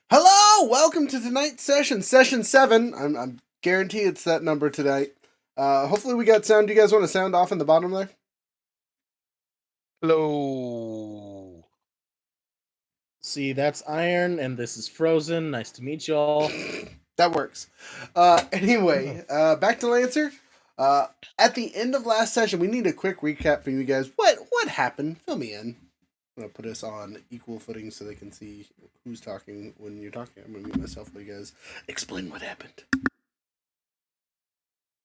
Hello, welcome to tonight's session 7. I'm guarantee it's that number tonight. Hopefully we got sound. Do you guys want to sound off in the bottom there? Hello. See, that's Iron, and this is Frozen. Nice to meet y'all. That works. Anyway, back to Lancer. At the end of last session, we need a quick recap for you guys. What happened? Fill me in. I'm gonna put us on equal footing so they can see who's talking when you're talking. I'm gonna mute myself while you guys explain what happened.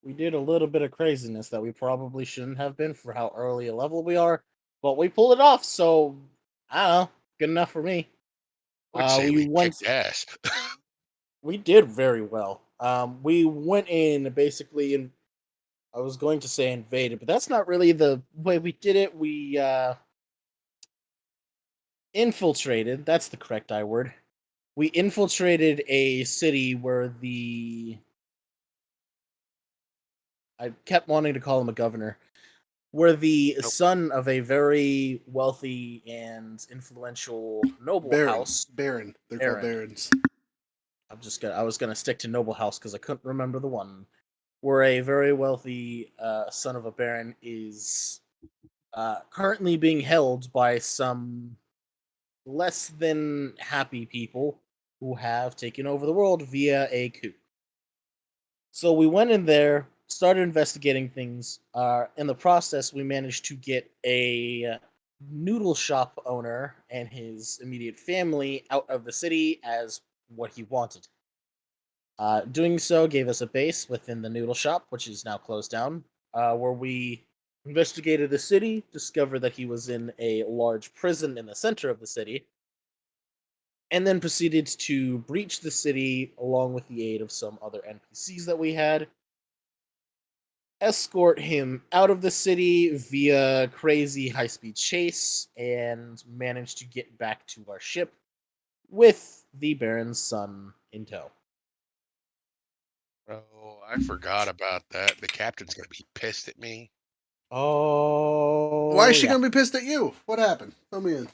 We did a little bit of craziness that we probably shouldn't have been for how early a level we are, but we pulled it off, so I don't know. Good enough for me. I would say We we went. kicked ass. We did very well. We went in basically, and I was going to say invaded, but that's not really the way we did it. We infiltrated. That's the correct I word. We infiltrated a city where I kept wanting to call him a governor. Were the Nope. son of a very wealthy and influential noble house. Baron. They're called barons. I was gonna stick to noble house because I couldn't remember the one. Where a very wealthy son of a baron is currently being held by some less than happy people who have taken over the world via a coup. So we went in there, started investigating things. In the process, we managed to get a noodle shop owner and his immediate family out of the city as what he wanted. Doing so gave us a base within the noodle shop, which is now closed down, where we investigated the city, discovered that he was in a large prison in the center of the city, and then proceeded to breach the city along with the aid of some other NPCs that we had, escort him out of the city via crazy high speed chase, and manage to get back to our ship with the Baron's son in tow. Oh, I forgot about that. The captain's gonna be pissed at me. Oh, Why is she yeah. gonna be pissed at you? What happened? Fill me in.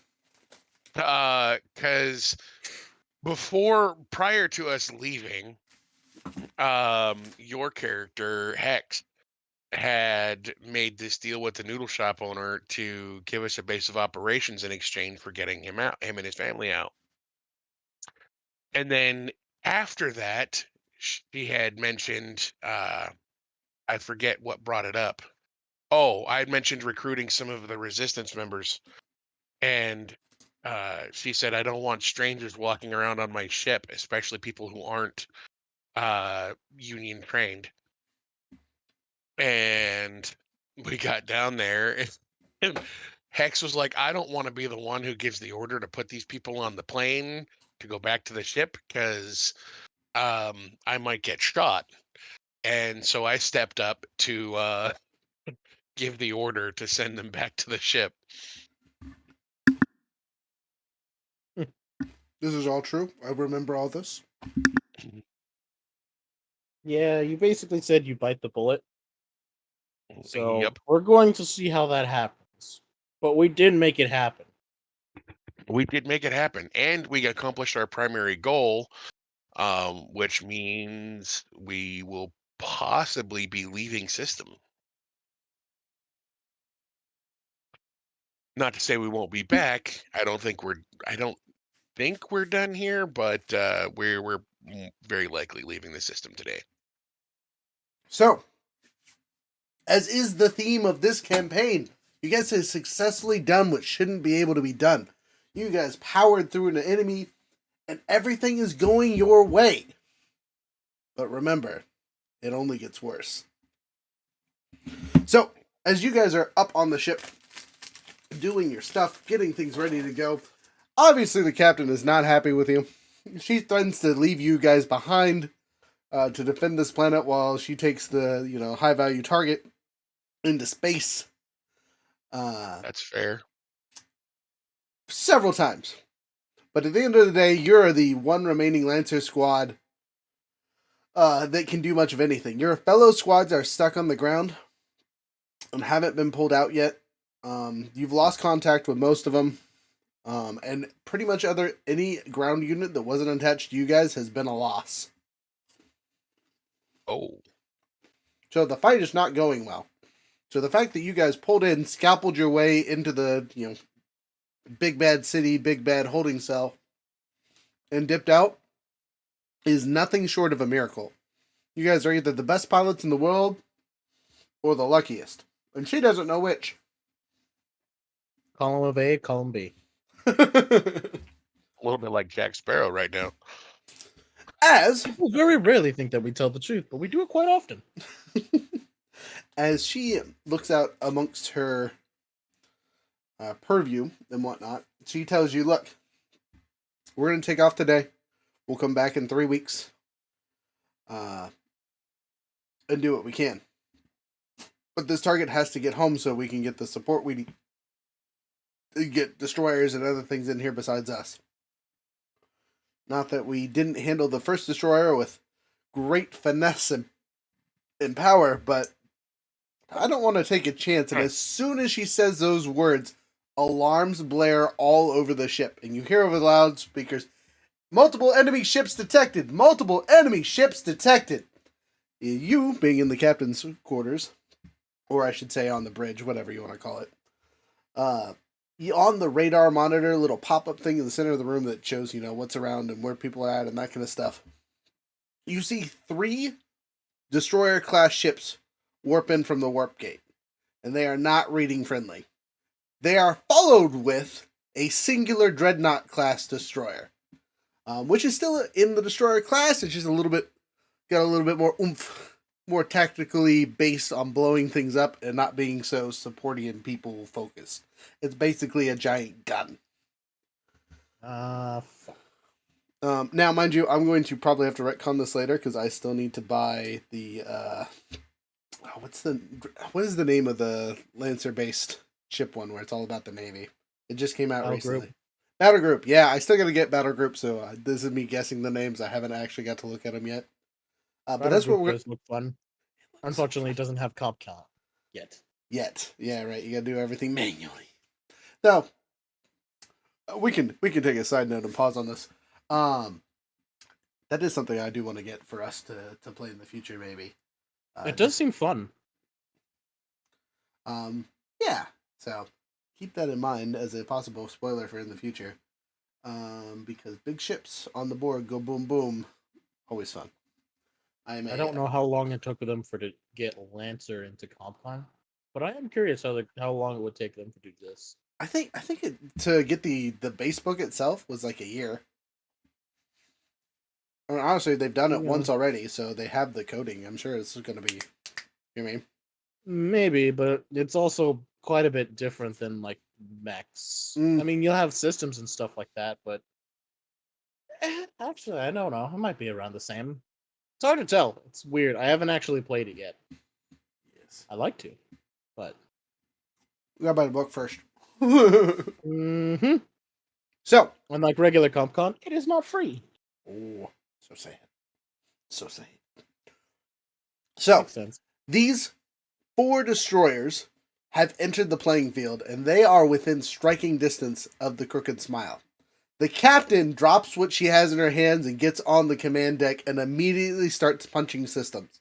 Cause prior to us leaving, your character Hex had made this deal with the noodle shop owner to give us a base of operations in exchange for getting him and his family out. And then after that, she had mentioned, I forget what brought it up. Oh, I had mentioned recruiting some of the resistance members, and she said I don't want strangers walking around on my ship, especially people who aren't union trained. And we got down there, and Hex was like, I don't want to be the one who gives the order to put these people on the plane to go back to the ship because I might get shot. And so I stepped up to give the order to send them back to the ship. This is all true. I remember all this. Yeah, you basically said you bite the bullet. So Yep, we're going to see how that happens. But we did make it happen. we did make it happen, and we accomplished our primary goal, which means we will possibly be leaving system. Not to say we won't be back. I don't think we're done here, but we're very likely leaving the system today. So, as is the theme of this campaign, you guys have successfully done what shouldn't be able to be done. You guys powered through an enemy, and everything is going your way. But remember, it only gets worse. So, as you guys are up on the ship, doing your stuff, getting things ready to go, obviously the captain is not happy with you. She threatens to leave you guys behind to defend this planet while she takes the high value target into space. That's fair. Several times. But at the end of the day, you're the one remaining Lancer squad that can do much of anything. Your fellow squads are stuck on the ground and haven't been pulled out yet. You've lost contact with most of them. And pretty much any ground unit that wasn't attached to you guys has been a loss. Oh, So the fight is not going well. So the fact that you guys pulled in, scalpeled your way into the big bad city, big bad holding cell, and dipped out is nothing short of a miracle. You guys are either the best pilots in the world or the luckiest. And she doesn't know which. Column A, column B. a little bit like Jack Sparrow right now. People very rarely think that we tell the truth, but we do it quite often. As she looks out amongst her purview and whatnot, she tells you, look, we're going to take off today. We'll come back in 3 weeks and do what we can. But this target has to get home so we can get the support we need to get destroyers and other things in here besides us. Not that we didn't handle the first destroyer with great finesse and power, but I don't want to take a chance. And as soon as she says those words, alarms blare all over the ship. And you hear over the loudspeakers, multiple enemy ships detected! Multiple enemy ships detected! You, being in the captain's quarters, or I should say on the bridge, whatever you want to call it, on the radar monitor, little pop-up thing in the center of the room that shows, what's around and where people are at and that kind of stuff. You see 3 destroyer-class ships warp in from the warp gate, and they are not reading friendly. They are followed with a singular dreadnought-class destroyer, which is still in the destroyer class. It's just got a little bit more oomph, more tactically based on blowing things up and not being so supporting and people focused. It's basically a giant gun. Fuck. Now, mind you, I'm going to probably have to retcon this later because I still need to buy the what is the name of the Lancer-based ship one where it's all about the Navy? It just came out recently. Battle Group. Yeah, I still got to get Battle Group, so this is me guessing the names. I haven't actually got to look at them yet. But that's what we're does look fun. Unfortunately, it doesn't have cop count yet. Yeah, right. You got to do everything manually. So we can take a side note and pause on this. That is something I do want to get for us to play in the future, maybe. It does seem fun. Yeah. So keep that in mind as a possible spoiler for in the future. Because big ships on the board go boom boom, always fun. I don't know how long it took them to get Lancer into CompCon, but I am curious how long it would take them to do this. I think to get the base book itself was like a year. I mean, honestly, they've done it once already, so they have the coding. I'm sure it's going to be. You know what I mean? Maybe, but it's also quite a bit different than like mechs. I mean, you'll have systems and stuff like that, but actually, I don't know. It might be around the same. It's hard to tell. It's weird. I haven't actually played it yet. Yes. I like to, but we gotta buy the book first. Mm-hmm. So, unlike regular CompCon, it is not free. Oh, so sad. So sad. So, Makes sense. These 4 destroyers have entered the playing field, and they are within striking distance of the Crooked Smile. The captain drops what she has in her hands and gets on the command deck and immediately starts punching systems.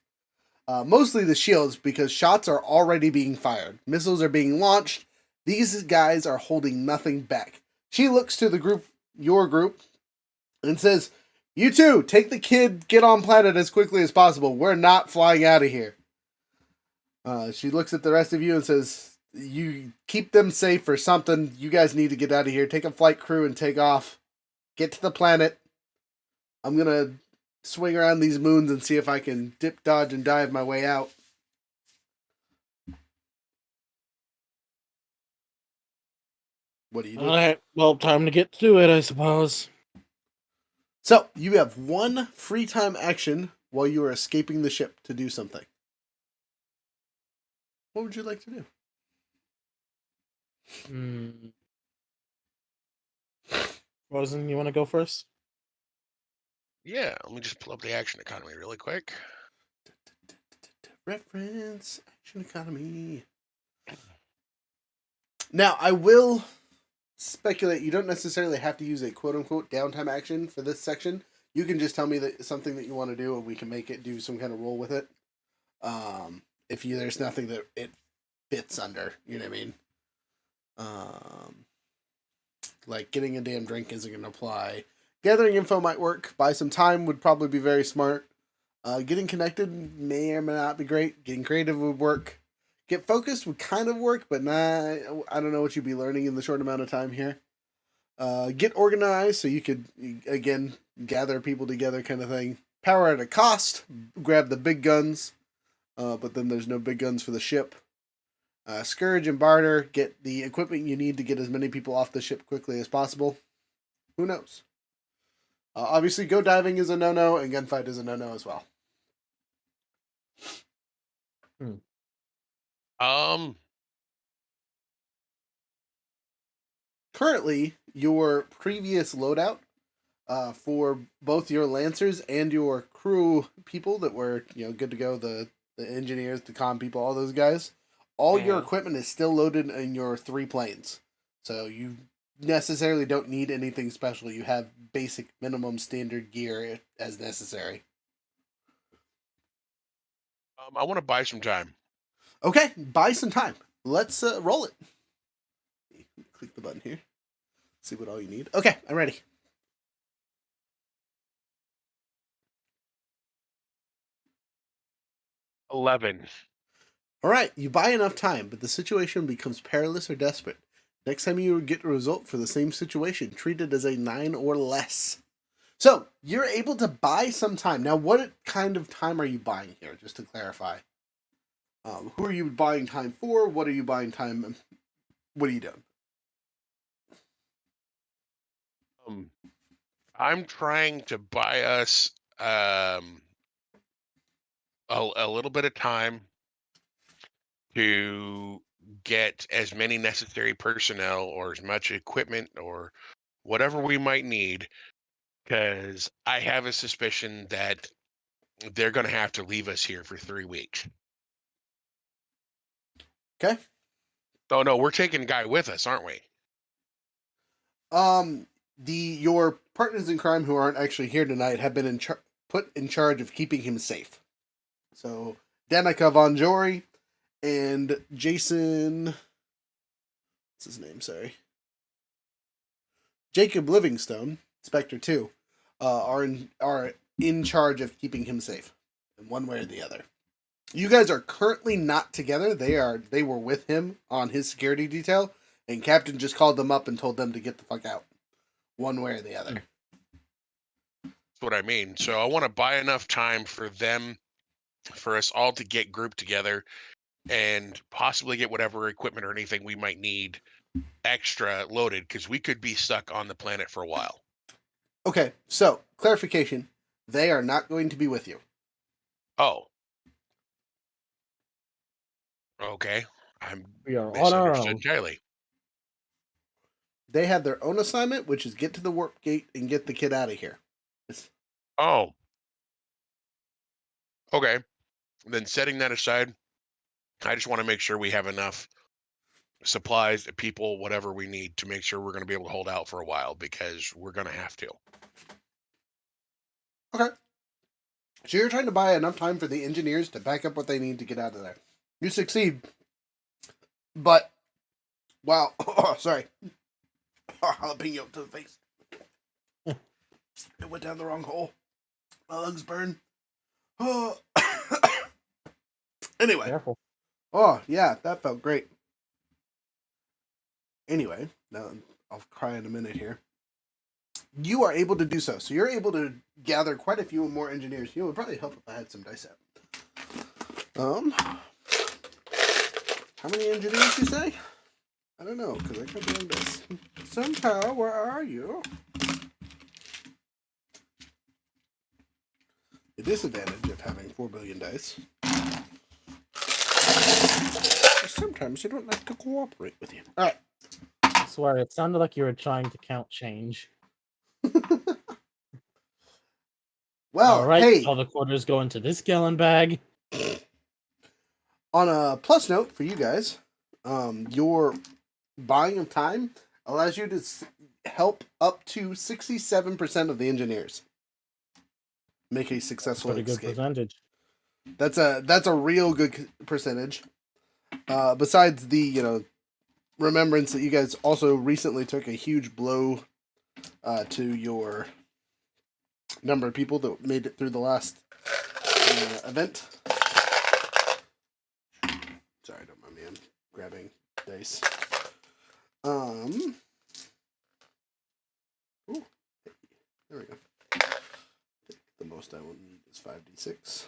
Mostly the shields, because shots are already being fired. Missiles are being launched. These guys are holding nothing back. She looks to the group, your group, and says, "You two, take the kid, get on planet as quickly as possible. We're not flying out of here." She looks at the rest of you and says, "You keep them safe for something. You guys need to get out of here. Take a flight crew and take off. Get to the planet. I'm going to swing around these moons and see if I can dip, dodge, and dive my way out." What do you do? All right. Well, time to get to it, I suppose. So, you have 1 free time action while you are escaping the ship to do something. What would you like to do? Frozen, you want to go first? Yeah, let me just pull up the action economy really quick. Reference action economy. Now, I will speculate. You don't necessarily have to use a quote unquote downtime action for this section. You can just tell me that something that you want to do, and we can make it do some kind of roll with it. If there's nothing that it fits under, you know what I mean. Like getting a damn drink isn't going to apply. Gathering info might work. Buy some time would probably be very smart. Getting connected may or may not be great. Getting creative would work. Get focused would kind of work, but I don't know what you'd be learning in the short amount of time here. Get organized so you could, again, gather people together kind of thing. Power at a cost. Grab the big guns, but then there's no big guns for the ship. Scourge and barter. Get the equipment you need to get as many people off the ship quickly as possible. Who knows? Obviously, go diving is a no-no, and gunfight is a no-no as well. Currently, your previous loadout for both your lancers and your crew people that were good to go, the engineers, the comm people, all those guys, all your equipment is still loaded in your 3 planes. So you necessarily don't need anything special. You have basic minimum standard gear as necessary. I want to buy some time. Okay, buy some time. Let's roll it. Click the button here. See what all you need. Okay, I'm ready. $11. All right, you buy enough time, but the situation becomes perilous or desperate. Next time you get a result for the same situation, treat it as a 9 or less. So, you're able to buy some time. Now, what kind of time are you buying here, just to clarify? Who are you buying time for? What are you buying time? What are you doing? I'm trying to buy us a little bit of time to get as many necessary personnel or as much equipment or whatever we might need, because I have a suspicion that they're going to have to leave us here for 3 weeks. Okay. Oh no, we're taking a guy with us, aren't we? Your partners in crime who aren't actually here tonight have been put in charge of keeping him safe. So Danica Von Jory and Jason, what's his name? Sorry, Jacob Livingstone, Spectre 2, are in charge of keeping him safe, in one way or the other. You guys are currently not together. They were with him on his security detail, and Captain just called them up and told them to get the fuck out, one way or the other. That's what I mean. So I want to buy enough time for us all to get grouped together and possibly get whatever equipment or anything we might need extra loaded, because we could be stuck on the planet for a while. Okay, so clarification: they are not going to be with you. Oh. Okay. We are on our misunderstood own. entirely. They have their own assignment, which is get to the warp gate and get the kid out of here. Oh. Okay. Then setting that aside, I just want to make sure we have enough supplies, people, whatever we need to make sure we're going to be able to hold out for a while, because we're going to have to. Okay. So you're trying to buy enough time for the engineers to back up what they need to get out of there. You succeed. But, wow. Oh, sorry. Jalapeno to the face. It went down the wrong hole. My lungs burn. Oh. Anyway. Careful. Oh, yeah, that felt great. Anyway, now I'll cry in a minute here. You are able to do so. So you're able to gather quite a few more engineers. It would probably help if I had some dice out. How many engineers you say? I don't know, because I kept doing this. Somehow, where are you? The disadvantage of having 4 billion dice. Sometimes they don't like to cooperate with you. Alright. I swear, it sounded like you were trying to count change. Well, all right, hey. all the quarters go into this gallon bag. On a plus note for you guys, your buying of time allows you to help up to 67% of the engineers make a successful Pretty good escape. percentage. That's a real good percentage. Besides the remembrance that you guys also recently took a huge blow to your number of people that made it through the last event. Sorry, don't mind me. I'm grabbing dice. Ooh, there we go. The most I will need is 5d6.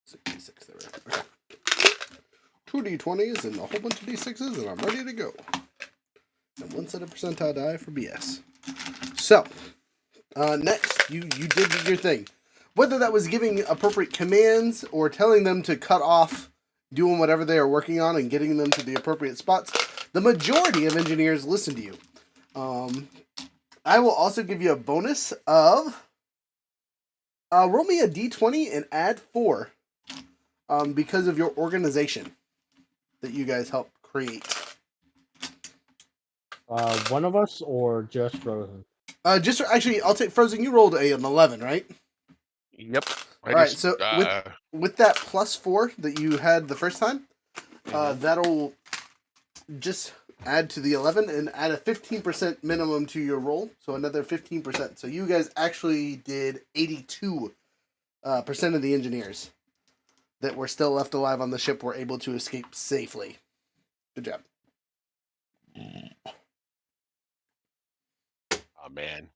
6d6, there we go. Okay. 2d20s and a whole bunch of d6s, and I'm ready to go. And one set of percentile die for BS. So, next, you did your thing. Whether that was giving appropriate commands or telling them to cut off doing whatever they are working on and getting them to the appropriate spots, the majority of engineers listen to you. I will also give you a bonus of roll me a d20 and add 4 because of your organization that you guys helped create. One of us or just Frozen? Actually, I'll take Frozen. You rolled an 11, right? Yep. All right. So with that +4 that you had the first time, that'll just add to the 11 and add a 15% minimum to your roll, so another 15%. So you guys actually did 82% of the engineers that were still left alive on the ship were able to escape safely. Good job. Oh man.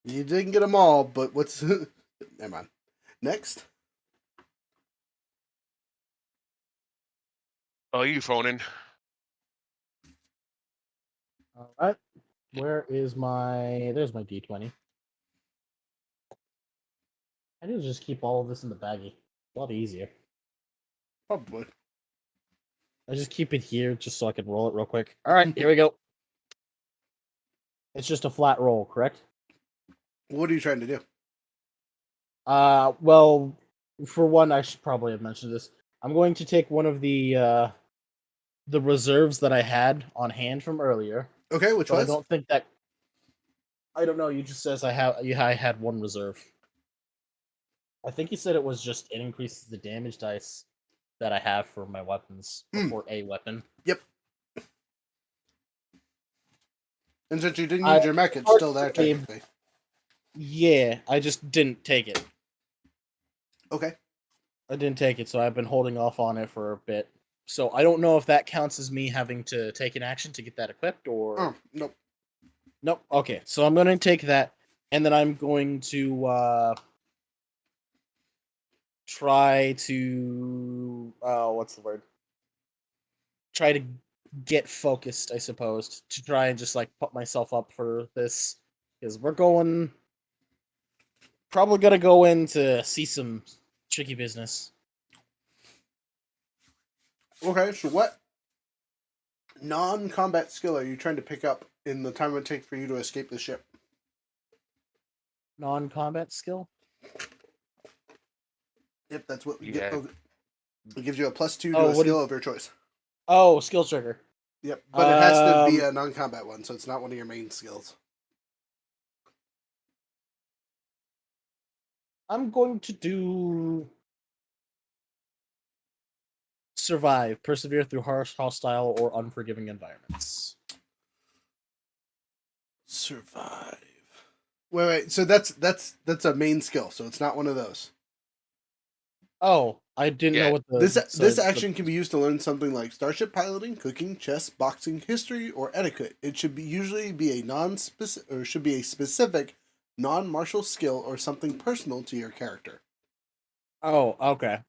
You didn't get them all, but what's... Never mind. Next. Oh, you phoning? All right. Where is my? There's my d20. I need to just keep all of this in the baggie. A lot easier. Probably. I just keep it here just so I can roll it real quick. All right, here we go. It's just a flat roll, correct? What are you trying to do? Well, for one, I should probably have mentioned this. I'm going to take one of the reserves that I had on hand from earlier. Okay, which was? I don't think that. I don't know. You just says I had one reserve. I think you said it was just it increases the damage dice that I have for my weapons for a weapon. Yep. And since you didn't use your mech, it's still there technically. Yeah, I just didn't take it. Okay. I didn't take it, so I've been holding off on it for a bit. So I don't know if that counts as me having to take an action to get that equipped, or... nope. Nope. Okay, so I'm going to take that, and then I'm going to try to... what's the word? Try to get focused, I suppose, to try and just, like, put myself up for this, because we're going... Probably going to go in to see some tricky business. Okay, so what non-combat skill are you trying to pick up in the time it would take for you to escape the ship? Non-combat skill? Yep, that's what we Yeah. get. It gives you a +2 to a skill of your choice. Oh, skill trigger. Yep, but it has to be a non-combat one, so it's not one of your main skills. I'm going to do survive, persevere through harsh, hostile, or unforgiving environments. Survive. Wait. So that's a main skill. So it's not one of those. Oh, I didn't know what the this action can be used to learn something like starship piloting, cooking, chess, boxing, history, or etiquette. It should usually be a specific non-martial skill or something personal to your character. Oh, okay.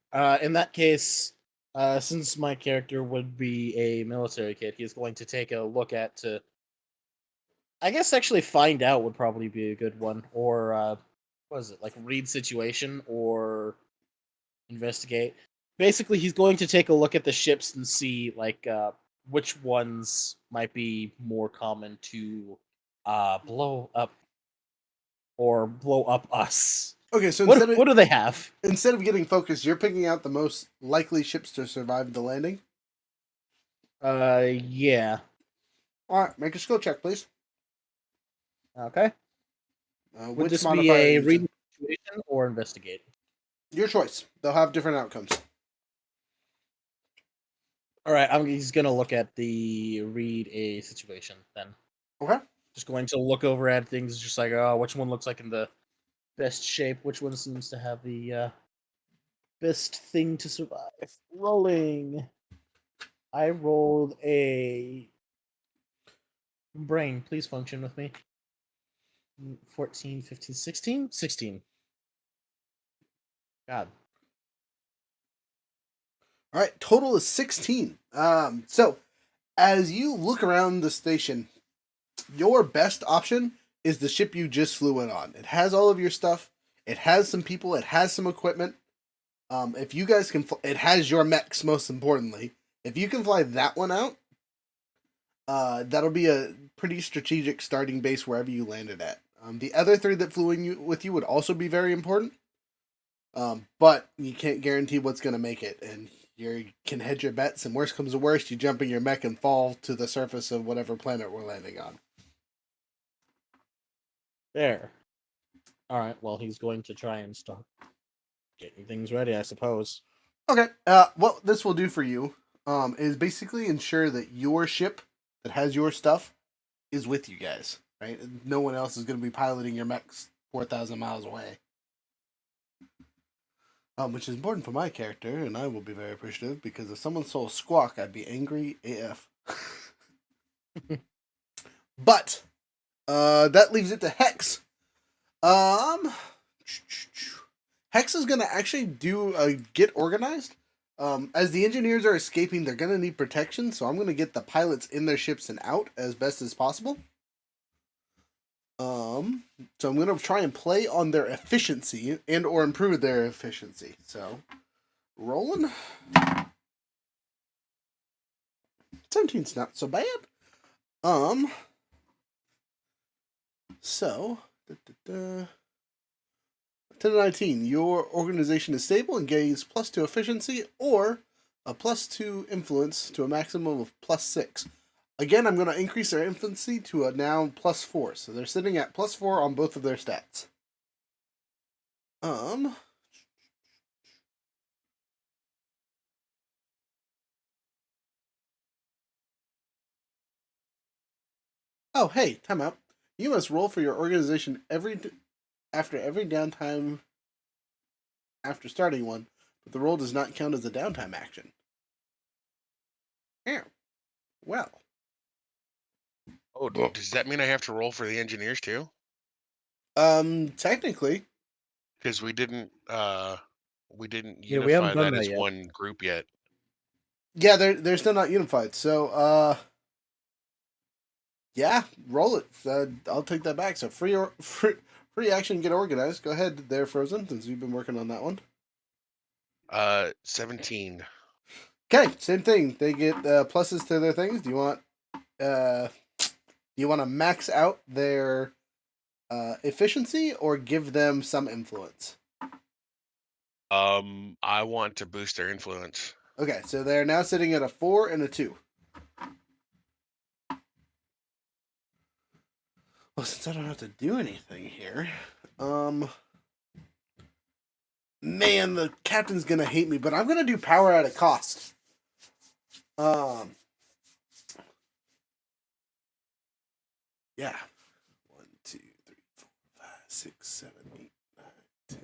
In that case, since my character would be a military kid, he's going to take a look at I guess actually find out would probably be a good one, or what is it, like read situation or investigate. Basically, he's going to take a look at the ships and see like which ones might be more common to blow up or blow up us. Okay, so What do they have? instead of getting focused, you're picking out the most likely ships to survive the landing. Yeah. All right, make a skill check, please. Okay. Would Which this be modifier are a you read using? situation or investigate? Your choice. They'll have different outcomes. All right, he's gonna look at the read a situation then. Okay. Just going to look over at things, just like, oh, which one looks like in the best shape? Which one seems to have the best thing to survive? Rolling. I rolled a brain. Please function with me. 14, 15, 16? 16. God. All right. Total is 16. So as you look around the station, your best option is the ship you just flew in on. It has all of your stuff. It has some people. It has some equipment. If you guys can, it has your mechs. Most importantly, if you can fly that one out, that'll be a pretty strategic starting base wherever you landed at. The other three that flew with you would also be very important, but you can't guarantee what's going to make it, and you can hedge your bets. And worst comes to worst, you jump in your mech and fall to the surface of whatever planet we're landing on. There. All right. Well, he's going to try and start getting things ready, I suppose. Okay. What this will do for you, is basically ensure that your ship that has your stuff is with you guys. Right. No one else is going to be piloting your mechs 4,000 miles away. Which is important for my character, and I will be very appreciative because if someone stole Squawk, I'd be angry AF. But that leaves it to Hex. Hex is gonna actually do a get organized. As the engineers are escaping, they're gonna need protection, so I'm gonna get the pilots in their ships and out as best as possible. So I'm gonna try and play on their efficiency and or improve their efficiency. So, rolling. 17's not so bad. So, 10 to 19, your organization is stable and gains +2 efficiency or a +2 influence to a maximum of +6. Again, I'm going to increase their influence to a now +4, so they're sitting at +4 on both of their stats. Oh, hey, time out. You must roll for your organization after every downtime after starting one, but the roll does not count as a downtime action. Yeah. Well. Oh, does that mean I have to roll for the engineers too? Technically. Because we didn't Yeah, we haven't unify done that that as yet. one group yet. Yeah, they're still not unified. So, yeah, roll it. I'll take that back. So free action, get organized. Go ahead, there, Frozen, since you've been working on that one. 17. Okay, same thing. They get pluses to their things. Do you want to max out their efficiency or give them some influence? I want to boost their influence. Okay, so they're now sitting at a 4 and a 2. Well, since I don't have to do anything here, man, the captain's gonna hate me, but I'm gonna do power at a cost. Yeah. 1, 2, 3, 4, 5, 6, 7, 8, 9, 10.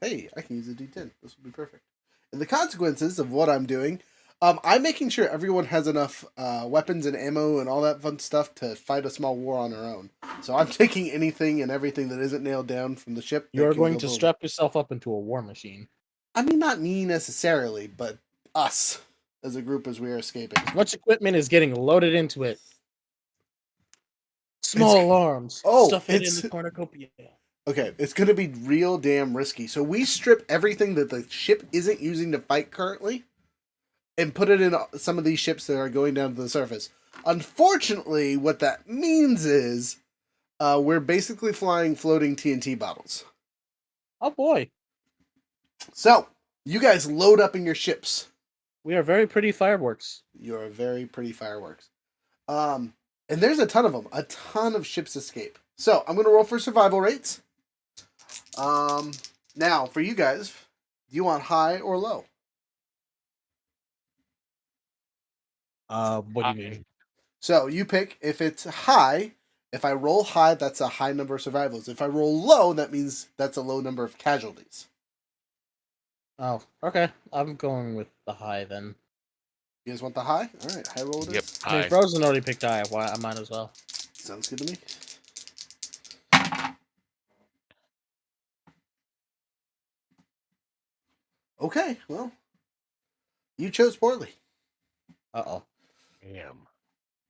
Hey, I can use a D10. This will be perfect. And the consequences of what I'm doing, I'm making sure everyone has enough weapons and ammo and all that fun stuff to fight a small war on their own. So I'm taking anything and everything that isn't nailed down from the ship. You're can going go to boom. strap yourself up into a war machine. I mean, not me necessarily, but us as a group as we are escaping. As much equipment is getting loaded into it. Small It's- alarms. Oh, Stuff it in it's the cornucopia. okay. It's going to be real damn risky. So we strip everything that the ship isn't using to fight currently, and put it in some of these ships that are going down to the surface. Unfortunately, what that means is we're basically flying floating TNT bottles. Oh boy, So, you guys load up in your ships. we are very pretty fireworks. You're very pretty fireworks. And there's a ton of them. A ton of ships escape. So, I'm going to roll for survival rates. Now, for you guys, do you want high or low? What do you mean? So, you pick. If it's high, if I roll high, that's a high number of survivals. If I roll low, that means that's a low number of casualties. Oh, okay. I'm going with the high then. You guys want the high? All right, high roll it Yep. is. I mean, Hi. Frozen already picked high. Why I might as well. Sounds good to me. Okay, well, you chose poorly. Uh-oh. Damn.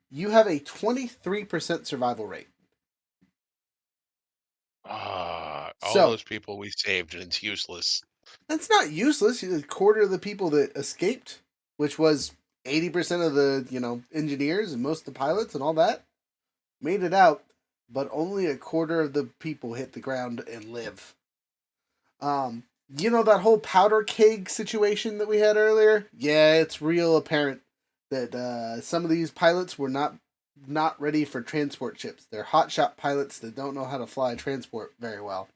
You have a 23% survival rate. All So, those people we saved, and it's useless. that's not useless. A quarter of the people that escaped, which was 80% of the, engineers and most of the pilots and all that, made it out, but only a quarter of the people hit the ground and live. That whole powder keg situation that we had earlier? Yeah, it's real apparent that some of these pilots were not ready for transport ships. They're hotshot pilots that don't know how to fly transport very well,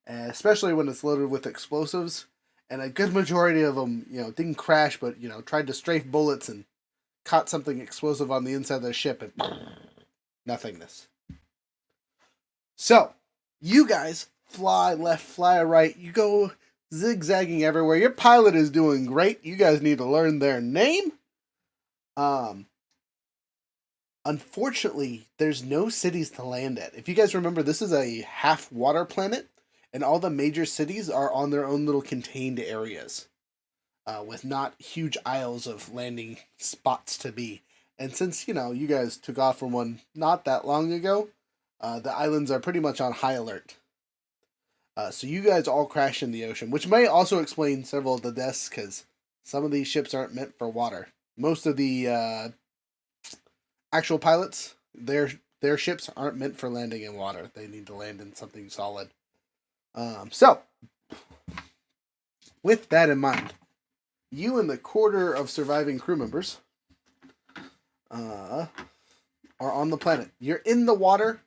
especially when it's loaded with explosives. And a good majority of them, didn't crash, but tried to strafe bullets and caught something explosive on the inside of their ship and nothingness. So, you guys fly left, fly right. You go zigzagging everywhere. Your pilot is doing great. You guys need to learn their name. Unfortunately, there's no cities to land at. If you guys remember, this is a half water planet, and all the major cities are on their own little contained areas, with not huge isles of landing spots to be. And since you guys took off from one not that long ago, the islands are pretty much on high alert. So you guys all crash in the ocean, which may also explain several of the deaths, because some of these ships aren't meant for water. Most of the actual pilots, their ships aren't meant for landing in water. They need to land in something solid. So, with that in mind, you and the quarter of surviving crew members are on the planet. You're in the water,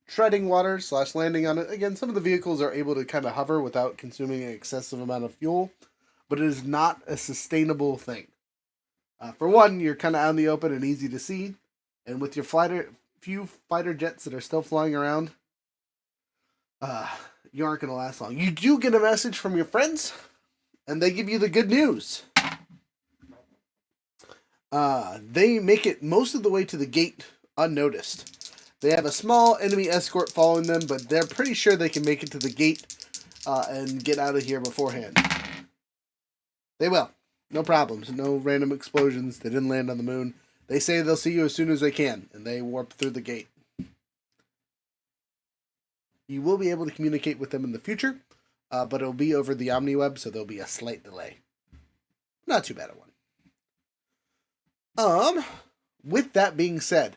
treading water / landing on it. Again, some of the vehicles are able to kind of hover without consuming an excessive amount of fuel, but it is not a sustainable thing. For one, you're kind of out in the open and easy to see, and with your few fighter jets that are still flying around, you aren't going to last long. You do get a message from your friends, and they give you the good news. They make it most of the way to the gate unnoticed. They have a small enemy escort following them, but they're pretty sure they can make it to the gate and get out of here beforehand. They will. No problems. No random explosions. They didn't land on the moon. They say they'll see you as soon as they can, and they warp through the gate. You will be able to communicate with them in the future, but it'll be over the OmniWeb, so there'll be a slight delay. Not too bad a one. With that being said,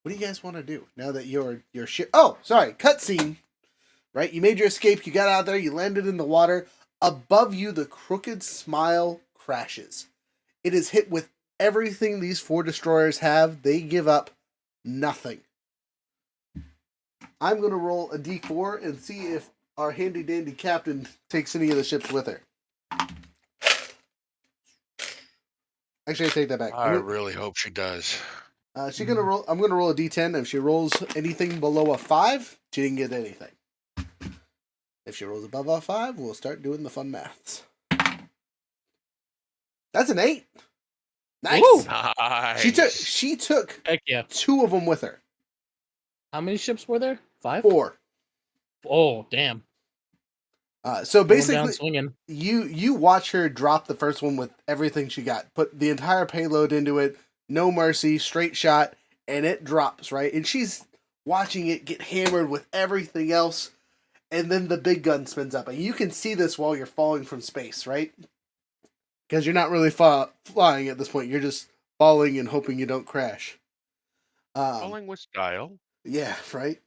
what do you guys want to do now that your ship? Oh, sorry, cutscene. Right, you made your escape. You got out there. You landed in the water. Above you, the Crooked Smile crashes. It is hit with everything these 4 destroyers have. They give up nothing. I'm going to roll a d4 and see if our handy dandy captain takes any of the ships with her. Actually, I take that back. I really hope she does. She's gonna roll. I'm gonna roll a d10. If she rolls anything below a 5, she didn't get anything. If she rolls above a 5, we'll start doing the fun maths. That's an 8. Nice. Ooh. Nice. She took Heck yeah. 2 of them with her. How many ships were there? 5? 4. Oh, damn. So Going down basically, swinging. you watch her drop the first one with everything she got. Put the entire payload into it. No mercy, straight shot, and it drops, right? And she's watching it get hammered with everything else. And then the big gun spins up. And you can see this while you're falling from space, right? Because you're not really flying at this point. You're just falling and hoping you don't crash. Falling with style. Yeah, right?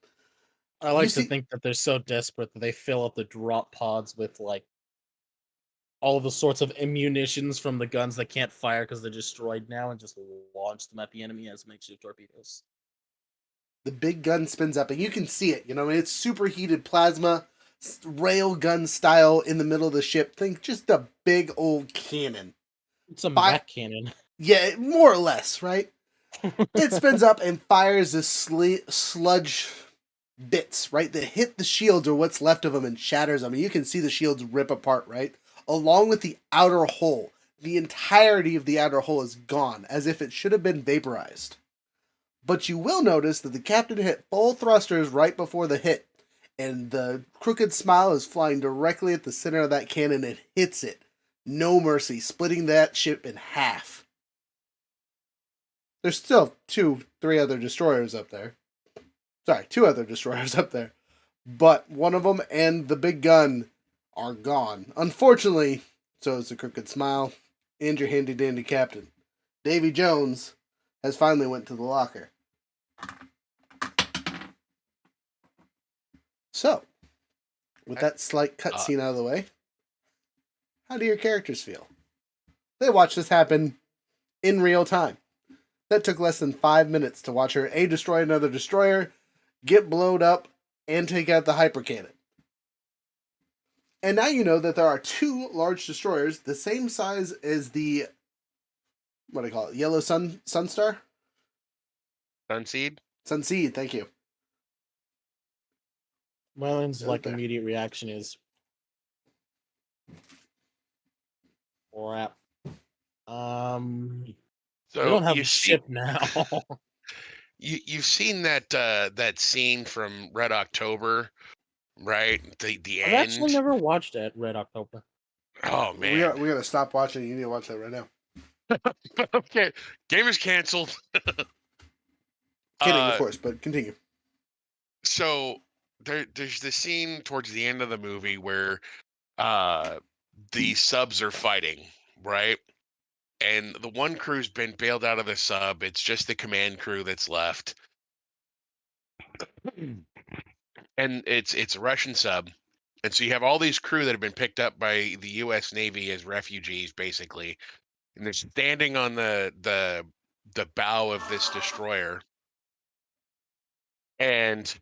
I You like to see, think that they're so desperate that they fill up the drop pods with like all the sorts of ammunitions from the guns that can't fire because they're destroyed now, and just launch them at the enemy as makeshift torpedoes. the big gun spins up, and you can see it. It's superheated plasma, rail gun style in the middle of the ship. Think just a big old cannon. It's a Fi- mech cannon. yeah, more or less, right? It spins up and fires this sludge bits, right, that hit the shields or what's left of them and shatters them. And you can see the shields rip apart, right? Along with the outer hull. The entirety of the outer hull is gone, as if it should have been vaporized. But you will notice that the captain hit full thrusters right before the hit, and the crooked smile is flying directly at the center of that cannon and hits it. No mercy, splitting that ship in half. There's still three other destroyers up there. Sorry, two other destroyers up there. But one of them and the big gun are gone. Unfortunately, so is the crooked smile and your handy dandy captain. Davy Jones has finally went to the locker. So, with that slight cutscene out of the way, how do your characters feel? They watched this happen in real time. That took less than 5 minutes to watch her A, destroy another destroyer, get blowed up, and take out the hyper cannon. And now you know that there are two large destroyers, the same size as the, what do I call it, Yellow Sunstar? Sunseed? Sunseed, thank you. Merlin's like there. immediate reaction is crap. We So don't have you a see, ship now. you've seen that scene from Red October, right? The I've actually end. never watched it, Red October. Oh We man. gotta stop watching. You need to watch that right now. Okay, game is canceled. Kidding, of Uh, course, but continue. so there's the scene towards the end of the movie where uh the subs are fighting, right? And the one crew's been bailed out of the sub. It's just the command crew that's left. And it's a Russian sub. And so you have all these crew that have been picked up by the US Navy as refugees, basically. And they're standing on the bow of this destroyer. And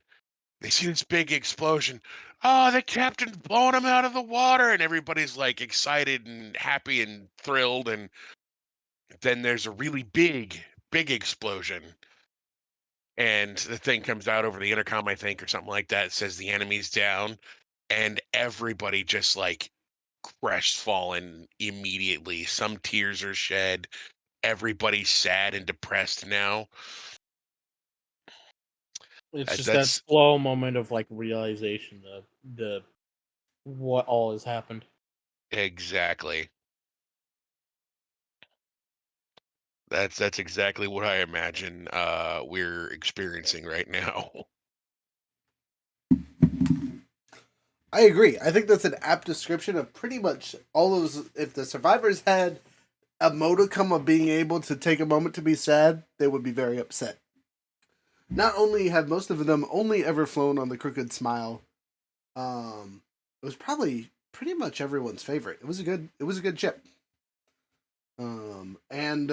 they see this big explosion. Oh, the captain's blowing them out of the water, and everybody's like excited and happy and thrilled. And then there's a really big explosion, and the thing comes out over the intercom, I think, or something like that. It says the enemy's down, and everybody just like crestfallen immediately. Some tears are shed. Everybody's sad and depressed now. It's just that That's slow moment of like realization, the what all has happened. exactly. That's exactly what I imagine we're experiencing right now. I agree. I think that's an apt description of pretty much all those. If the survivors had a modicum of being able to take a moment to be sad, they would be very upset. Not only have most of them only ever flown on the Crooked Smile, it was probably pretty much everyone's favorite. It was a good ship. And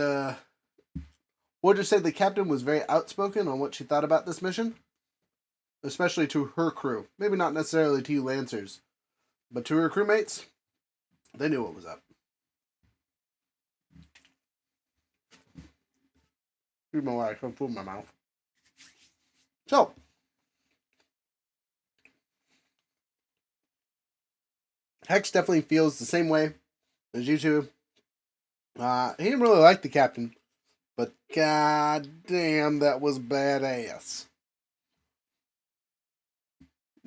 we'll just say the captain was very outspoken on what she thought about this mission, especially to her crew. Maybe not necessarily to you Lancers, but to her crewmates, they knew what was up. Excuse my water, I put food in my mouth. So, Hex definitely feels the same way as you two. He didn't really like the captain, but god damn, that was badass.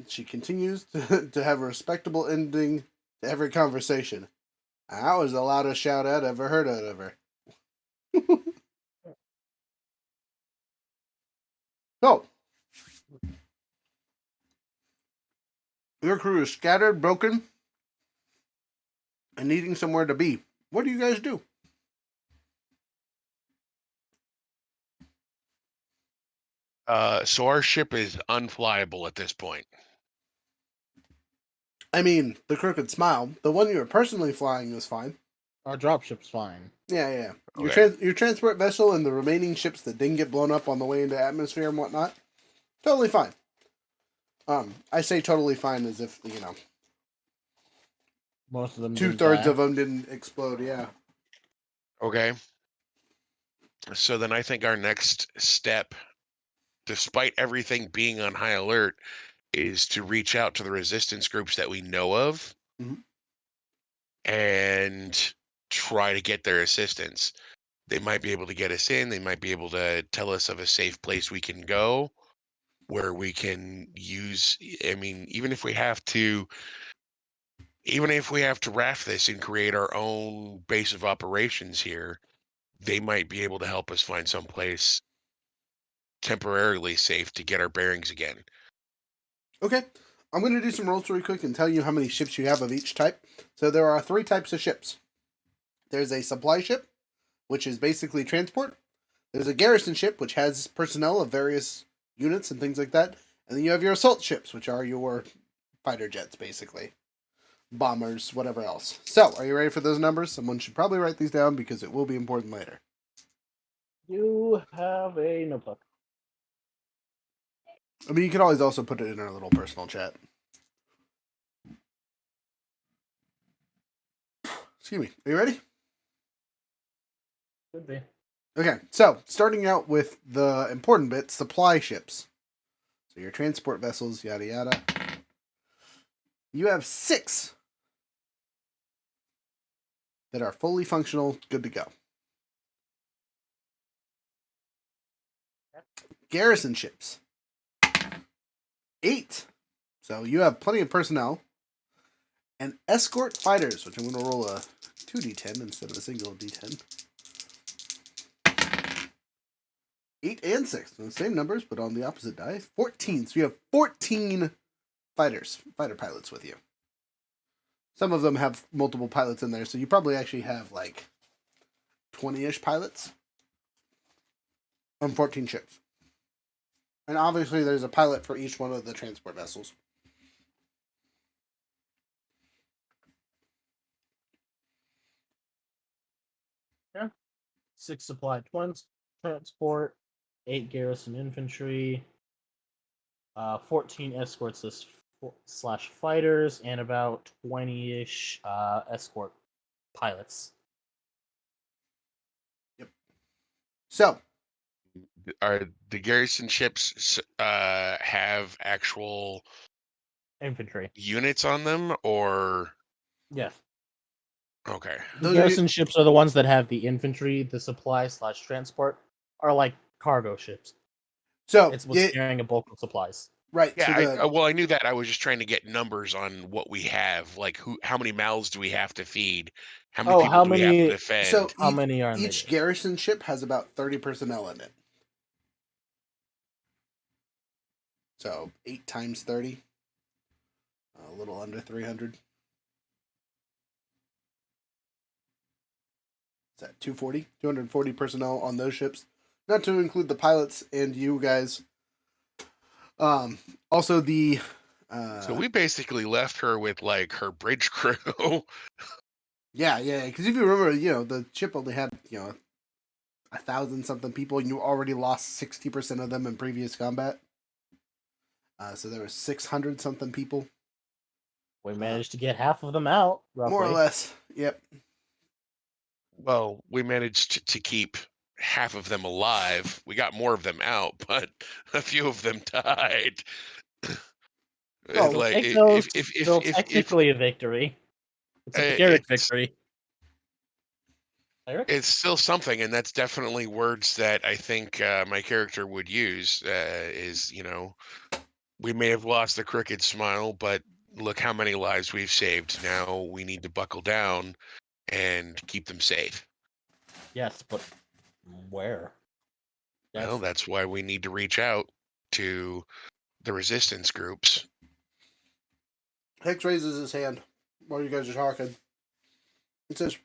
She continues to have a respectable ending to every conversation. That was the loudest shout I'd ever heard out of her. So, your crew is scattered, broken, and needing somewhere to be. What do you guys do? So our ship is unflyable at this point. I mean, the Crooked Smile, the one you were personally flying is fine. Our dropship's fine. Yeah. Your Okay. your transport vessel and the remaining ships that didn't get blown up on the way into atmosphere and whatnot, totally fine. I say totally fine as if Most of them 2/3 didn't of them didn't explode. Yeah. Okay. So then I think our next step, despite everything being on high alert, is to reach out to the resistance groups that we know of Mhm. and try to get their assistance. They might be able to get us in. They might be able to tell us of a safe place we can go where we can use. I mean, even if we have to raft this and create our own base of operations here, they might be able to help us find some place temporarily safe to get our bearings again. Okay. I'm going to do some rolls really quick and tell you how many ships you have of each type. So there are 3 types of ships. There's a supply ship, which is basically transport. There's a garrison ship, which has personnel of various units and things like that. And then you have your assault ships, which are your fighter jets, basically. Bombers, whatever else. So, are you ready for those numbers? Someone should probably write these down because it will be important later. You have a notebook. I mean, you can always also put it in our little personal chat. Excuse me. Are you ready? Could be. Okay, so starting out with the important bit, supply ships. So your transport vessels, yada yada. You have 6 that are fully functional, good to go. Garrison ships, 8. So you have plenty of personnel. And escort fighters, which I'm going to roll a 2d10 instead of a single d10. 8 and 6. The same numbers, but on the opposite die. 14. So you have 14 fighter pilots with you. Some of them have multiple pilots in there, so you probably actually have like 20-ish pilots on 14 ships. And obviously there's a pilot for each one of the transport vessels. Yeah. 6 supply transport, 8 garrison infantry, 14 escorts slash fighters, and about 20-ish escort pilots. Yep. So, Are the garrison ships have actual Infantry. units on them, or Yes. okay? The those are garrison ships are the ones that have the infantry. The supply slash transport are like cargo ships. so It's what's carrying a bulk of supplies. right. So Yeah, the well, I knew that. I was just trying to get numbers on what we have. Like, how many mouths do we have to feed? How many Oh, people how do we have to many? defend? How many are in the each game? garrison ship has about 30 personnel in it. So 8 times 30, a little under 300. Is that 240? 240 personnel on those ships, not to include the pilots and you guys. Also the So we basically left her with like her bridge crew. yeah, because if you remember, the ship only had 1,000 something people, and you already lost 60% of them in previous combat. So there was 600 something people. We managed to get half of them out, roughly. More or less. Yep. Well, we managed to keep half of them alive. We got more of them out, but a few of them died. Well, we'll Like take those. if Still technically a victory. It's a Pyrrhic it's victory. Eric? it's still something, and that's definitely words that I think my character would use. Is we may have lost the crooked smile, but look how many lives we've saved. Now we need to buckle down and keep them safe. Yes, but where? Well, that's why we need to reach out to the resistance groups. Hex raises his hand while you guys are talking. It says,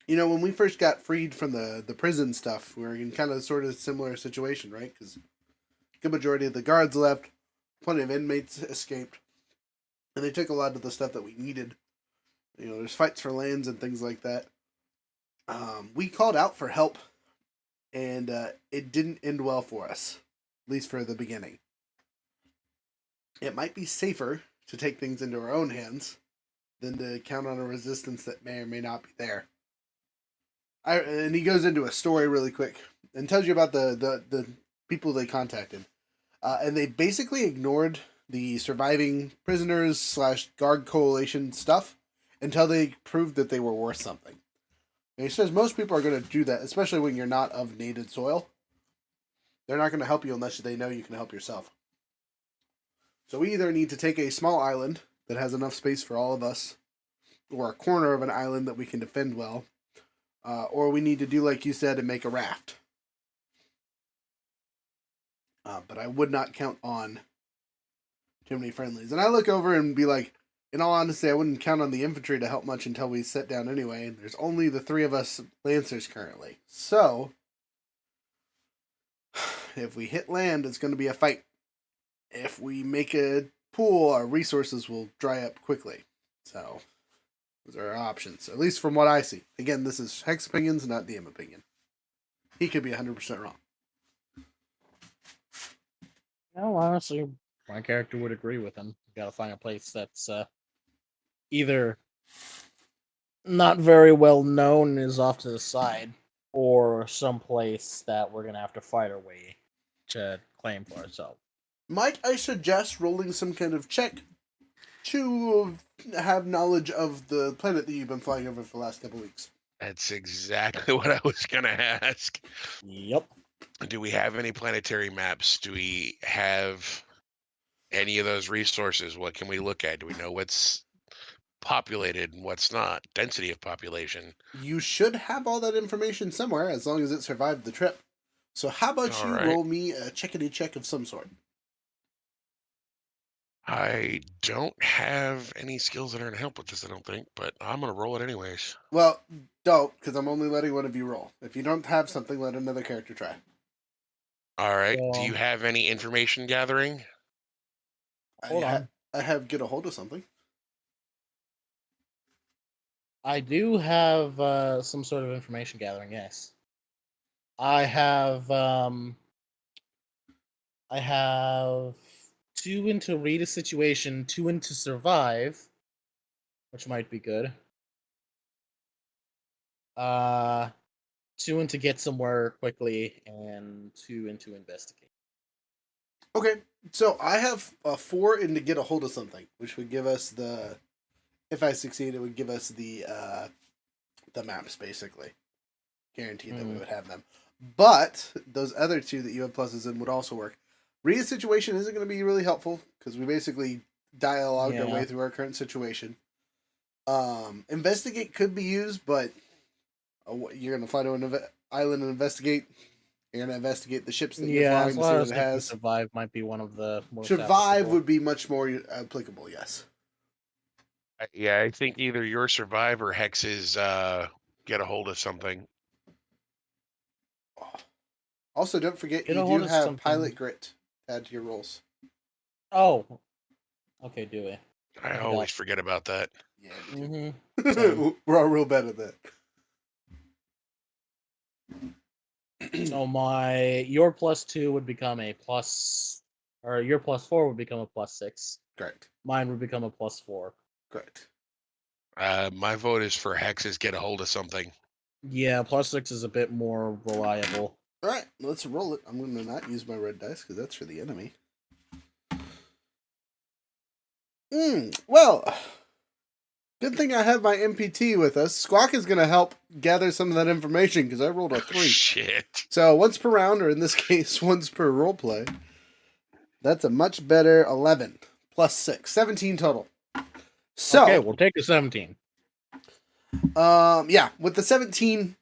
when we first got freed from the prison stuff, we were in kind of sort of similar situation, right? Because good majority of the guards left. Plenty of inmates escaped. And they took a lot of the stuff that we needed. You know, there's fights for lands and things like that. We called out for help, and it didn't end well for us, at least for the beginning. It might be safer to take things into our own hands than to count on a resistance that may or may not be there. And he goes into a story really quick and tells you about the people they contacted. And they basically ignored the surviving prisoners / guard coalition stuff until they proved that they were worth something. And he says most people are going to do that, especially when you're not of native soil. They're not going to help you unless they know you can help yourself. So we either need to take a small island that has enough space for all of us, or a corner of an island that we can defend well, or we need to do like you said and make a raft. But I would not count on too many friendlies. And I look over and be like, in all honesty, I wouldn't count on the infantry to help much until we sit down anyway. And there's only the 3 of us lancers currently. So, if we hit land, it's going to be a fight. If we make a pool, our resources will dry up quickly. So, those are our options, at least from what I see. Again, this is Hex opinions, not DM opinion. He could be 100% wrong. No, honestly, my character would agree with him. You gotta find a place that's either not very well known, is off to the side, or someplace that we're gonna have to fight our way to claim for ourselves. Might I suggest rolling some kind of check to have knowledge of the planet that you've been flying over for the last couple of weeks? That's exactly what I was going to ask. Yep. Do we have any planetary maps? Do we have any of those resources? What can we look at? Do we know what's populated and what's not? Density of population. You should have all that information somewhere as long as it survived the trip. So how about All you right. roll me a checkity check of some sort? I don't have any skills that are going to help with this, I don't think, but I'm going to roll it anyways. Well, don't, because I'm only letting one of you roll. If you don't have something, let another character try. All right. Do Well, you have any information gathering? hold on. I have get a hold of something. I do have some sort of information gathering, yes. I have 2 into read a situation, 2 into survive, which might be good. 2 into get somewhere quickly, and 2 into investigate. Okay, so I have a 4 in to get a hold of something, which would give us the. If I succeed, it would give us the maps basically. Guaranteed that we would have them. But those other 2 that you have pluses in would also work. Read a situation isn't going to be really helpful because we basically dialogued our way through our current situation. Investigate could be used, but you're going to fly to an island and investigate. You're going to investigate the ships that you're flying to see what it has. Survive might be one of the most Survive applicable. would be much more applicable, yes. Yeah, I think either your survive or Hex's get a hold of something. Also, don't forget Get a you hold do of have something. pilot grit to add to your rolls. Oh, okay, do it. I always forget about that. Yeah, me too. Mm-hmm. We're all real bad at that. So your +2 would become a plus, or your +4 would become a +6. Correct. Mine would become a +4. Correct. My vote is for Hex's get a hold of something. Yeah, +6 is a bit more reliable. All right, let's roll it. I'm going to not use my red dice because that's for the enemy. Well, good thing I have my MPT with us. Squawk is going to help gather some of that information because I rolled a 3. Shit. So once per round, or in this case, once per roleplay. That's a much better 11 plus 6, 17 total. So Okay, we'll take a 17. Yeah, with the 17,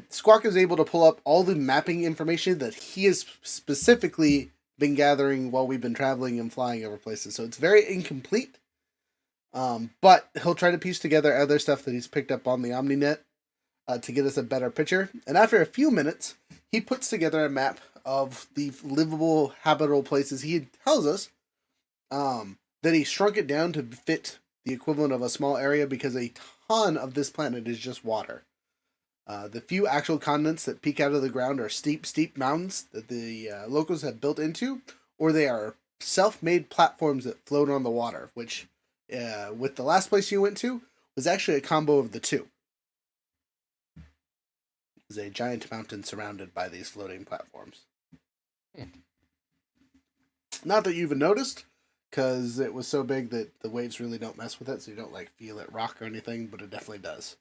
Squawk is able to pull up all the mapping information that he has specifically been gathering while we've been traveling and flying over places. So it's very incomplete. But he'll try to piece together other stuff that he's picked up on the OmniNet to get us a better picture. And after a few minutes, he puts together a map of the livable, habitable places, he tells us that he shrunk it down to fit the equivalent of a small area because a ton of this planet is just water. The few actual continents that peek out of the ground are steep mountains that the locals have built into, or they are self-made platforms that float on the water, which, with the last place you went to, was actually a combo of the two. It was a giant mountain surrounded by these floating platforms. Not that you even noticed, because it was so big that the waves really don't mess with it, so you don't like feel it rock or anything, but it definitely does.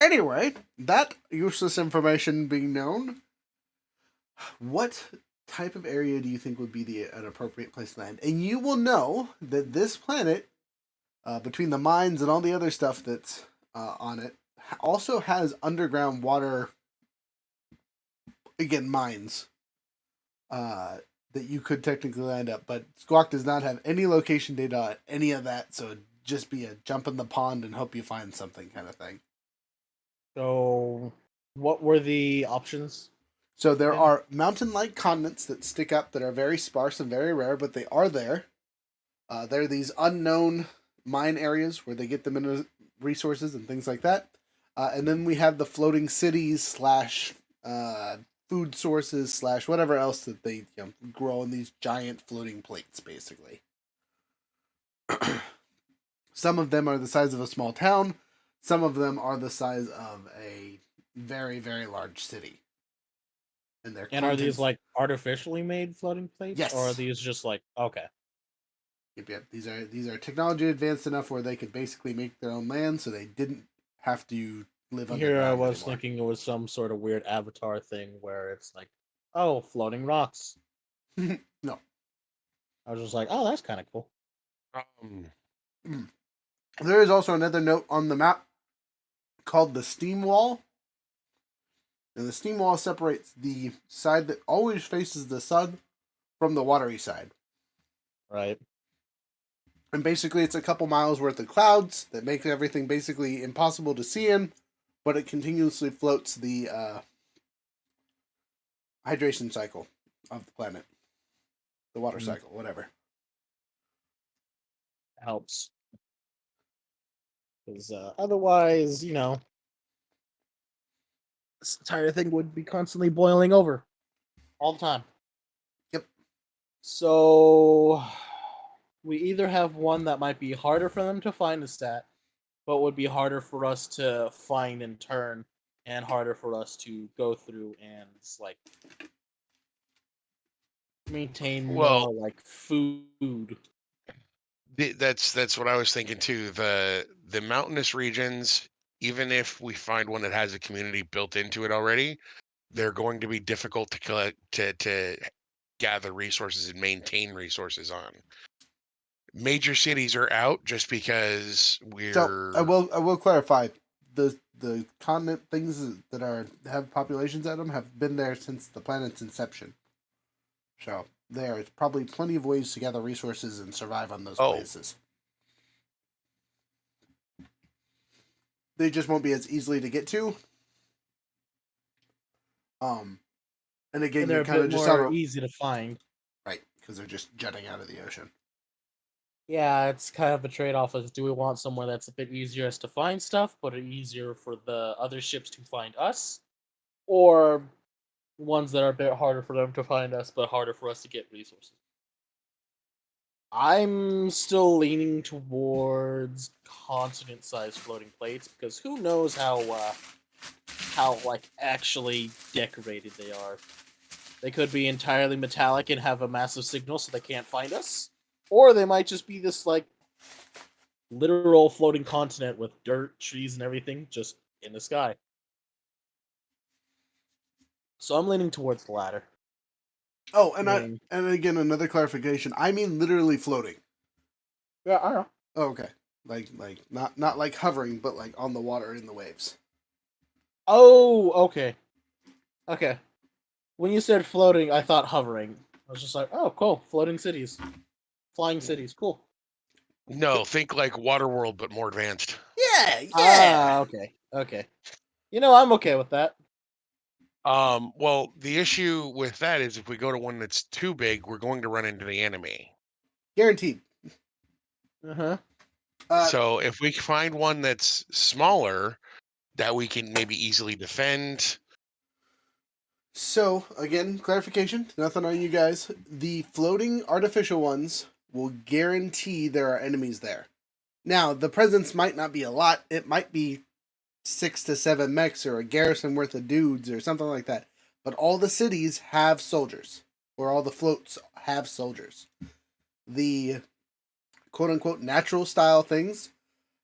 Anyway, that useless information being known, what type of area do you think would be an appropriate place to land? And you will know that this planet, between the mines and all the other stuff that's on it, also has underground water, again, mines, that you could technically land up. But Squawk does not have any location data on any of that, so it'd just be a jump in the pond and hope you find something kind of thing. So, what were the options? So there Okay. are mountain-like continents that stick up that are very sparse and very rare, but they are there. There are these unknown mine areas where they get the mineral resources and things like that. And then we have the floating cities slash food sources slash whatever else that they grow in these giant floating plates, basically. Some of them are the size of a small town. Some of them are the size of a very, very large city. And are these like artificially made floating plates? Yes. Or are these just like okay? Yep. These are technology advanced enough where they could basically make their own land, so they didn't have to live underground Here I was anymore. thinking it was some sort of weird Avatar thing where it's like, oh, floating rocks. No. I was just like, oh, that's kind of cool. There is also another note on the map called the steam wall. And the steam wall separates the side that always faces the sun from the watery side. Right. And basically, it's a couple miles worth of clouds that make everything basically impossible to see in, but it continuously floats the hydration cycle of the planet. The water cycle, whatever. Helps. Because otherwise, this entire thing would be constantly boiling over all the time. Yep. So we either have one that might be harder for them to find a stat, but would be harder for us to find in turn, and harder for us to go through and like maintain more like food. That's what I was thinking too. The mountainous regions, even if we find one that has a community built into it already, they're going to be difficult to collect to gather resources and maintain resources on. Major cities are out just because So I will clarify the continent things that have populations at them have been there since the planet's inception. So there's probably plenty of ways to gather resources and survive on those places. They just won't be as easily to get to. And again, they're you're kind of just more easy to find, right? Because they're just jutting out of the ocean. Yeah, it's kind of a trade-off. Is do we want somewhere that's a bit easier as to find stuff, but easier for the other ships to find us, or ones that are a bit harder for them to find us, but harder for us to get resources? I'm still leaning towards continent-sized floating plates because who knows how like actually decorated they are. They could be entirely metallic and have a massive signal so they can't find us. Or they might just be this like literal floating continent with dirt, trees, and everything just in the sky. So I'm leaning towards the latter. Oh, and again another clarification. I mean literally floating. Yeah, I know. Oh, okay. Like not like hovering, but like on the water in the waves. Oh, okay. Okay. When you said floating, I thought hovering. I was just like, oh, cool. Floating cities. Flying cities. Cool. No, think like Waterworld, but more advanced. Yeah. Ah, okay. Okay. I'm okay with that. Well, the issue with that is if we go to one that's too big, we're going to run into the enemy. Guaranteed. Uh-huh. So if we find one that's smaller that we can maybe easily defend. So, again, clarification, nothing on you guys. The floating artificial ones will guarantee there are enemies there. Now, the presence might not be a lot. It might be 6 to 7 mechs or a garrison worth of dudes or something like that. But all the cities have soldiers, or all the floats have soldiers. The quote unquote natural style things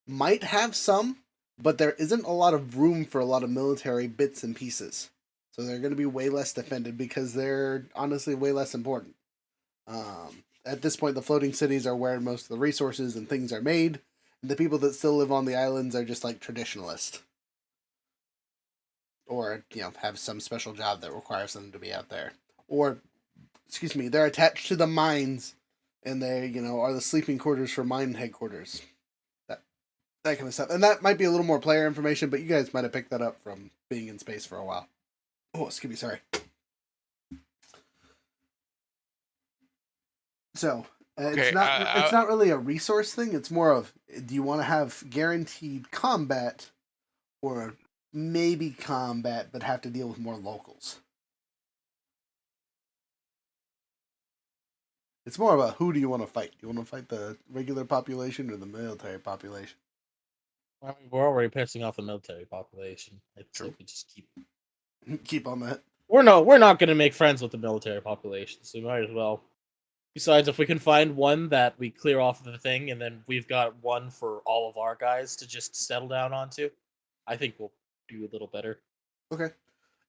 might have some, but there isn't a lot of room for a lot of military bits and pieces. So they're going to be way less defended because they're honestly way less important. At this point, the floating cities are where most of the resources and things are made. And the people that still live on the islands are just like traditionalists. Or, have some special job that requires them to be out there. Or, excuse me, they're attached to the mines and they, are the sleeping quarters for mine headquarters. That kind of stuff. And that might be a little more player information, but you guys might have picked that up from being in space for a while. Oh, excuse me, sorry. So, Okay, it's not really a resource thing. It's more of, do you want to have guaranteed combat or maybe combat but have to deal with more locals? It's more of a who do you want to fight? Do you want to fight the regular population or the military population? I mean, we're already pissing off the military population. It's like we just keep on that. We're not going to make friends with the military population, so we might as well. Besides, if we can find one that we clear off the thing, and then we've got one for all of our guys to just settle down onto, I think we'll do a little better. Okay.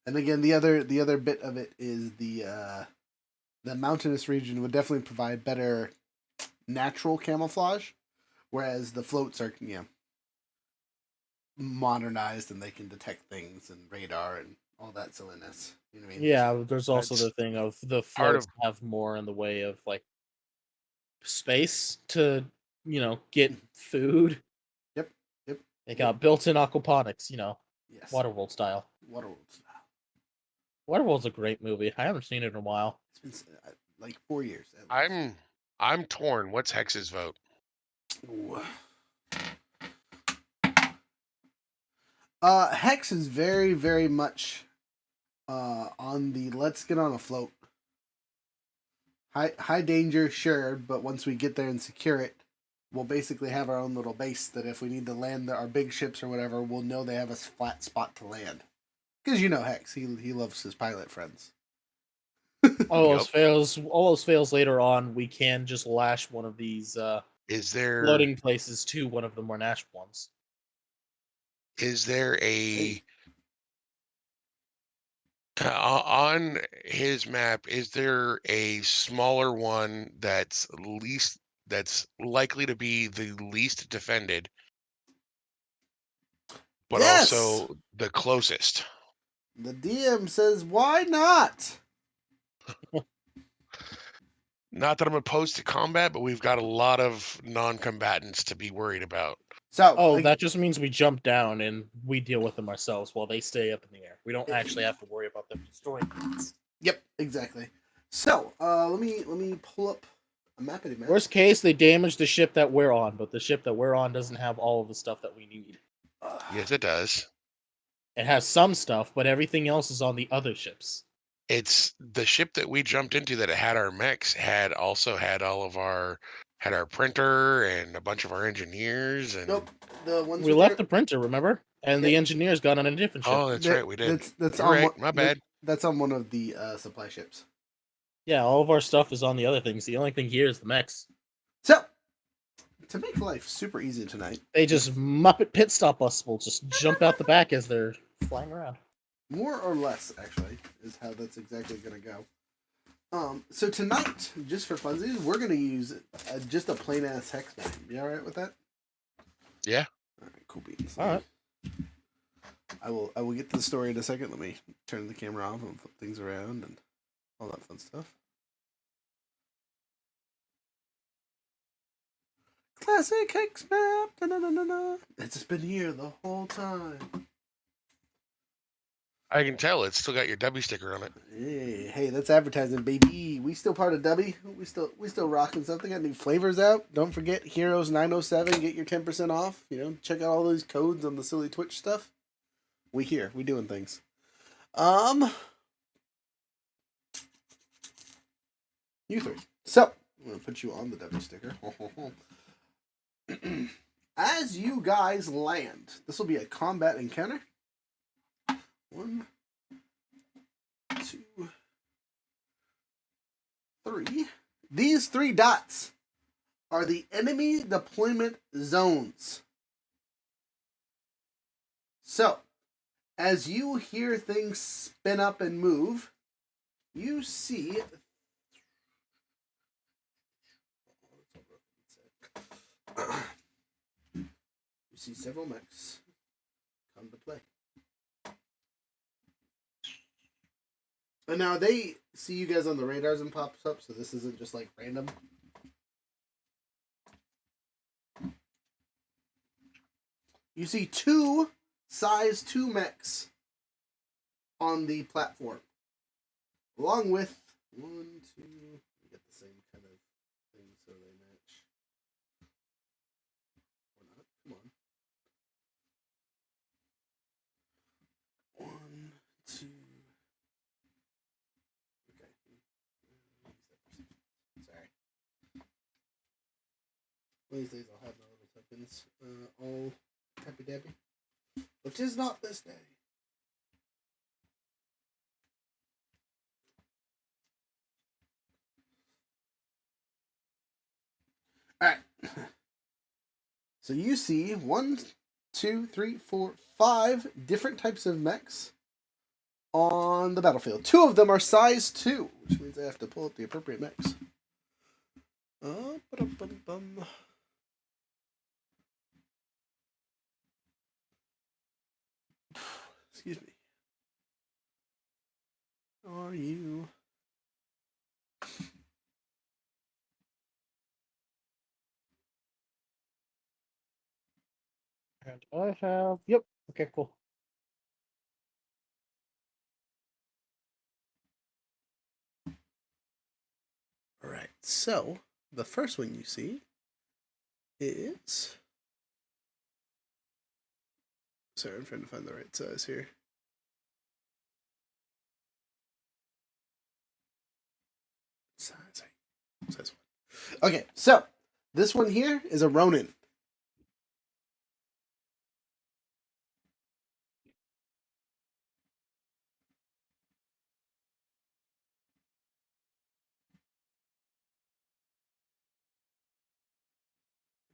And again, the other bit of it is the mountainous region would definitely provide better natural camouflage, whereas the floats are modernized and they can detect things and radar and all that silliness. You know what I mean? Yeah, there's also That's the thing of the part floats have more in the way of like space to get food. Yep. They got built-in aquaponics, Yes. Waterworld style. Waterworld style. Waterworld's a great movie. I haven't seen it in a while. It's been like 4 years. I'm torn. What's Hex's vote? Ooh. Hex is very, very much on the let's get on a float. High danger, sure, but once we get there and secure it, we'll basically have our own little base that if we need to land our big ships or whatever, we'll know they have a flat spot to land. Because Hex, he loves his pilot friends. All else fails later on, we can just lash one of these Is there floating places to one of the more natural ones. Is there a on his map? Is there a smaller one that's likely to be the least defended, but Yes! also the closest? The DM says, why not? Not that I'm opposed to combat, but we've got a lot of non-combatants to be worried about. So, that just means we jump down and we deal with them ourselves while they stay up in the air. We don't actually have to worry about them destroying things. Yep, exactly. So, let me pull up a map. Worst case, they damage the ship that we're on, but the ship that we're on doesn't have all of the stuff that we need. Yes, it does. It has some stuff, but everything else is on the other ships. It's the ship that we jumped into that had our mechs had also had our printer and a bunch of our engineers and Nope, the ones We left the printer, remember? And the engineers got on a different ship. oh, that's right, we did. That's You're on right, my bad. That's on one of the supply ships. Yeah, all of our stuff is on the other things. The only thing here is the mechs. So, to make life super easy tonight, They just Muppet pit stop us. We'll just jump out the back as they're flying around. more or less, actually, is how that's exactly going to go. So tonight, just for funsies, we're going to use just a plain ass hex map. You all right with that? Yeah. All right, cool beans. All right. I will get to the story in a second. Let me turn the camera off and flip things around and all that fun stuff. Classic hex map. Da-na-na-na-na. It's been here the whole time. I can tell it's still got your W sticker on it. Hey, that's advertising, baby. We still part of W. We still rocking something. Got new flavors out. Don't forget Heroes 907. Get your 10% off. Check out all those codes on the silly Twitch stuff. We here. We doing things. You three. So I'm gonna put you on the W sticker. As you guys land, this will be a combat encounter. 1, 2, 3. These 3 dots are the enemy deployment zones. So, as you hear things spin up and move, you see several mechs come to play. And now they see you guys on the radars and pops up, so this isn't just like random. You see 2 size 2 mechs on the platform, along with 1, 2. We get the same kind of thing so they match. Or not. Come on. 1, 2. Okay. Sorry. One of these days I'll have my little tokens all happy dappy, which is not this day. Alright. So you see 1, 2, 3, 4, 5 different types of mechs on the battlefield. 2 of them are size 2, which means I have to pull up the appropriate mechs. Excuse me. Are you? And I have. Yep. Okay, cool. Alright, so the first one you see is. Sorry, I'm trying to find the right size here. Size 1. Okay, so this one here is a Ronin.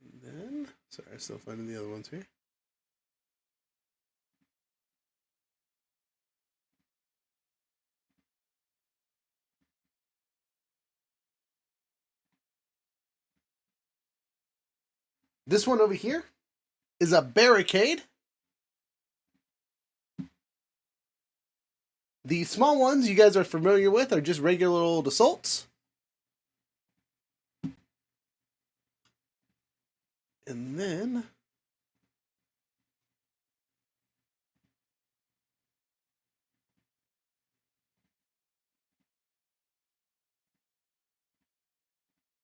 And then, sorry, I'm still finding the other ones here. This one over here is a barricade. The small ones you guys are familiar with are just regular old assaults. And then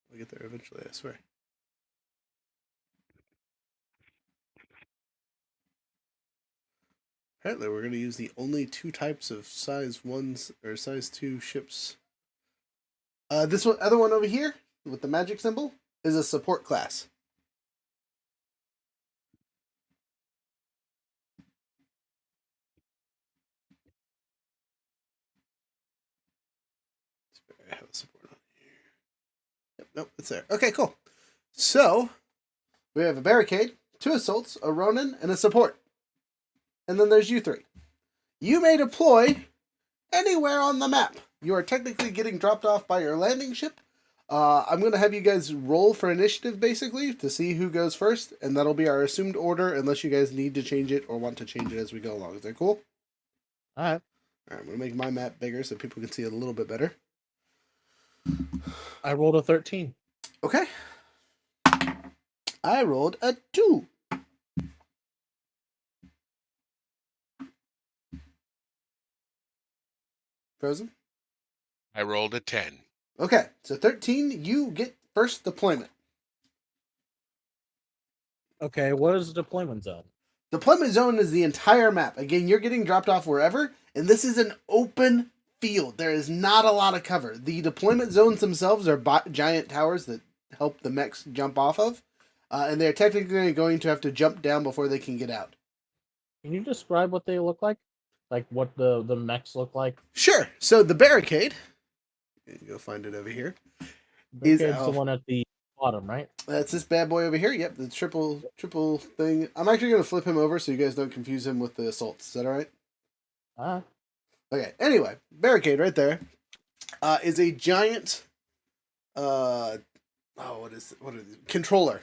we'll get there eventually, I swear. Apparently we're going to use the only 2 types of size 1s or size 2 ships. This other one over here with the magic symbol is a support class. I have a support on here. Yep, nope, it's there. Okay, cool. So we have a barricade, 2 assaults, a Ronin, and a support. And then there's you 3. You may deploy anywhere on the map. You are technically getting dropped off by your landing ship. I'm going to have you guys roll for initiative, basically, to see who goes first, and that'll be our assumed order, unless you guys need to change it or want to change it as we go along. Is that cool? Alright. Alright, I'm going to make my map bigger so people can see it a little bit better. I rolled a 13. Okay. I rolled a 2. Frozen? I rolled a 10. Okay, so 13, you get first deployment. Okay, what is the deployment zone? Deployment zone is the entire map. Again, you're getting dropped off wherever, and this is an open field. There is not a lot of cover. The deployment zones themselves are giant towers that help the mechs jump off of, and they're technically going to have to jump down before they can get out. Can you describe what they look like? Like what the mechs look like? Sure. So the barricade, go find it over here. Barricade's the one at the bottom, right? That's this bad boy over here. Yep, the triple thing. I'm actually going to flip him over so you guys don't confuse him with the assaults. Is that all right? Okay. Anyway, barricade right there is a giant. What is it? Controller.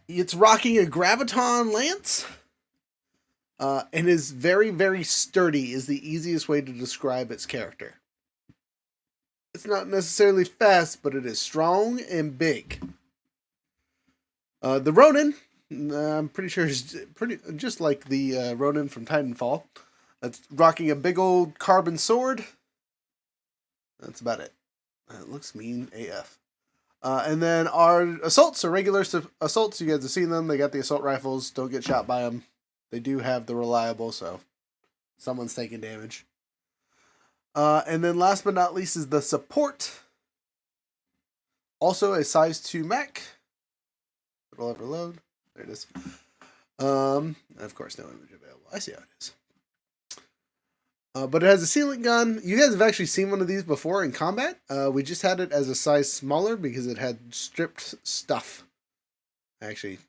It's rocking a graviton lance. And is very, very sturdy. Is the easiest way to describe its character. It's not necessarily fast, but it is strong and big. The Ronin, I'm pretty sure is pretty just like the Ronin from Titanfall. That's rocking a big old carbon sword. That's about it. It looks mean AF. And then our assaults are regular assaults. You guys have seen them. They got the assault rifles. Don't get shot by them. They do have the reliable, so someone's taking damage. And then last but not least is the support. Also a size 2 mech. It'll ever load. There it is. Of course, no image available. I see how it is. But it has a sealant gun. You guys have actually seen one of these before in combat. We just had it as a size smaller because it had stripped stuff. I actually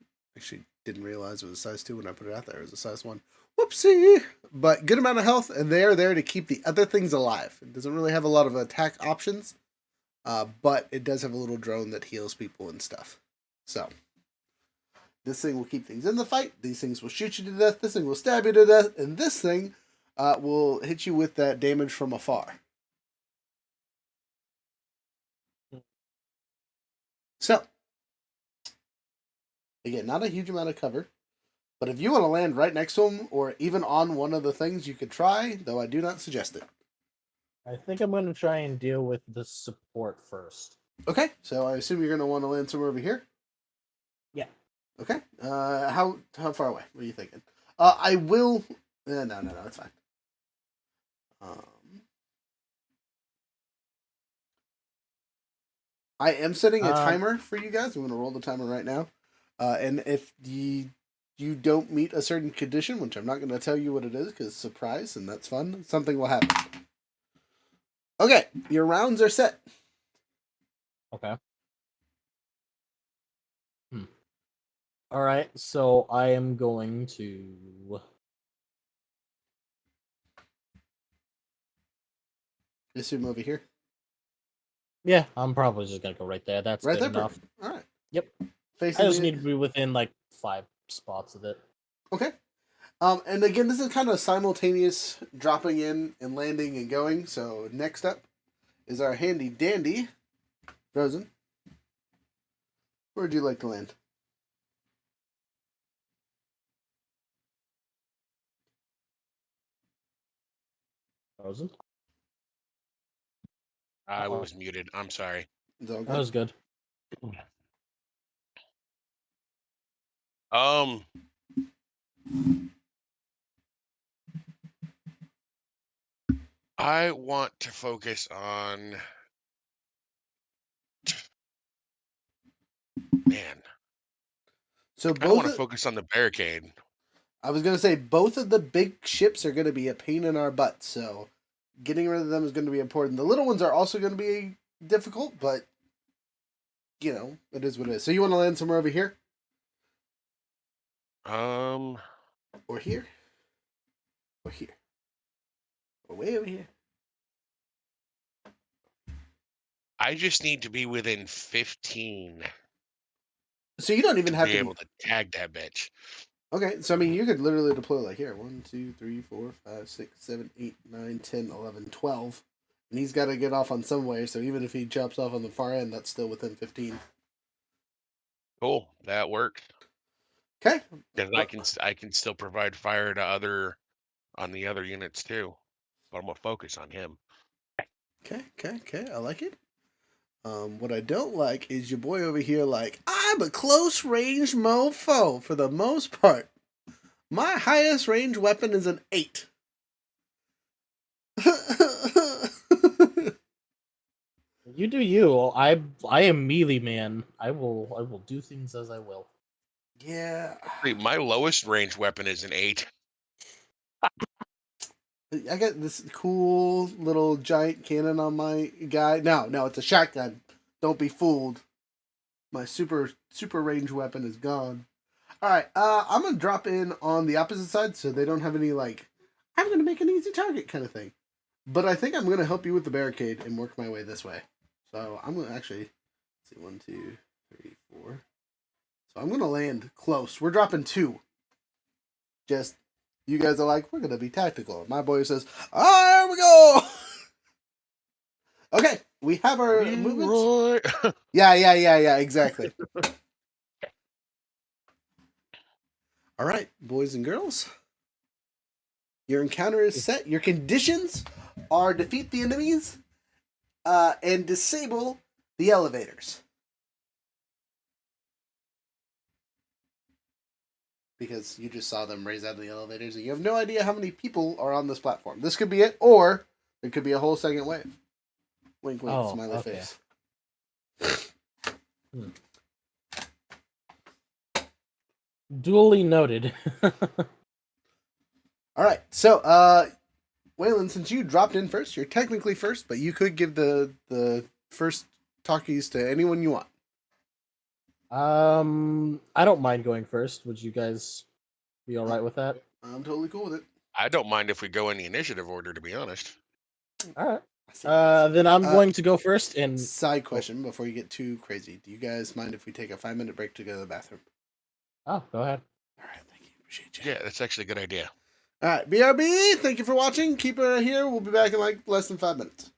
didn't realize it was a size 2 when I put it out there. It was a size 1. Whoopsie! But good amount of health, and they are there to keep the other things alive. It doesn't really have a lot of attack options, but it does have a little drone that heals people and stuff. So, this thing will keep things in the fight. These things will shoot you to death. This thing will stab you to death. And this thing will hit you with that damage from afar. So, again, not a huge amount of cover. But if you want to land right next to him, or even on one of the things, you could try, though I do not suggest it. I think I'm going to try and deal with the support first. Okay, so I assume you're going to want to land somewhere over here? Yeah. Okay, how far away? What are you thinking? I will... no, it's fine. I am setting a timer for you guys. I'm going to roll the timer right now. And if you don't meet a certain condition, which I'm not going to tell you what it is because it's a surprise and that's fun, something will happen. Okay, your rounds are set. Okay. All right, so I am going to... Assume over here. Yeah, I'm probably just going to go right there. That's right good there, enough. All right. Yep. Facing I just need to be within like 5 spots of it. Okay. And again, this is kind of simultaneous dropping in and landing and going. So next up is our handy dandy, Frozen. Where would you like to land? Frozen? I was muted. I'm sorry. It's all good. That was good. I want to focus on... Man, So I want both to focus on the barricade. I was gonna say both of the big ships are gonna be a pain in our butts. So getting rid of them is going to be important. The little ones are also going to be difficult, but you know it is what it is. So you want to land somewhere over here, Or here, or here, or way over here. I just need to be within 15 So you don't even to have be to able to tag that bitch. Okay, so I mean, you could literally deploy like here 1, 2, 3, 4, 5, 6, 7, 8, 9, 10, 11, 12. And he's got to get off on some way, so even if he jumps off on the far end, that's still within 15. Cool, that works. Okay. Because I can still provide fire to on the other units too. but I'm gonna focus on him. Okay. I like it. What I don't like is your boy over here like, I'm a close range mofo for the most part. My highest range weapon is an 8. You do you. I am melee man. I will do things as I will. Yeah. My lowest range weapon is an 8. I got this cool little giant cannon on my guy. No, it's a shotgun. Don't be fooled. My super range weapon is gone. Alright, I'm gonna drop in on the opposite side so they don't have any like I'm gonna make an easy target kind of thing. But I think I'm gonna help you with the barricade and work my way this way. So I'm gonna actually see 1, 2, 3, 4. So I'm gonna land close. We're dropping 2. Just you guys are like, we're gonna be tactical. My boy says, there we go. Okay, we have our movement. Yeah, exactly. All right, boys and girls. Your encounter is set. Your conditions are defeat the enemies and disable the elevators. Because you just saw them raise out of the elevators and you have no idea how many people are on this platform. This could be it, or it could be a whole second wave. Wink, wink, smiley face. Duly noted. All right, so Waylon, since you dropped in first, you're technically first, but you could give the first talkies to anyone you want. I don't mind going first. Would you guys be all right with that? I'm totally cool with it. I don't mind if we go in the initiative order, to be honest. All right. Then I'm going to go first. And side question before you get too crazy: do you guys mind if we take a 5-minute break to go to the bathroom? Oh, go ahead. All right, thank you. Appreciate you. Yeah, that's actually a good idea. All right, BRB. Thank you for watching. Keep it here. We'll be back in like less than 5 minutes.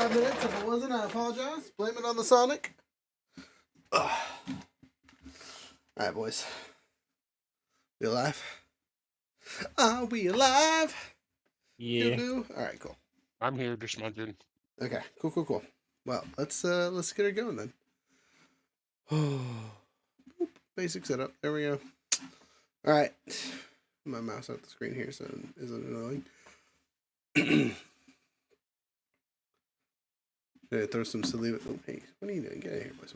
5 minutes. If it wasn't, I apologize. Blame it on the Sonic. Ugh. All right, boys. We alive? Are we alive? Yeah. Doo-doo. All right, cool. I'm here just munching. Okay, cool. Well, let's get her going then. Boop. Basic setup. There we go. All right. My mouse out the screen here, so it isn't annoying. Gonna throw some silly. Oh, hey, what are you doing? Get out of here, boys.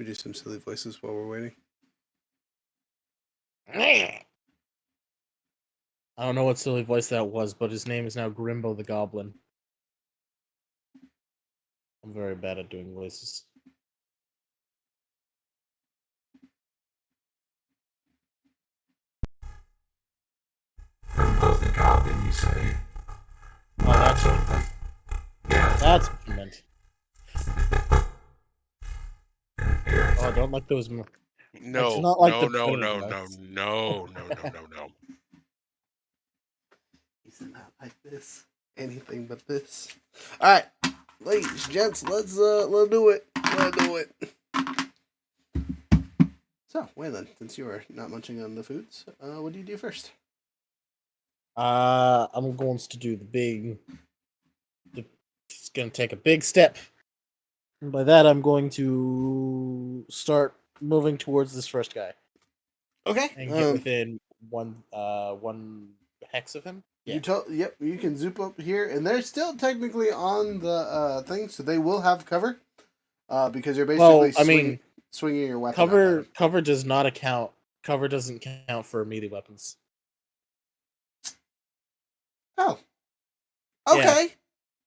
We do some silly voices while we're waiting. I don't know what silly voice that was, but his name is now Grimbo the Goblin. I'm very bad at doing voices. Grimbo the Goblin, you say? Oh, that's what, Yeah. that's what you meant. Oh, I don't like those. I do No, not like no, the no, Predator no, no, guys. no, no, no, no, no. He's not like this. Anything but this. All right, ladies, gents, let's do it. Let's do it. So, Waylon, since you are not munching on the foods, what do you do first? I'm going to do it's going to take a big step. And by that, I'm going to start moving towards this first guy Okay. and get within one hex of him. Yeah. Yep, you can zoop up here, and they're still technically on the thing, so they will have cover. Because you're basically swinging your weapon. Cover does not account. Cover doesn't count for melee weapons. Oh. Okay. Yeah.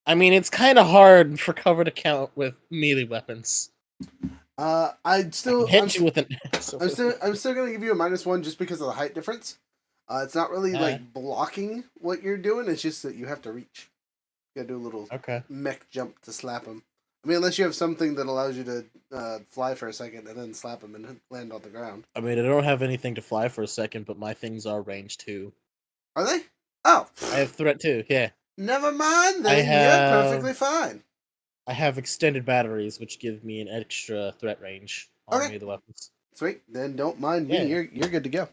I mean, it's kind of hard for cover to count with melee weapons. I'm still you with an. I'm still gonna give you a -1 just because of the height difference. It's not really like blocking what you're doing. It's just that you have to reach. You gotta do a little mech jump to slap him. I mean, unless you have something that allows you to fly for a second and then slap him and land on the ground. I mean, I don't have anything to fly for a second, but my things are range 2. Are they? Oh, I have threat 2. Yeah. Never mind. Then you're perfectly fine. I have extended batteries, which give me an extra threat range on melee weapons. Sweet. Then don't mind me. You're good to go.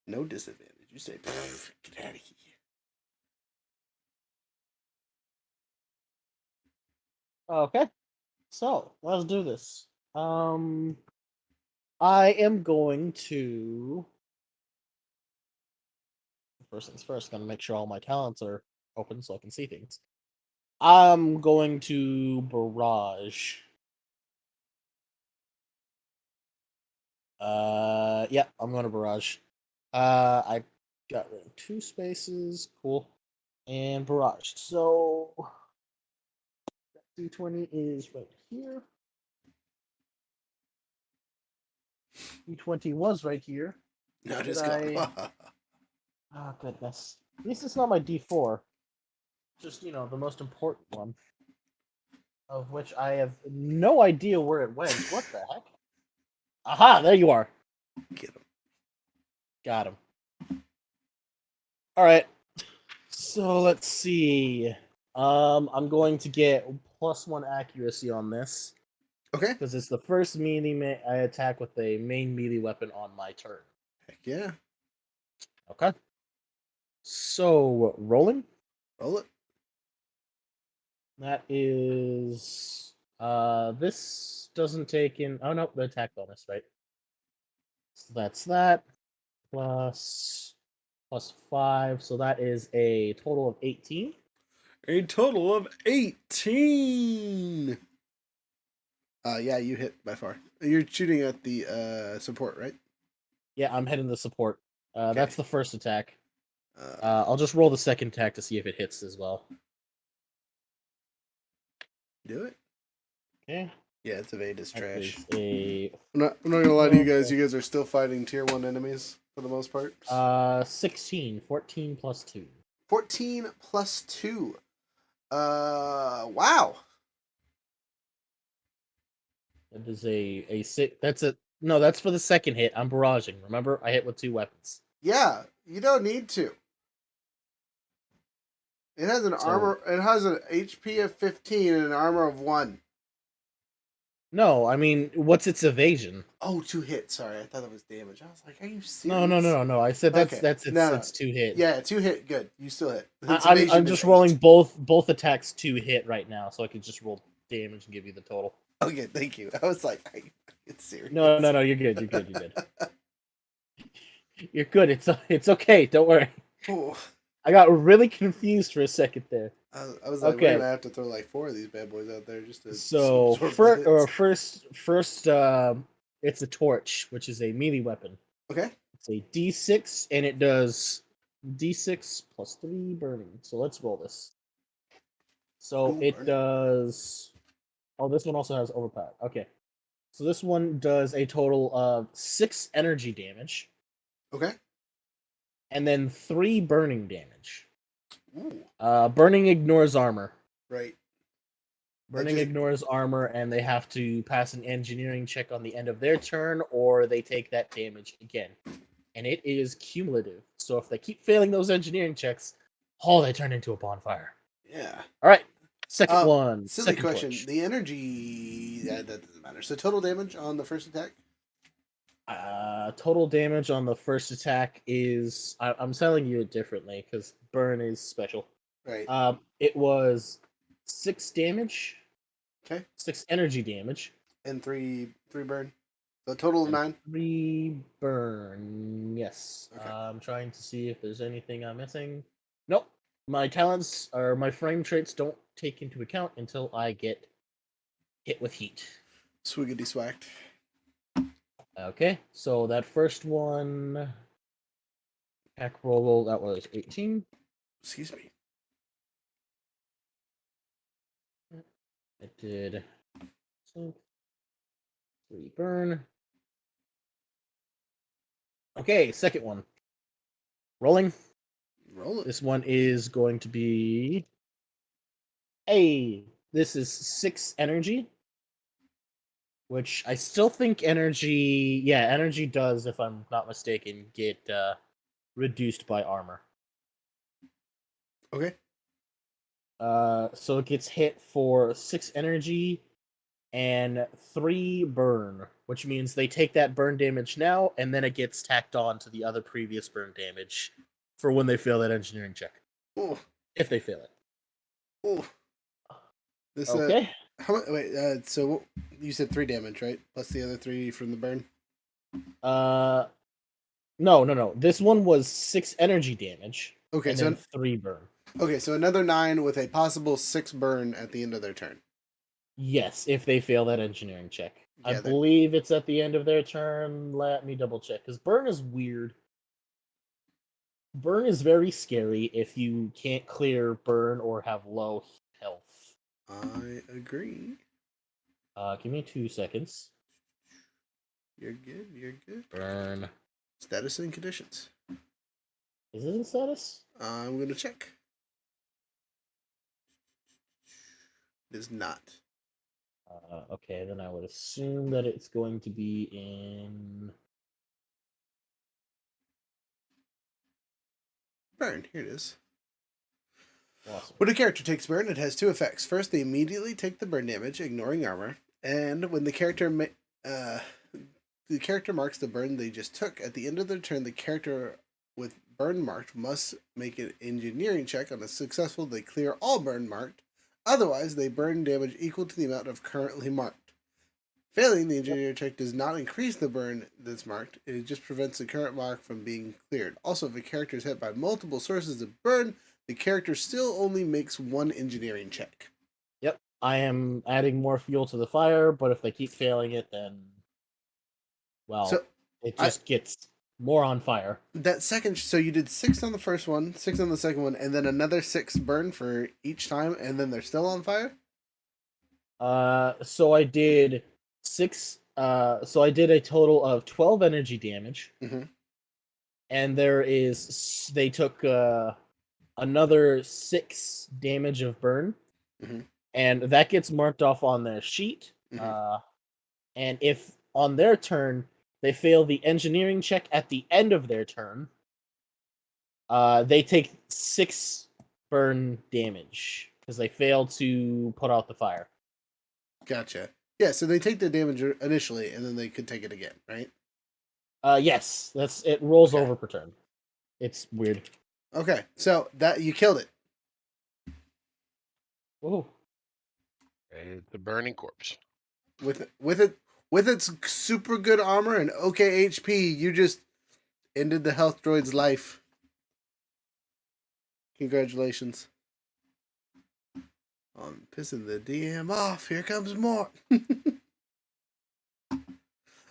No disadvantage. You say, get out of here. Okay. So, let's do this. I am going to... First things first, gotta make sure all my talents are open so I can see things. I'm going to barrage. Yeah, I'm going to barrage. I got rid of 2 spaces. Cool. And barrage. So, 220 is right here. 220 was right here. No, just gone. Oh, goodness. At least it's not my D4. Just, the most important one. Of which I have no idea where it went. What the heck? Aha, there you are. Get him. Got him. Alright. So, let's see. I'm going to get +1 accuracy on this. Okay. Because it's the first melee I attack with a main melee weapon on my turn. Heck yeah. Okay. So, rolling. Roll it. That is... this doesn't take in... Oh, no, the attack bonus, right? So that's that. Plus 5, so that is a total of 18. A total of 18! Yeah, you hit by far. You're shooting at the support, right? Yeah, I'm hitting the support. Okay. That's the first attack. I'll just roll the second attack to see if it hits as well. Do it. Okay. Yeah, it's evade is trash. I'm not gonna lie to you guys. You guys are still fighting tier 1 enemies for the most part. 16. 14 plus 2. 14 plus 2. Wow. That is a 6. That's a No, that's for the second hit. I'm barraging. Remember, I hit with 2 weapons. Yeah, you don't need to. It has an So- armor. It has an HP of 15 and an armor of 1. No, I mean, what's its evasion? Oh, 2 hits. Sorry, I thought that was damage. I was like, are you serious? No. I said Okay. that's No, no. it's 2 hit. Yeah, 2 hit. Good. You still hit. Its I'm evasion just is rolling 8. both attacks 2 hit right now, so I can just roll damage and give you the total. Okay, thank you. I was like, it's serious. No, you're good. You're good. You're good. It's okay. Don't worry. Ooh. I got really confused for a second there. I was like, Okay. we're gonna have to throw like 4 of these bad boys out there just to So absorb the hits. first, it's a torch, which is a melee weapon. Okay. It's a D6, and it does D6 plus 3 burning. So let's roll this. So Ooh, it burning. does. Oh, this one also has overpower. Okay. So this one does a total of 6 energy damage, Okay. and then 3 burning damage. Ooh. Burning ignores armor. Right. Burning just- ignores armor, and they have to pass an engineering check on the end of their turn, or they take that damage again. And it is cumulative. So if they keep failing those engineering checks, they turn into a bonfire. Yeah. All right. Second one. Silly second question. torch. The energy. Yeah, that doesn't matter. So total damage on the first attack. Total damage on the first attack is. I'm telling you it differently because burn is special. Right. It was 6 damage. Okay. 6 energy damage. And 3 burn. So total of 9. 3 burn. Yes. Okay. I'm trying to see if there's anything I'm missing. Nope. My talents or my frame traits don't take into account until I get hit with heat. Swiggity swacked. Okay, so that first one, attack roll, that was 18. Excuse me. It did 3 burn. Okay, second one. Rolling. Roll it. This one is going to be. Hey, this is 6 energy. Which I still think energy. Yeah, energy does, if I'm not mistaken, get reduced by armor. Okay. So it gets hit for 6 energy and 3 burn, which means they take that burn damage now, and then it gets tacked on to the other previous burn damage for when they fail that engineering check. Ooh. If they fail it. Ooh. This Okay. how much? Wait. So you said 3 damage, right? Plus the other 3 from the burn. No. This one was 6 energy damage. Okay. And So then 3 burn. okay. So another 9 with a possible 6 burn at the end of their turn. Yes, if they fail that engineering check. I Yeah, believe it's at the end of their turn. Let me double check. Because burn is weird. Burn is very scary if you can't clear burn or have low health. I agree. Give me 2 seconds. You're good. You're good. Burn. Status and conditions. Is it in status? I'm gonna check. It is not. Okay, then I would assume that it's going to be in. Burn. Here it is. Awesome. When a character takes burn, it has 2 effects. First, they immediately take the burn damage, ignoring armor, and when the character marks the burn they just took at the end of their turn, the character with burn marked must make an engineering check. On a successful, they clear all burn marked. Otherwise, they burn damage equal to the amount of currently marked. Failing, the engineering check does not increase the burn that's marked. It just prevents the current mark from being cleared. Also, if a character is hit by multiple sources of burn, the character still only makes 1 engineering check. Yep. I am adding more fuel to the fire, but if they keep failing it, then. Well, So, it just gets more on fire. That second, so you did 6 on the first one, 6 on the second one, and then another 6 burn for each time, and then they're still on fire? So I did 6. So I did a total of 12 energy damage. Mhm. And they took another 6 damage of burn. Mhm. And that gets marked off on their sheet. Mhm. And if on their turn, they fail the engineering check at the end of their turn. They take 6 burn damage because they fail to put out the fire. Gotcha. Yeah, so they take the damage initially, and then they could take it again, right? Yes, it rolls Okay. over per turn. It's weird. Okay, so that you killed it. Whoa. It's a burning corpse. With its super good armor and okay HP, you just ended the health droid's life. Congratulations. I'm pissing the DM off. Here comes more.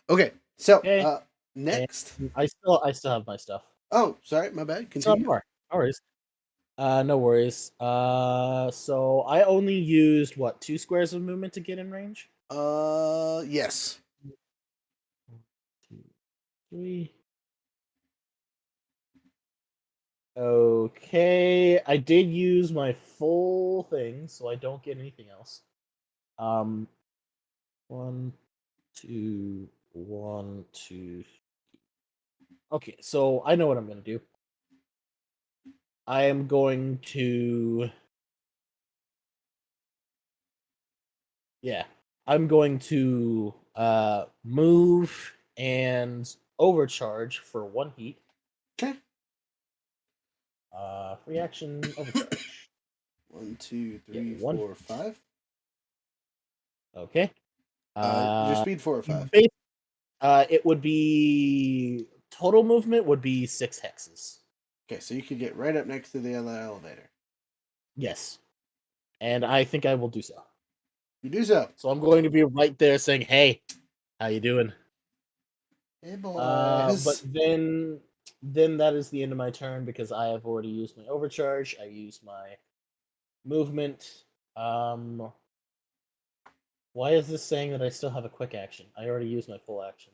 Okay, so Okay. next. I still have my stuff. Oh, sorry, my bad. Some Continue. more. No worries. No worries. So I only used 2 squares of movement to get in range? Yes. 1, 2, 3. Okay, I did use my full thing, so I don't get anything else. 1, 2, 1, 2. Okay, so I know what I'm gonna do. I am going to. Yeah, I'm going to move and overcharge for 1 heat. Okay. Free action overcharge. 1, 2, Yeah, 3, 1. 4, 5. Okay. Your speed 4 or 5. It would be total movement would be 6 hexes. Okay, so you could get right up next to the elevator. Yes, and I think I will do so. You do so. So I'm going to be right there saying, "Hey, how you doing?" Hey, boys. But then that is the end of my turn because I have already used my overcharge. I used my movement. Why is this saying that I still have a quick action? I already used my full action.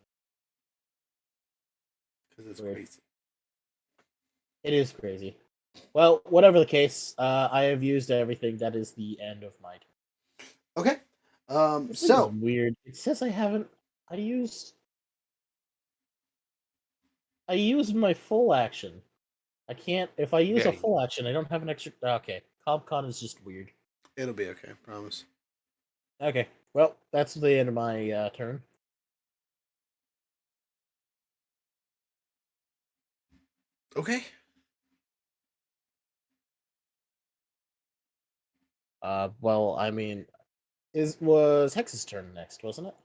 Because it's Weird. crazy. It is crazy. Well, whatever the case, I have used everything. That is the end of my turn. Okay. This thing So is weird. It says I haven't. I used my full action. I can't. If I use a Yeah. full action, I don't have an extra. Okay, CobCon is just weird. it'll be okay, promise. Okay, well, that's the end of my turn. Okay. Well, I mean, was Hex's turn next, wasn't it?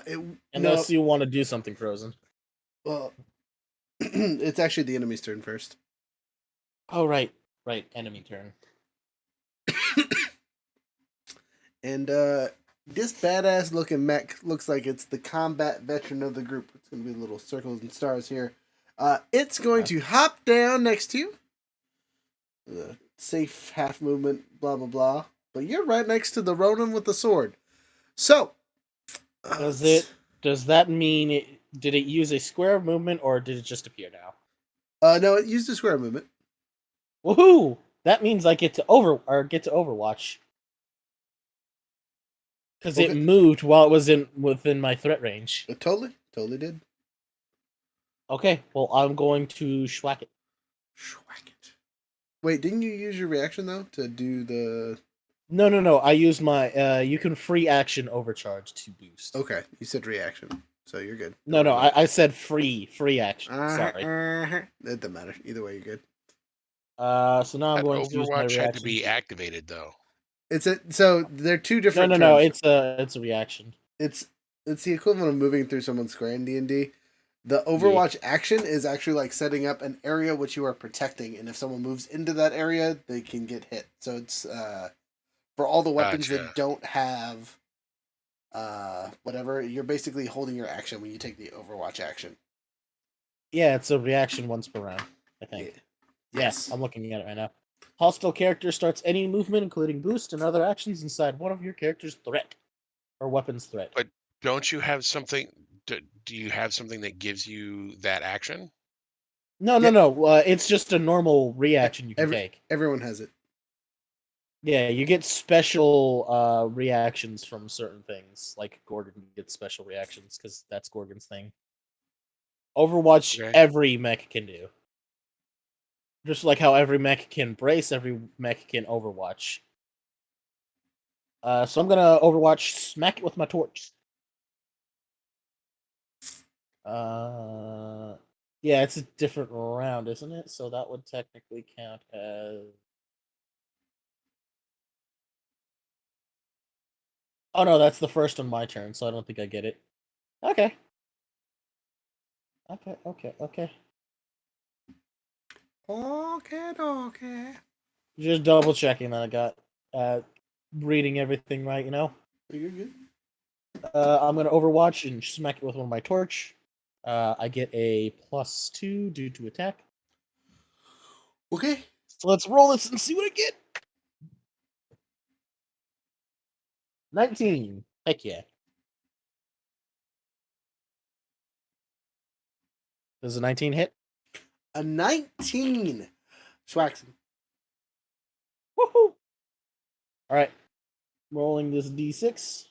It Unless no. you want to do something frozen. Well, it's actually the enemy's turn first. Oh right, enemy turn. And this badass looking mech looks like it's the combat veteran of the group. It's gonna be little circles and stars here. It's going to hop down next to you. Safe half movement, blah blah blah. But you're right next to the Ronin with the sword. So Does that mean did it use a square of movement or did it just appear now? No, it used a square movement. Woohoo! That means I get to Overwatch. Because it Okay. moved while it was within my threat range. It totally did. Okay, well I'm going to schwack it. Schwack it. Wait, didn't you use your reaction though to do the? No. I use my you can free action overcharge to boost. Okay, you said reaction, so you're good. No, I said free action. Sorry. It doesn't matter. Either way, you're good. So now I'm That going to use my Overwatch reaction. had to be activated though. So they're two different. No. terms. It's a reaction. It's the equivalent of moving through someone's square in D&D. The Overwatch action is actually like setting up an area which you are protecting, and if someone moves into that area, they can get hit. So it's for all the weapons Gotcha. that don't have whatever, you're basically holding your action when you take the Overwatch action. Yeah, it's a reaction once per round, I think. Yeah. Yes. I'm looking at it right now. Hostile character starts any movement, including boost and other actions inside one of your character's threat or weapon's threat. But don't you have something? Do you have something that gives you that action? No. It's just a normal reaction you can take. Everyone has it. Yeah, you get special reactions from certain things. Like Gorgon gets special reactions because that's Gorgon's thing. Overwatch, Okay. every mech can do. Just like how every mech can brace, every mech can Overwatch. So I'm gonna Overwatch smack it with my torch. Yeah, it's a different round, isn't it? So that would technically count as. Oh no, that's the first on my turn, so I don't think I get it. Okay. Okay. Okay. Just double checking that I got reading everything right, You're good. I'm gonna Overwatch and smack it with one of my torch. I get a +2 due to attack. Okay. So let's roll this and see what I get. 19. Heck yeah. Does a 19 hit? A 19. Swacks him. Woohoo! Alright. Rolling this D6.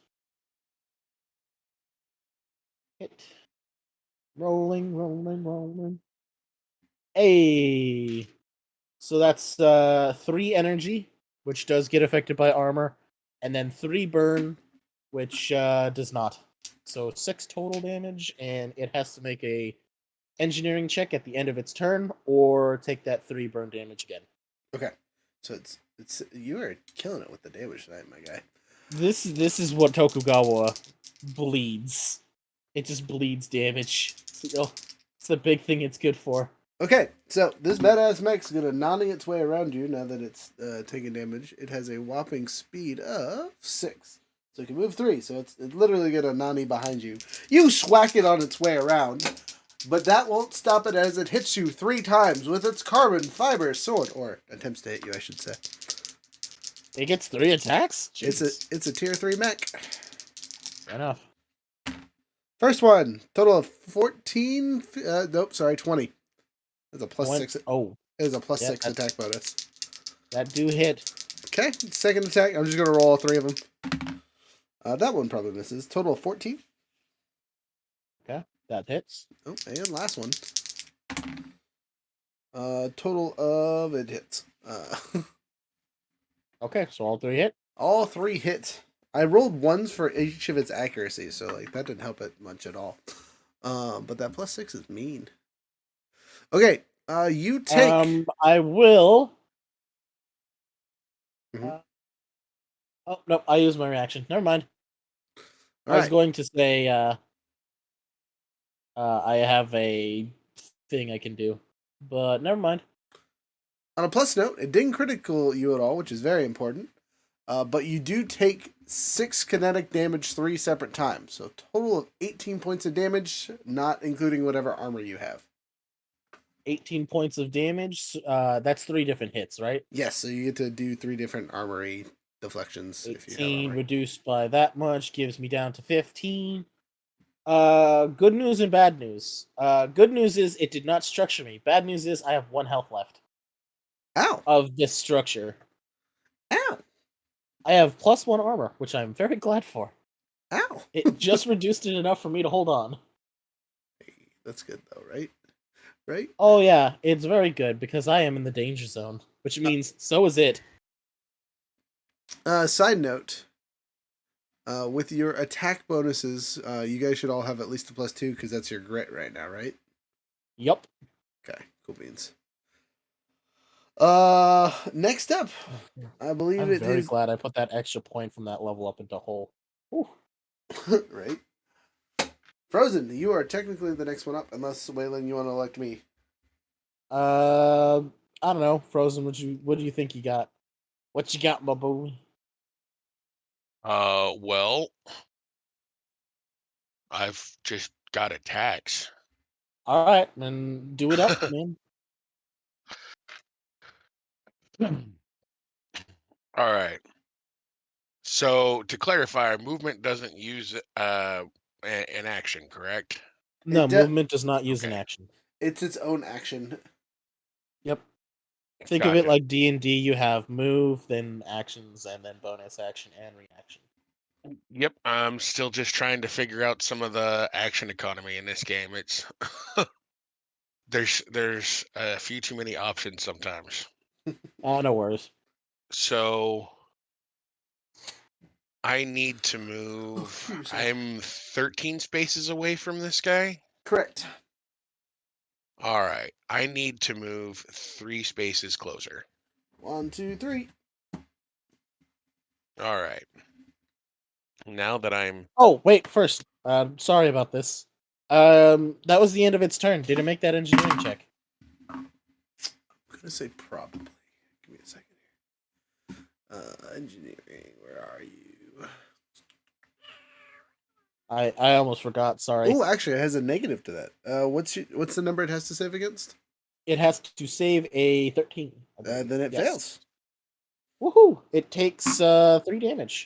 Hit. Rolling. Hey! So that's 3 energy, which does get affected by armor, and then 3 burn, which does not. So 6 total damage, and it has to make a engineering check at the end of its turn, or take that 3 burn damage again. Okay. So it's you are killing it with the damage tonight, my guy. This is what Tokugawa bleeds. It just bleeds damage. It's the big thing it's good for. Okay, so this badass mech's gonna nonning its way around you now that it's taking damage. It has a whopping speed of 6. So it can move 3, so it's literally gonna nani behind you. You swack it on its way around, but that won't stop it as it hits you 3 times with its carbon fiber sword, or attempts to hit you, I should say. It gets 3 attacks? Jeez. It's a tier 3 mech. Fair enough. First one, total of 14. Nope, sorry, 20. That's a plus 6. Oh, It is a plus Yeah, 6 that's- attack bonus. that do hit. Okay, second attack. I'm just gonna roll all 3 of them. That one probably misses. Total of 14. Okay, that hits. Oh, and last one. Total of it hits. Okay, so all 3 hit. All 3 hit. I rolled ones for each of its accuracy, so like that didn't help it much at all. But that plus 6 is mean. Okay, you take. I will. Mhm. Oh no, I used my reaction. Never mind. All I was right. going to say I have a thing I can do, but never mind. On a plus note, it didn't critical you at all, which is very important. But you do take 6 kinetic damage 3 separate times. So total of 18 points of damage, not including whatever armor you have. 18 points of damage. That's 3 different hits, right? Yes, so you get to do 3 different armory deflections if you have 18 armor. reduced by that much gives me down to 15. Good news and bad news. Good news is it did not structure me. Bad news is I have 1 health left Ow! of this structure. Ow! I have +1 armor, which I'm very glad for. Ow! It just reduced it enough for me to hold on. That's good though, right? Right? Oh yeah, it's very good because I am in the danger zone, which means so is it. Side note. With your attack bonuses, you guys should all have at least a +2 because that's your grit right now, right? Yup. Okay, cool beans. Next up, I believe I'm it very is glad I put that extra point from that level up into hole. Whew. right. Frozen, you are technically the next one up, unless Waylon, you want to elect me. I don't know, Frozen. What do you think you got? What you got, my boy? Well, I've just got attacks. All right, then do it up, man. All right. So to clarify, movement doesn't use an action, correct? No, de- movement does not use an Okay. action. It's its own action. Yep. Think of it Gotcha. like D&D. You have move, then actions, and then bonus action and reaction. Yep, I'm still just trying to figure out some of the action economy in this game. It's there's a few too many options sometimes. No worries. So I need to Oh, move. excuse me, sir. I'm 13 spaces away from this guy. Correct. All right, I need to move 3 spaces closer. 1, 2, 3. All right. Now that I'm Oh, wait, first. Sorry about this. That was the end of its turn. Did it make that engineering check? I'm gonna say probably. Give me a second here. Engineering. Where are you? I almost forgot. Sorry. Oh, actually, it has a negative to that. What's the number it has to save against? It has to save a 13. I believe. Then it Yes. fails. Woohoo! It takes 3 damage.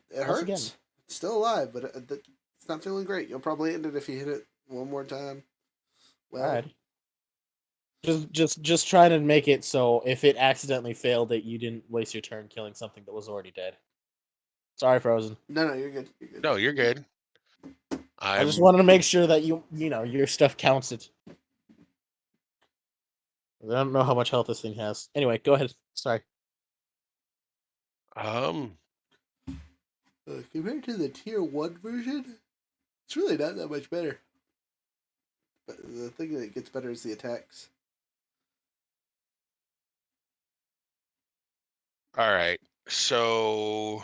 It Once hurts. again. It's still alive, but it's not feeling great. You'll probably end it if you hit it one more time. Well, Alright. Just trying to make it so if it accidentally failed it, you didn't waste your turn killing something that was already dead. Sorry, Frozen. no, you're good. You're good. no, you're good. I just I'm wanted to make sure that you know your stuff counts it. I don't know how much health this thing has. Anyway, go ahead. Sorry. Compared to the tier 1 version, it's really not that much better. But the thing that gets better is the attacks. all right. So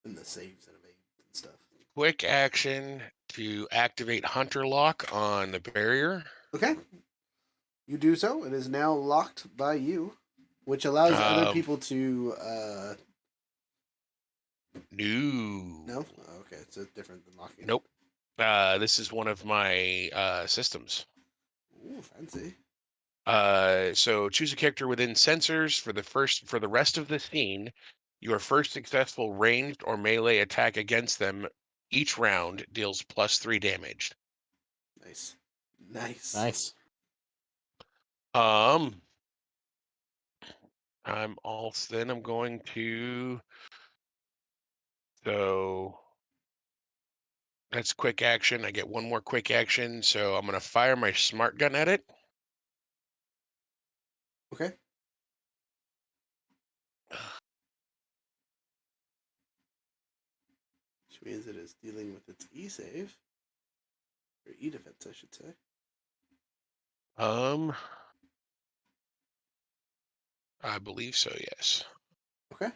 And the saves and evades and stuff. quick action to activate Hunter Lock on the barrier. Okay. You do so. It is now locked by you, which allows other Um, people to. No. No? Oh, okay, it's different than locking. Nope. This is one of my systems. Ooh, fancy. So choose a character within sensors for the rest of the scene. Your first successful ranged or melee attack against them each round deals +3 damage. Nice. Nice. Nice. Um, I'm going to. So that's quick action. I get one more quick action, so I'm gonna fire my smart gun at it. Okay. Which means it is dealing with its E-save. Or E-defense, I should say. Um, I believe so. Yes. Okay.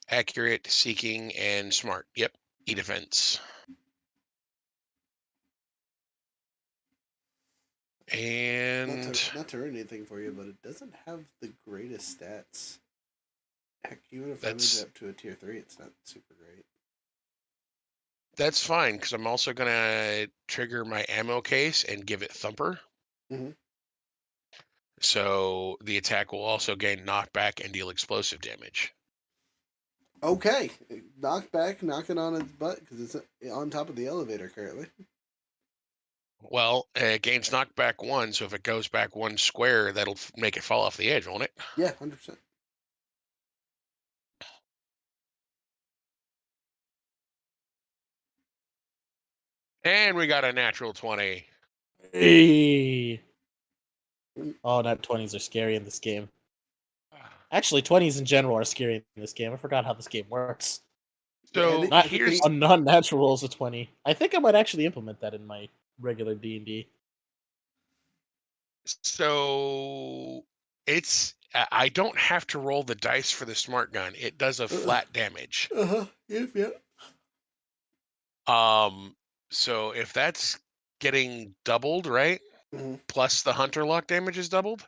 Accurate, seeking, and smart. Yep. E-defense. And Not to ruin anything for you, but it doesn't have the greatest stats. Heck, even if I moved that's it up to a tier 3, it's not super great. that's fine because I'm also gonna trigger my ammo case and give it thumper. Mhm. So the attack will also gain knockback and deal explosive damage. Okay. Knockback, knocking on its butt because it's on top of the elevator currently. Well, it gains knockback 1, so if it goes back 1 square, that'll make it fall off the edge, won't it? Yeah, 100%. And we got a natural 20. Hey. Oh, nat 20s are scary in this game. Actually, 20s in general are scary in this game. I forgot how this game works. So Yeah, here's A non-natural rolls a 20. I think I might actually implement that in my regular D&D. so it's I don't have to roll the dice for the smart gun. It does a flat damage. Uh-huh. Yep. So if that's getting doubled, right? Mhm. Plus the hunter lock damage is doubled,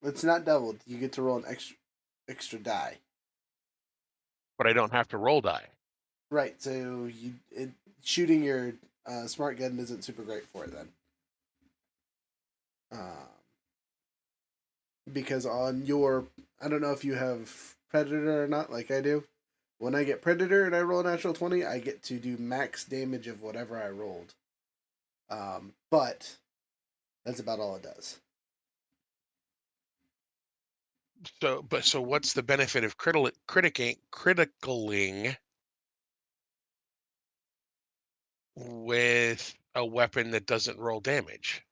It's not doubled. You get to roll an extra die. but I don't have to roll die. Right, so shooting your smart gun isn't super great for it then. Because on your, I don't know if you have Predator or not, like I do. When I get Predator and I roll a natural 20, I get to do max damage of whatever I rolled. But that's about all it does. So what's the benefit of criticaling with a weapon that doesn't roll damage?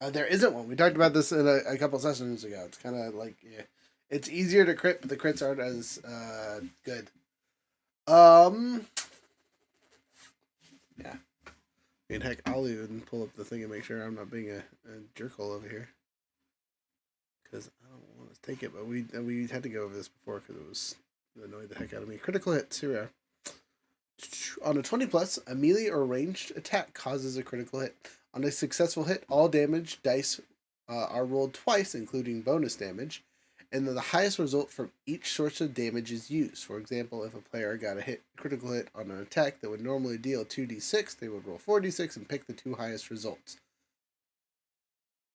There isn't one. We talked about this in a couple sessions ago. It's kind of like, yeah, it's easier to crit, but the crits aren't as good. Yeah. I mean, heck, I'll even pull up the thing and make sure I'm not being a jerkhole over here. Because I don't want to take it, but we had to go over this before because it annoyed the heck out of me. Critical hits, here we are. On a 20 plus, a melee or ranged attack causes a critical hit. On a successful hit, all damage dice are rolled twice, including bonus damage, and then the highest result from each source of damage is used. For example, if a player got a critical hit on an attack that would normally deal 2d6, they would roll 4d6 and pick the two highest results.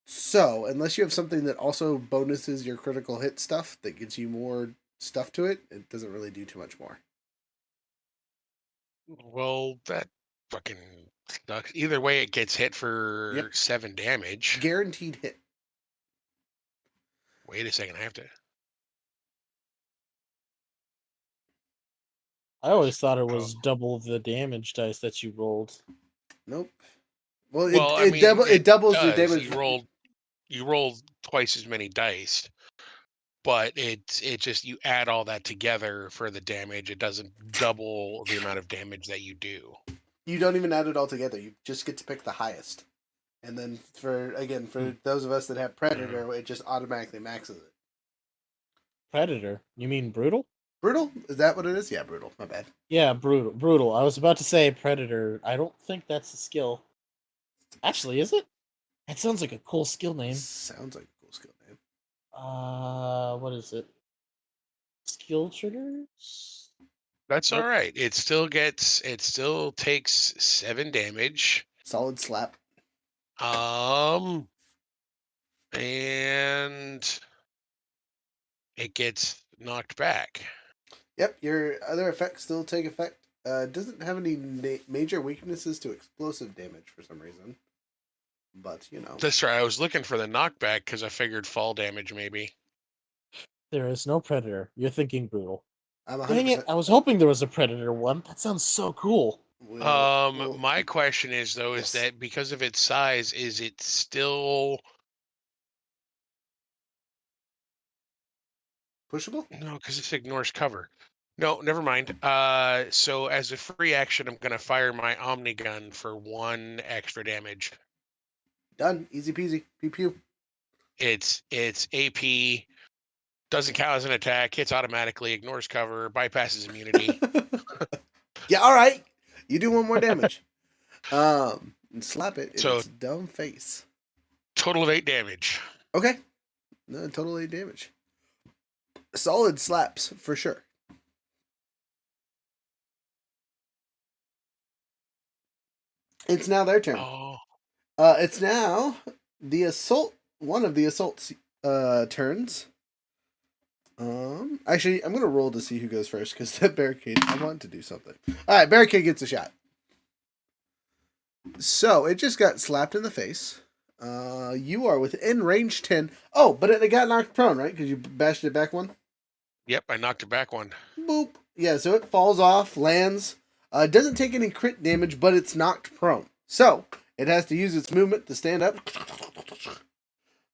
So, unless you have something that also bonuses your critical hit stuff, that gives you more stuff to it, it doesn't really do too much more. Well, that fucking sucks. Either way, it gets hit for Yep. 7 damage. Guaranteed hit. Wait a second, I have to. I always thought it was double the damage dice that you rolled. Nope. Well, Well, I it mean, it doubles your does. damage. You roll twice as many dice, but it just you add all that together for the damage. It doesn't double the amount of damage that you do. You don't even add it all together. You just get to pick the highest. And then for those of us that have Predator, it just automatically maxes it. Predator? You mean brutal? Brutal? Is that what it is? Yeah, brutal. My bad. Yeah, brutal. Brutal. I was about to say predator. I don't think that's a skill. Actually, is it? That sounds like a cool skill name. Sounds like a cool skill name. What is it? Skill triggers? That's Nope. all right. It still takes 7 damage. Solid slap. And it gets knocked back. Yep, your other effects still take effect. Doesn't have any major weaknesses to explosive damage for some reason. But, you know. That's right. I was looking for the knockback because I figured fall damage maybe. There is no predator. You're thinking brutal. I'm 100%. Dang it! I was hoping there was a predator one. That sounds so cool. My question is though, yes. is that because of its size, is it still pushable? no? Because it ignores cover. No, never mind. So as a free action, I'm gonna fire my Omni gun for 1 extra damage. Done. Easy peasy. Pew pew. It's AP, doesn't count as an attack, hits automatically, ignores cover, bypasses immunity. Yeah, all right. You do 1 more damage. And slap it in So- its dumb face. Total of 8 damage. Okay. No, total 8 damage. Solid slaps for sure. It's now their turn. Oh, It's now the assault. One of the assault's turns. Actually, I'm gonna roll to see who goes first because that barricade. I want to do something. All right, barricade gets a shot. So it just got slapped in the face. You are within range 10. Oh, but it got knocked prone, right? Because you bashed it back 1. yep, I knocked it back 1. Boop. Yeah, so it falls off, lands. Doesn't take any crit damage, but it's knocked prone. So it has to use its movement to stand up.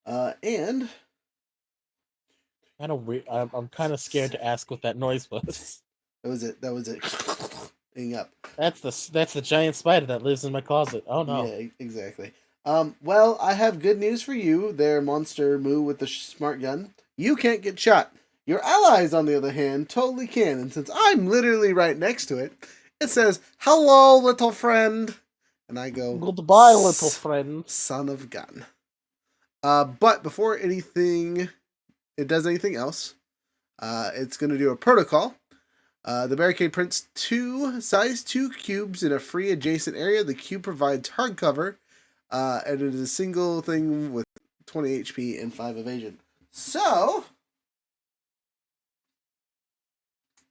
And Kind of weird. I'm kind of scared to ask what that noise was. that was it. That was it. Hang up. That's the giant spider that lives in my closet. Oh no. Yeah, exactly. Well, I have good news for you, there, Monster Moo with the smart gun. You can't get shot. Your allies, on the other hand, totally can. And since I'm literally right next to it, it says, "Hello, little friend." And I go, Goodbye, little friend. son of gun. But before it does anything else, it's going to do a protocol. The barricade prints 2 size 2 cubes in a free adjacent area. The cube provides hard cover, and it is a single thing with 20 HP and 5 evasion. So,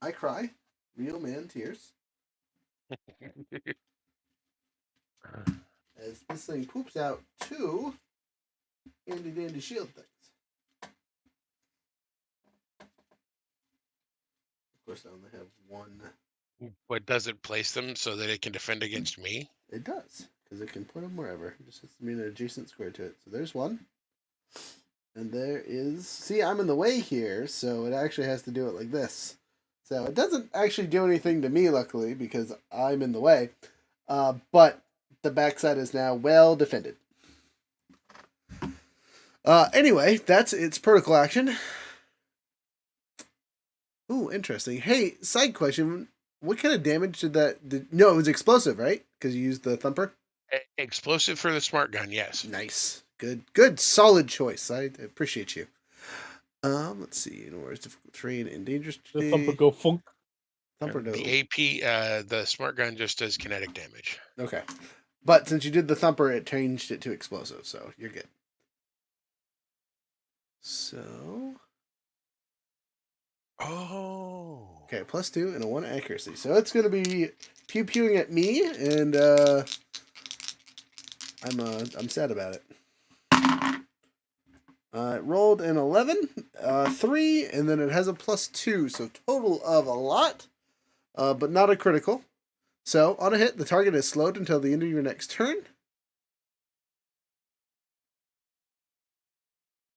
I cry. Real man tears. As this thing poops out 2 handy dandy shield things. course, I only have one. But does it place them so that it can defend against me? It does, because it can put them wherever. It just has to be an adjacent square to it. So there's one. And there is... See, I'm in the way here, so it actually has to do it like this. So it doesn't actually do anything to me, luckily, because I'm in the way. But the backside is now well defended. Anyway, that's its protocol action. Ooh, interesting. Hey, side question. What kind of damage did that... No, it was explosive, right? Because you used the thumper? Explosive for the smart gun, yes. Nice. Good, solid choice. I appreciate you. Let's see. Where's difficult terrain and dangerous The thumper go funk. Thumper no. The the smart gun just does kinetic damage. Okay. But since you did the thumper, it changed it to explosive, so you're good. So... Oh. Okay, +2 and a 1 accuracy. So it's going to be pew-pewing at me, and I'm sad about it. It rolled an 11, 3, and then it has a +2, so total of a lot, but not a critical. So, on a hit, the target is slowed until the end of your next turn.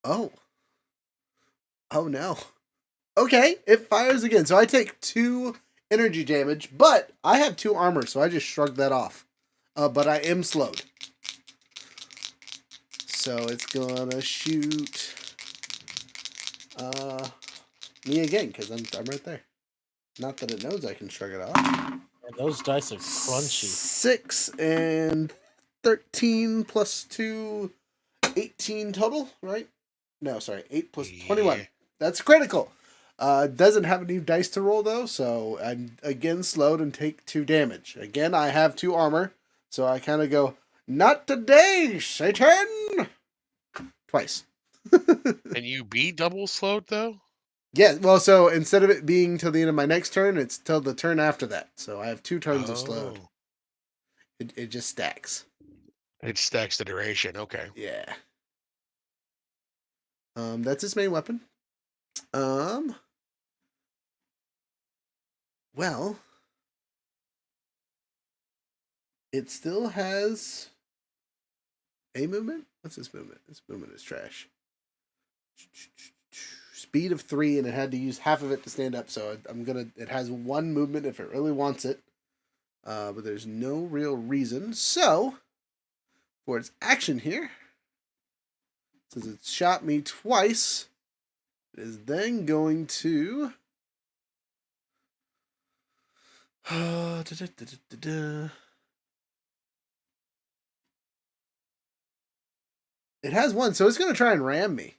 Oh. Oh no. Okay, it fires again. So I take 2 energy damage, but I have 2 armor, so I just shrugged that off. But I am slowed. So it's gonna shoot me again, because I'm right there. Not that it knows I can shrug it off. Man, those dice are crunchy. 6 and 13 plus 2, 18 total, right? No, sorry, 8 plus 21. Yeah. That's critical. Doesn't have any dice to roll, though, so I'm again slowed and take 2 damage. Again, I have 2 armor, so I kind of go, not today, Satan! Twice. And you be double slowed, though? Yeah, well, so instead of it being till the end of my next turn, it's till the turn after that. So I have 2 turns of slowed. Oh. It just stacks. It stacks the duration. Okay. Yeah. That's its main weapon. Well, it still has a movement. What's its movement? Its movement is trash. Speed of 3, and it had to use half of it to stand up. So it has 1 movement if it really wants it, but there's no real reason. So for its action here, since it's shot me twice, it is then going to. It has 1, so it's going to try and ram me.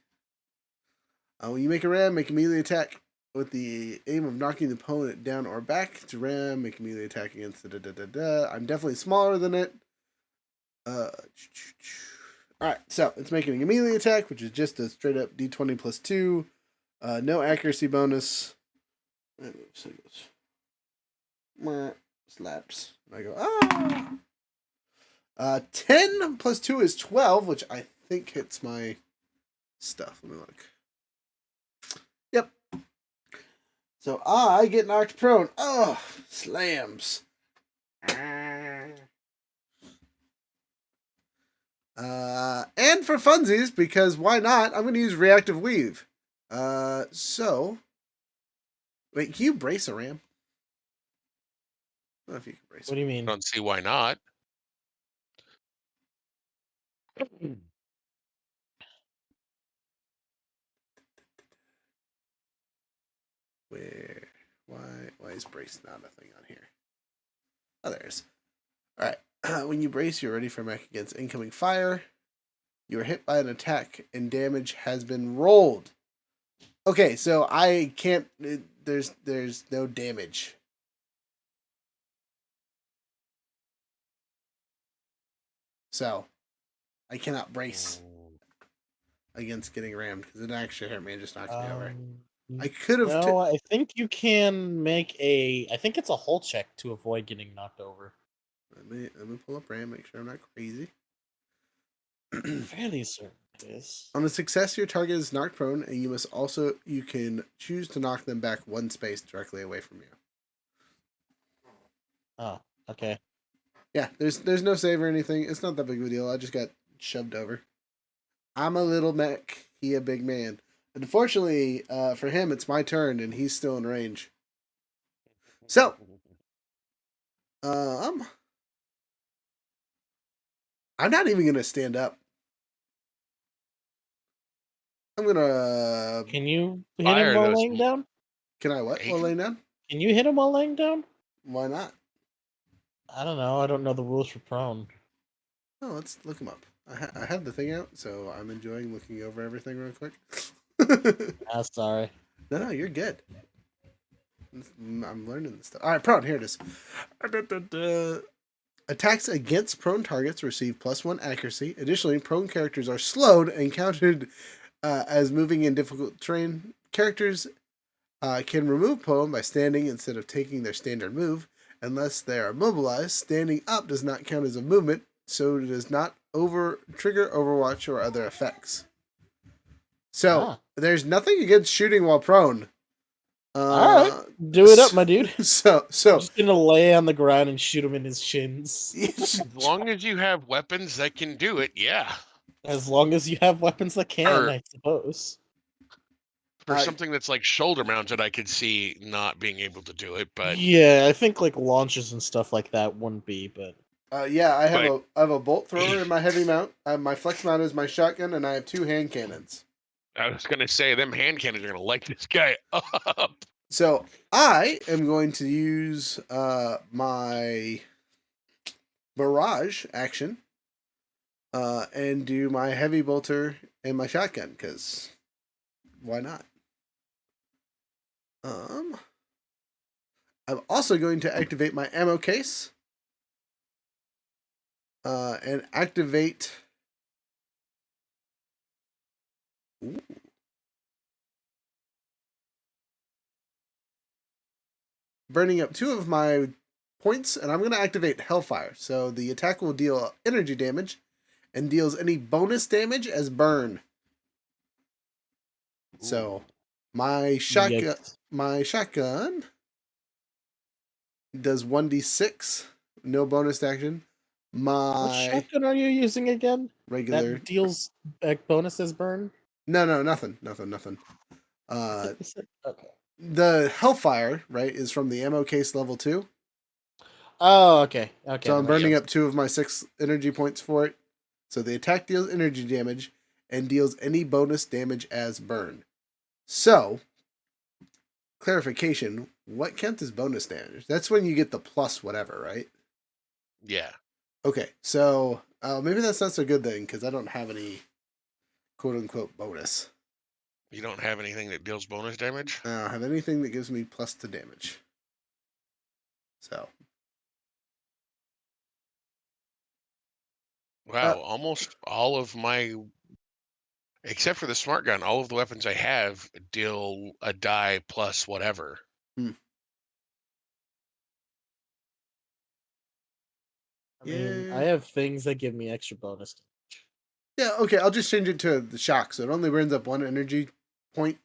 When you make a ram, make a melee attack with the aim of knocking the opponent down or back. To ram, make a melee attack against the I'm definitely smaller than it. Alright, so it's making a melee attack, which is just a straight up d20 plus 2. No accuracy bonus. So it goes, slaps. And I go, ah! 10 plus 2 is 12, which I think hits my stuff. Let me look. Yep. So I get knocked prone. Oh, slams. And for funsies, because why not, I'm going to use Reactive Weave. So... Wait, can you brace a ram? I don't know if you can brace What do you I mean? don't see why not. Where? Why is brace not a thing on here? Oh, there it is. Alright. When you brace, you're ready for mech against incoming fire. You are hit by an attack and damage has been rolled. Okay, so I can't... There's no damage. So, I cannot brace against getting rammed because it actually hurt me and just knocked me over. I could have... No, I think you can make I think it's a hull check to avoid getting knocked over. Let me pull up ram, make sure I'm not crazy. Fairly certain. It is. On a success, your target is knocked prone, and you can choose to knock them back one space directly away from you. Oh, okay. Yeah, there's no save or anything. It's not that big of a deal. I just got shoved over. I'm a little mech. He a big man. Unfortunately, for him, it's my turn, and he's still in range. So, I'm not even gonna stand up. I'm gonna. Can you hit Fire him while those laying down? Can I what? While laying down? Can you hit him while laying down? Why not? I don't know. I don't know the rules for prone. Oh, let's look him up. I have the thing out, so I'm enjoying looking over everything real quick. Ah, sorry. No, you're good. I'm learning this stuff. All right, prone. Here it is. Attacks against prone targets receive +1 accuracy. Additionally, prone characters are slowed and counted as moving in difficult terrain. Characters can remove prone by standing instead of taking their standard move. Unless they are mobilized, standing up does not count as a movement, so it does not trigger Overwatch or other effects. So there's nothing against shooting while prone. All right, do it up, my dude. So I'm just gonna lay on the ground and shoot him in his shins. As long as you have weapons that can do it, yeah. As long as you have weapons that can, I suppose. For something that's like shoulder mounted, I could see not being able to do it, but Yeah, I think like launches and stuff like that wouldn't be, but yeah, I have a bolt thrower in my heavy mount. My flex mount is my shotgun, and I have 2 hand cannons. I was gonna say them hand cannons are gonna light this guy up. So I am going to use my barrage action and do my heavy bolter and my shotgun, because why not? I'm also going to activate my ammo case and activate. Ooh. Burning up 2 of my points, and I'm going to activate Hellfire. So the attack will deal energy damage and deals any bonus damage as burn. So my shotgun does 1d6, no bonus action. what shotgun are you using again? Regular That deals bonus as burn? No, nothing. Okay. The Hellfire, right, is from the ammo case level 2. Oh, okay. Okay. So I'm burning up 2 of my 6 energy points for it. So the attack deals energy damage and deals any bonus damage as burn. So, clarification, what counts as bonus damage? That's when you get the plus whatever, right? Yeah. Okay, so maybe that's not so good then, because I don't have any quote-unquote bonus. You don't have anything that deals bonus damage? I don't have anything that gives me plus to damage. So. Wow, almost all of my, except for the smart gun, all of the weapons I have deal a die plus whatever. I mean, I have things that give me extra bonus. Yeah, okay, I'll just change it to the shock, so it only burns up 1 energy point.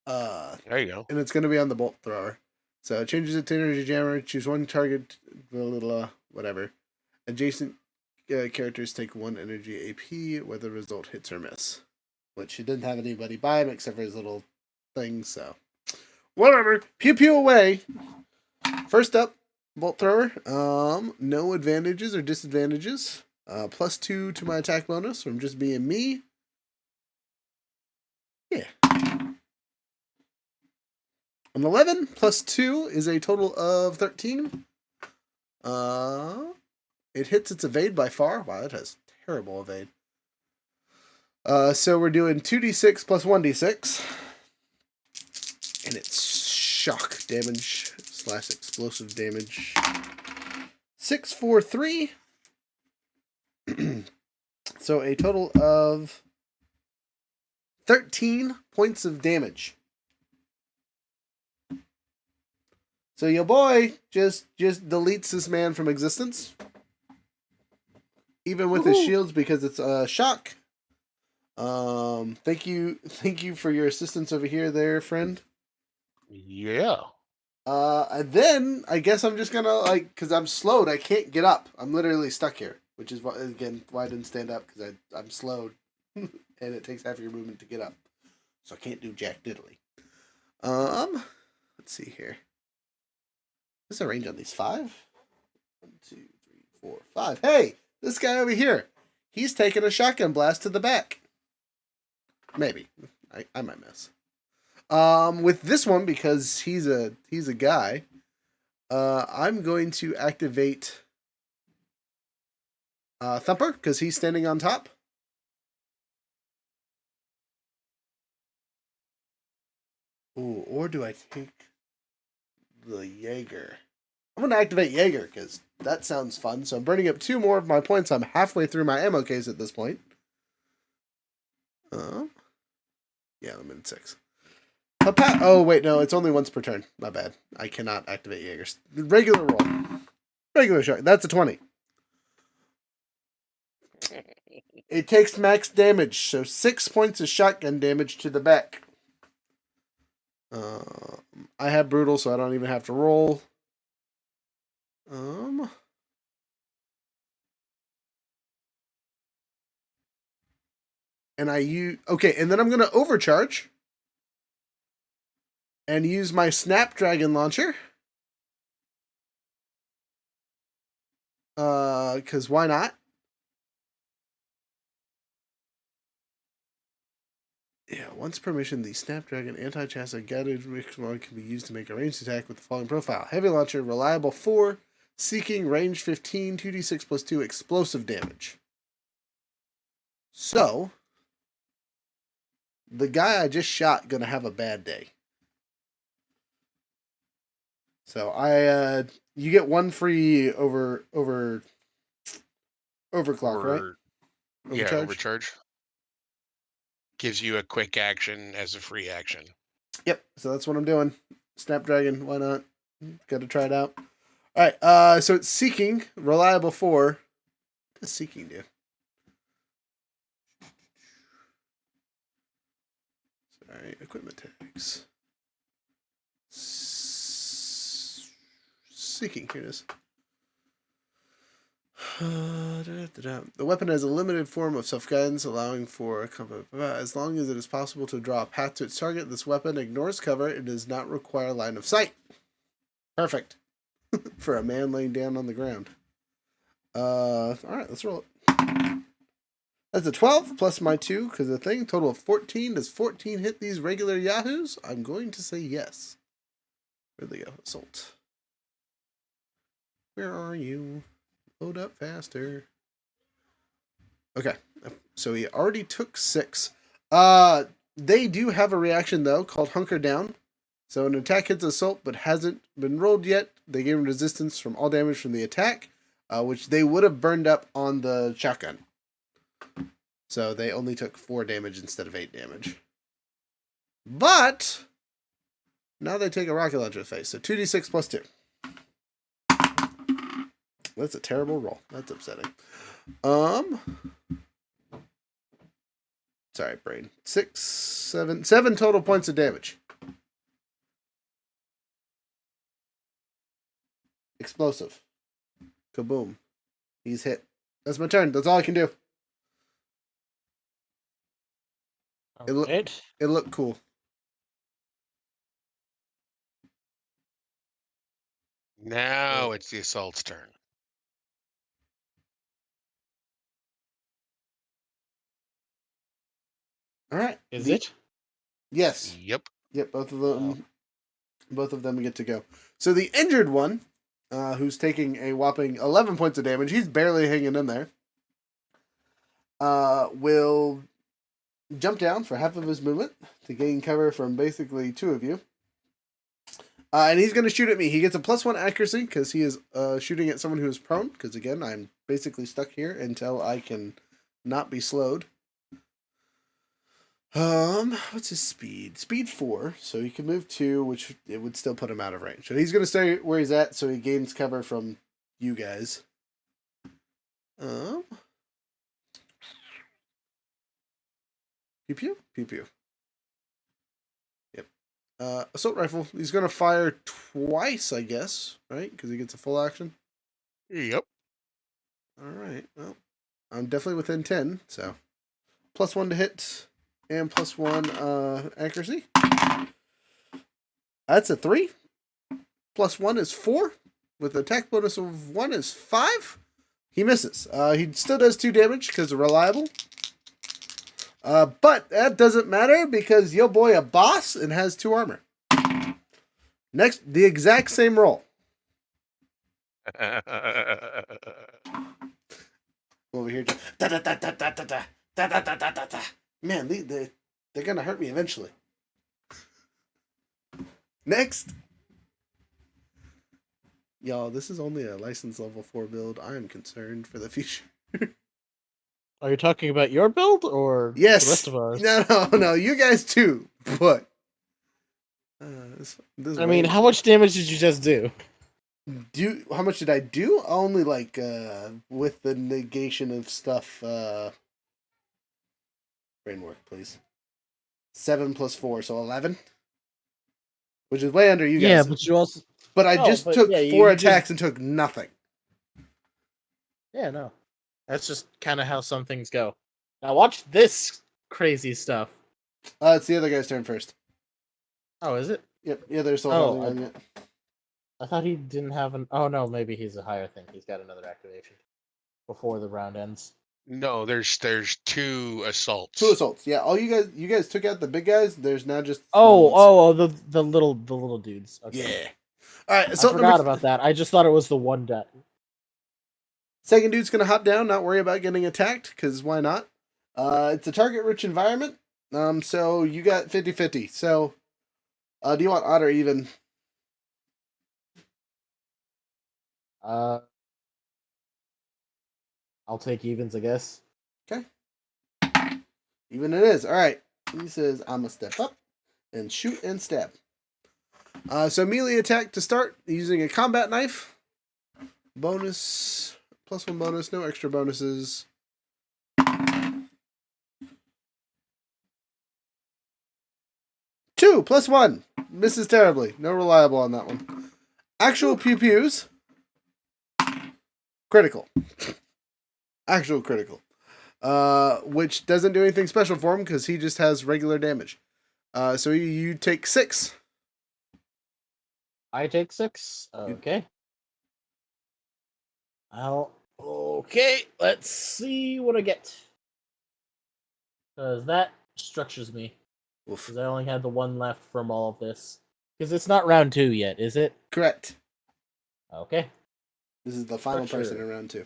There you go. And it's going to be on the bolt thrower. So it changes it to energy jammer, choose 1 target, whatever. Adjacent characters take 1 energy AP, whether the result hits or miss. Which he didn't have anybody buy him except for his little thing, so. Whatever. Pew pew away. First up, bolt thrower. No advantages or disadvantages. +2 to my attack bonus from just being me. Yeah. An 11 +2 is a total of 13. It hits its evade by far. Wow, it has terrible evade. So we're doing 2d6 plus 1d6. And it's shock damage / explosive damage. 6, 4, 3. So a total of 13 points of damage. So your boy just deletes this man from existence. Even with his shields, because it's a shock. Thank you for your assistance over here, there, friend. Yeah. And then I guess I'm just gonna because I'm slowed, I can't get up. I'm literally stuck here, which is why I didn't stand up because I'm slowed, and it takes half your movement to get up, so I can't do jack diddly. Let's see here. What's the range on these? 5? 1, 2, 3, 4, 5. Hey, this guy over here. He's taking a shotgun blast to the back. Maybe. I might miss. With this one, because he's a guy, I'm going to activate Thumper, because he's standing on top. Ooh, or do I take the Jaeger? I'm going to activate Jaeger, because that sounds fun. So I'm burning up 2 more of my points. I'm halfway through my ammo case at this point. Yeah, I'm in 6. Oh, wait, no, it's only once per turn. My bad. I cannot activate Jaegers. Regular roll. Regular shot. That's a 20. It takes max damage, so 6 points of shotgun damage to the back. I have brutal, so I don't even have to roll. And and then I'm gonna overcharge and use my Snapdragon launcher. Because why not? Yeah, once per mission, the Snapdragon anti-chassis guided mod can be used to make a ranged attack with the following profile. Heavy launcher, reliable 4, seeking range 15, 2d6 plus 2 explosive damage. So, the guy I just shot gonna have a bad day. So you get 1 free overclock, right? Yeah, overcharge. Gives you a quick action as a free action. Yep. So that's what I'm doing. Snapdragon, why not? Got to try it out. All right. So it's seeking, reliable 4. What does seeking do? Sorry, equipment tags. Seeking, here it is. The weapon has a limited form of self-guidance, allowing for a combat. As long as it is possible to draw a path to its target, this weapon ignores cover and does not require line of sight. Perfect. For a man laying down on the ground. Alright, let's roll it. That's a 12 plus my 2, because the thing, total of 14. Does 14 hit these regular yahoos? I'm going to say yes. Where'd they go? Assault. Where are you? Load up faster. Okay, so he already took 6. They do have a reaction, though, called Hunker Down. So an attack hits assault but hasn't been rolled yet. They gain resistance from all damage from the attack, which they would have burned up on the shotgun. So they only took 4 damage instead of 8 damage. But now they take a rocket launcher to the face. So 2d6 plus 2. That's a terrible roll. That's upsetting. Sorry, brain. 7 total points of damage. Explosive. Kaboom. He's hit. That's my turn. That's all I can do. It looked cool. Now it's the assault's turn. All right. Is it? Yes. Yep. Yep. Both of them get to go. So the injured one, who's taking a whopping 11 points of damage, he's barely hanging in there. Will jump down for half of his movement to gain cover from basically 2 of you. And he's going to shoot at me. He gets a +1 accuracy because he is shooting at someone who is prone. Because again, I'm basically stuck here until I can not be slowed. What's his speed? Speed 4, so he can move 2, which it would still put him out of range. So he's going to stay where he's at, so he gains cover from you guys. Pew pew pew pew. Yep. Assault rifle. He's gonna fire twice, I guess, right? Because he gets a full action. Yep. All right. Well, I'm definitely within 10, so +1 to hit and +1 accuracy. That's a 3. +1 is 4. With attack bonus of 1 is 5. He misses. He still does 2 damage because of reliable. But that doesn't matter because yo boy a boss and has 2 armor. Next, the exact same roll. Over here. Da, da, da, da, da, da, da, da, da, da, da, da, da. Man, they're gonna hurt me eventually. Next. Y'all, this is only a license level 4 build. I am concerned for the future. Are you talking about your build or Yes. the rest of ours? No. You guys too. But this I mean, how much damage did you just do? How much did I do? Only like with the negation of stuff. Brainwork, please. 7 + 4, so 11. Which is way under you guys. Yeah, but you also. But I No, just but took yeah, you 4 just- attacks and took nothing. Yeah, no. That's just kind of how some things go. Now watch this crazy stuff. It's the other guy's turn first. Oh, is it? Yep, yeah, there's still Oh, holding on yet. I thought he didn't have an. Oh no, maybe he's a higher thing. He's got another activation before the round ends. No, there's 2 assaults. 2 assaults. Yeah, all you guys took out the big guys. There's now just Oh, small ones. the little dudes. Okay. Yeah. All right, I assault forgot number about that. I just thought it was the one death. Second dude's gonna hop down, not worry about getting attacked, because why not? It's a target-rich environment. So you got 50-50. So, do you want odd or even? I'll take evens, I guess. Okay. Even it is. All right. He says, I'm gonna step up and shoot and stab. So melee attack to start using a combat knife. Bonus +1 bonus, no extra bonuses. 2 +1 misses terribly. No reliable on that one. Actual pew pews. Critical. Actual critical. Which doesn't do anything special for him because he just has regular damage. So you take 6. I take 6. Okay. Okay, let's see what I get. Because that structures me. Oof. Because I only had the one left from all of this. Because it's not round 2 yet, is it? Correct. Okay. This is the final Structure. person in round 2.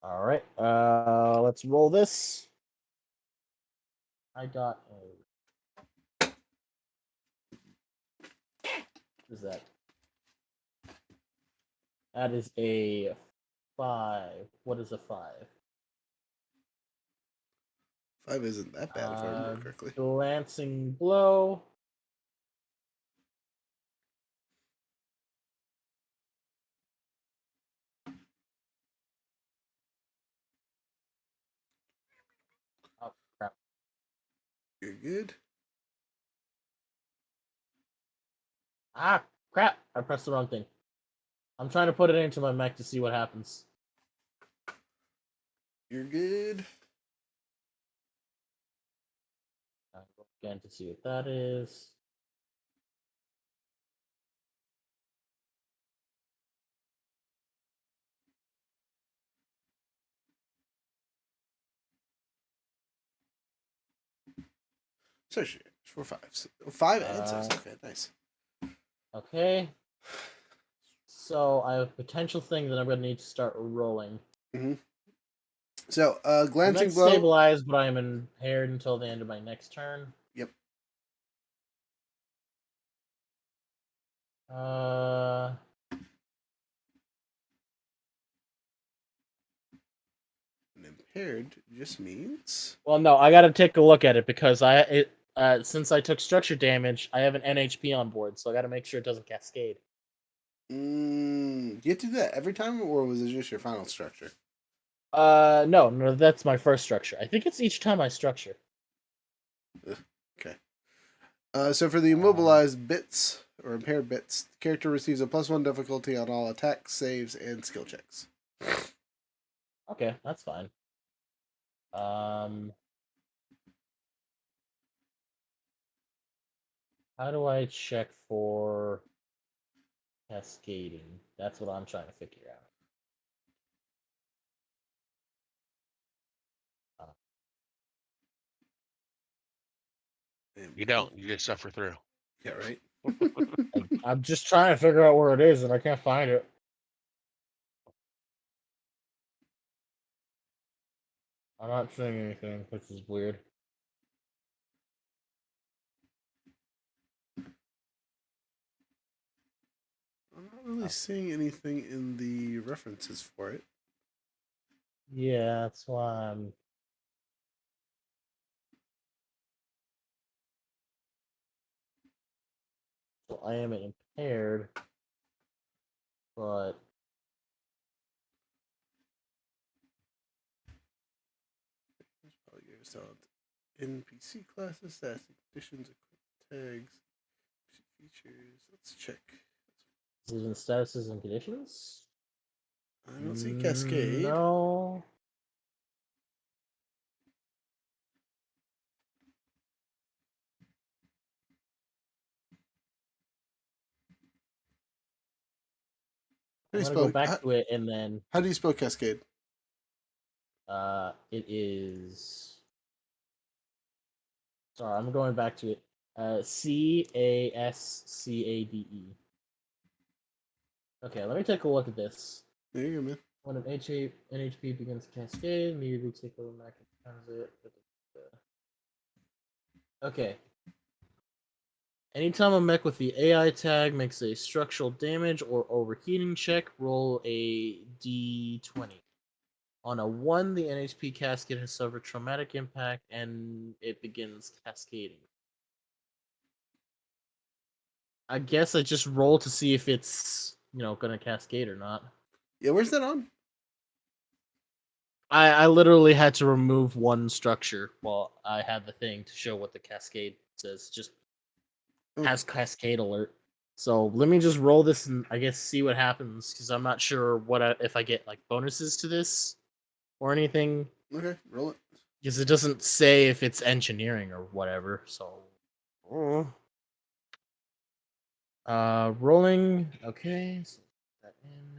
Alright. Let's roll this. I got a... What is that? That is a 5. What is a 5? 5 isn't that bad if I remember correctly. Glancing blow. Oh, crap. You're good. Ah, crap. I pressed the wrong thing. I'm trying to put it into my mech to see what happens. You're good. Again to see what that is. So sure. 4 5s. 5 and 6. Okay, nice. Okay. So I have a potential thing that I'm going to need to start rolling. So, I'm glancing not blow. stabilized, but I'm impaired until the end of my next turn. Yep. And impaired just means. Well, no, I got to take a look at it because since I took structure damage, I have an NHP on board, so I got to make sure it doesn't cascade. Do you have to do that every time, or was it just your final structure? No, that's my first structure. I think it's each time I structure. Okay. So for the immobilized bits or impaired bits, the character receives a +1 difficulty on all attacks, saves, and skill checks. Okay, that's fine. How do I check for cascading? That's what I'm trying to figure out. You don't. You just suffer through. Yeah, right. I'm just trying to figure out where it is, and I can't find it. I'm not seeing anything, which is weird. I'm not really seeing anything in the references for it. Yeah, that's why I'm. So I am impaired, but NPC classes, stats, conditions, tags, features. Let's check. is it in statuses and conditions? I don't see Cascade. No. How do I'm you gonna spell? go back to it and then How do you spell Cascade? it is. Sorry, I'm going back to it. CASCADE. Okay, let me take a look at this. There you go, man. When an NHP begins to cascade, immediately take over Mac and it. Okay. Anytime a mech with the AI tag makes a structural damage or overheating check, roll a d20. On a 1, the NHP cascade has suffered traumatic impact and it begins cascading. I guess I just roll to see if it's, gonna cascade or not. Yeah, where's that on? I literally had to remove one structure while I had the thing to show what the cascade says. Just has cascade alert. So let me just roll this and I guess see what happens because I'm not sure if I get like bonuses to this or anything Okay, roll it. because it doesn't say if it's engineering or whatever. So, rolling. Okay, so put that in.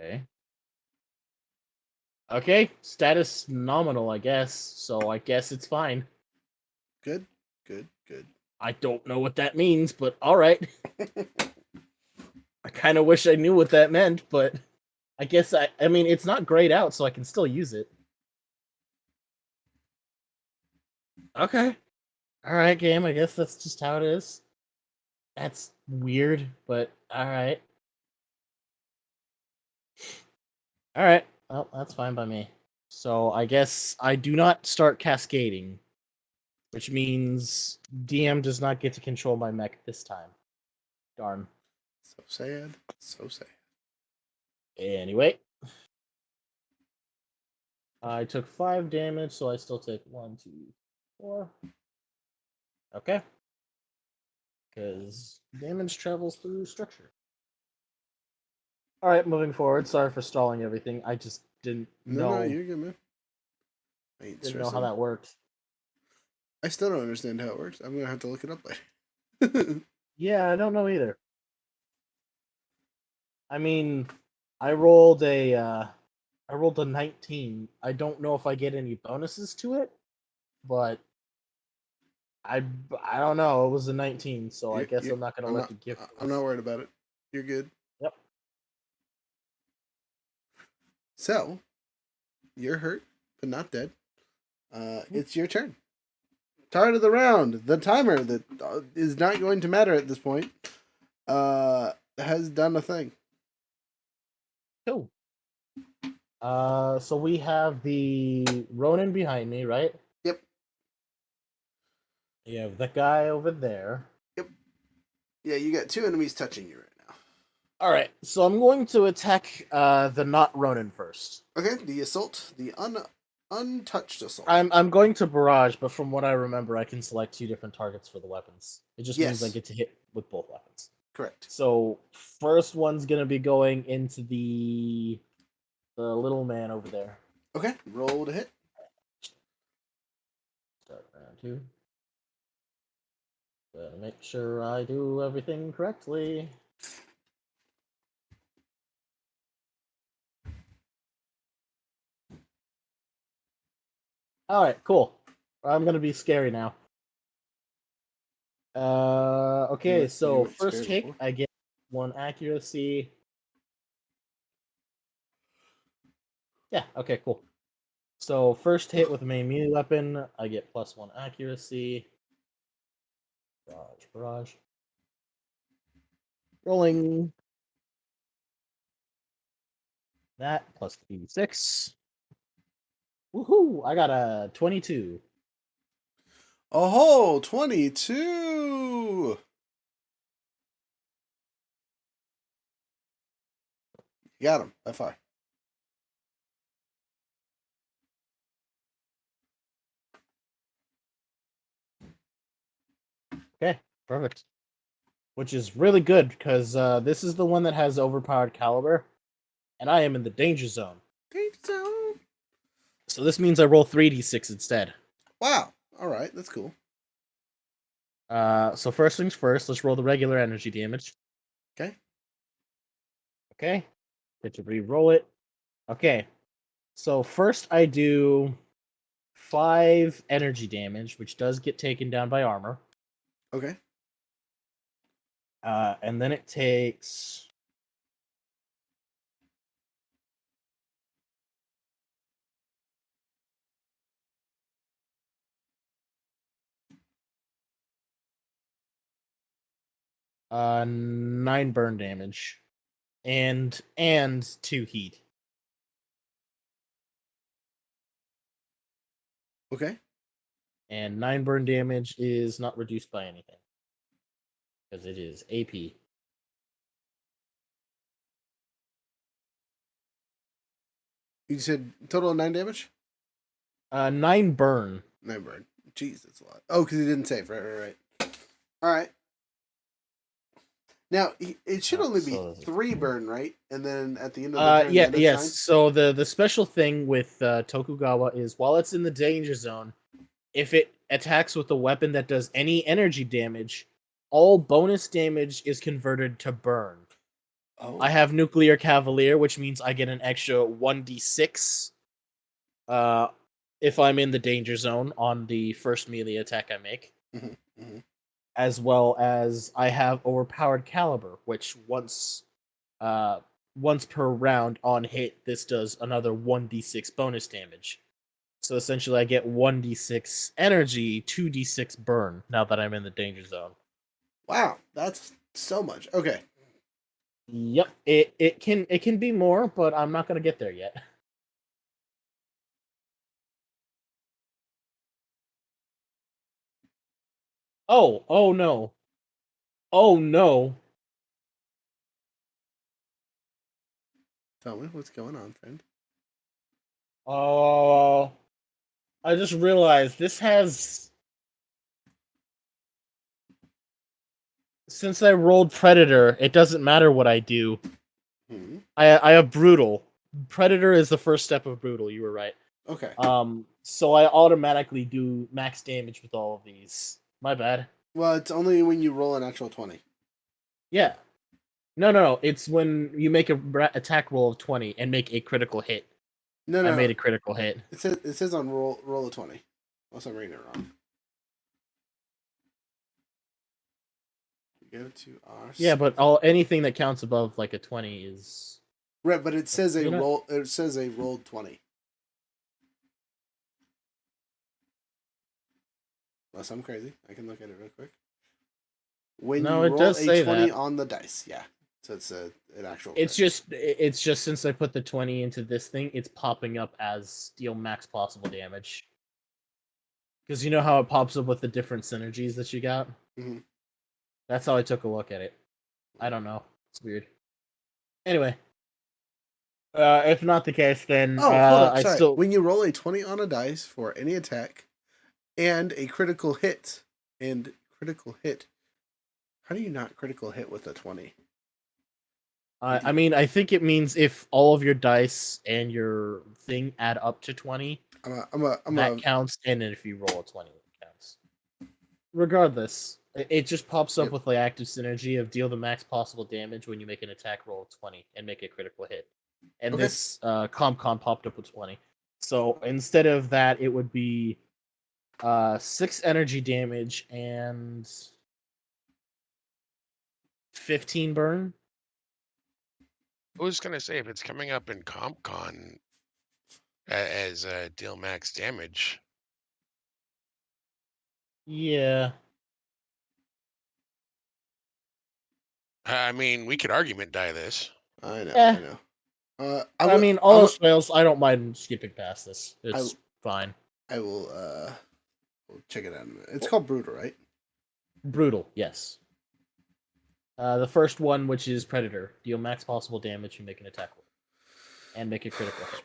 Okay. Okay, status nominal, I guess. So I guess it's fine. Good, good, good. I don't know what that means, but all right. I kind of wish I knew what that meant, but I guess I mean it's not grayed out, so I can still use it. Okay. All right, game. I guess that's just how it is. That's weird, but all right. All right. Well, that's fine by me. So I guess I do not start cascading, which means DM does not get to control my mech this time. Darn. So sad. So sad. Anyway. I took 5 damage, so I still take 1, 2, 4. Okay. Because damage travels through structure. Alright, moving forward. Sorry for stalling everything. I just didn't No, you're good, man. I ain't didn't know stressing. how that worked. I still don't understand how it works. I'm gonna have to look it up later. Yeah, I don't know either. I mean, I rolled a 19. I don't know if I get any bonuses to it, but I don't know. It was a 19, so I guess I'm not gonna let the gift. I'm not worried about it. You're good. Yep. So, you're hurt, but not dead. It's your turn. Start of the round. The timer that is not going to matter at this point has done a thing. Cool. So we have the Ronin behind me, right? Yep. You have that guy over there. Yep. Yeah, you got 2 enemies touching you right now. All right, so I'm going to attack the not Ronin first. Okay, the assault, the untouched assault. I'm going to barrage, but from what I remember, I can select 2 different targets for the weapons. It just means I Yes. get to hit with both weapons. Correct. So first one's gonna be going into the little man over there. Okay, roll to hit. Start round 2. Gotta make sure I do everything correctly. Alright, cool. I'm gonna be scary now. Okay, You so weren't first scared hit, before. I get 1 accuracy. Yeah, okay, cool. So first hit with a main melee weapon, I get +1 accuracy. Barrage. Rolling. That plus 86. Woohoo! I got a 22. Oh, 22! You got him, by far. Okay, perfect. Which is really good because this is the one that has overpowered caliber, and I am in the danger zone. Danger zone. So this means I roll 3d6 instead. Wow, alright, that's cool. So first things first, let's roll the regular energy damage. Okay. Okay, get to re-roll it. Okay, so first I do 5 energy damage, which does get taken down by armor. Okay. And then it takes... Uh, 9 burn damage. And 2 heat. Okay. And 9 burn damage is not reduced by anything. Because it is AP. You said total of 9 damage? 9 burn. 9 burn. Jeez, that's a lot. Oh, because he didn't save. Right. Alright. Now, it should only be So- 3 burn, right? And then at the end of the turn, Yeah, then it's yes. 9? So the special thing with Tokugawa is while it's in the danger zone, if it attacks with a weapon that does any energy damage, all bonus damage is converted to burn. Oh. I have Nuclear Cavalier, which means I get an extra 1d6 if I'm in the danger zone on the first melee attack I make. Mm-hmm. As well as I have Overpowered Caliber, which once per round on hit, this does another 1d6 bonus damage. So essentially, I get 1d6 energy, 2d6 burn now that I'm in the danger zone. Wow, that's so much. Okay. Yep, it can be more, but I'm not gonna get there yet. Oh no. Oh no. Tell me what's going on, friend. Oh, I just realized this has. Since I rolled Predator, it doesn't matter what I do. Hmm. I have Brutal. Predator is the first step of Brutal. You were right. Okay. So I automatically do max damage with all of these. My bad. Well, it's only when you roll an actual 20. Yeah. No. It's when you make a attack roll of 20 and make a critical hit. No. I made a critical hit. It says on roll a 20. Unless I'm reading it wrong. Go to our Yeah, but anything that counts above like a 20 is right, but it says a You know- roll. It says a rolled 20. Unless I'm crazy, I can look at it real quick. When No, you it roll does a say 20 that. on the dice, yeah. So it's an actual. It's crit. just since I put the 20 into this thing, it's popping up as deal max possible damage. Because you know how it pops up with the different synergies that you got? Mhm. That's how I took a look at it. I don't know. It's weird. Anyway, if not the case, then Oh, hold up. I Sorry. still. When you roll a 20 on a dice for any attack and a critical hit, how do you not critical hit with a 20? I mean, I think it means if all of your dice and your thing add up to 20, that counts, and then if you roll a 20, it counts. Regardless, it just pops up Yep. with the active synergy of deal the max possible damage when you make an attack roll of 20 and make a critical hit. And Okay. this ComCon popped up with 20. So instead of that, it would be 6 energy damage and 15 burn. I was gonna say if it's coming up in CompCon as deal max damage. Yeah. I mean, we could argument die this. I know. Eh. I know. I mean, all else fails, I don't mind skipping past this. It's fine. I will we'll check it out in a minute. It's called Brutal, right? Brutal, yes. The first one, which is Predator, deal max possible damage and make an attack roll, and make a critical hit.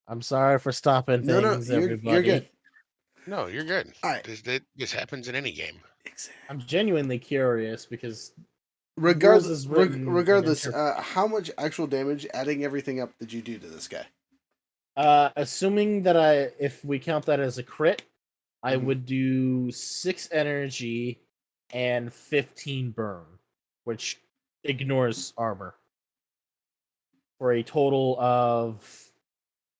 I'm sorry for stopping No, things, everybody. you're good. No, you're good. All right. This happens in any game. I'm genuinely curious because rules is written regardless, how much actual damage, adding everything up, did you do to this guy? Assuming that if we count that as a crit, I Mhm. would do 6 energy and 15 burn, which ignores armor. For a total of,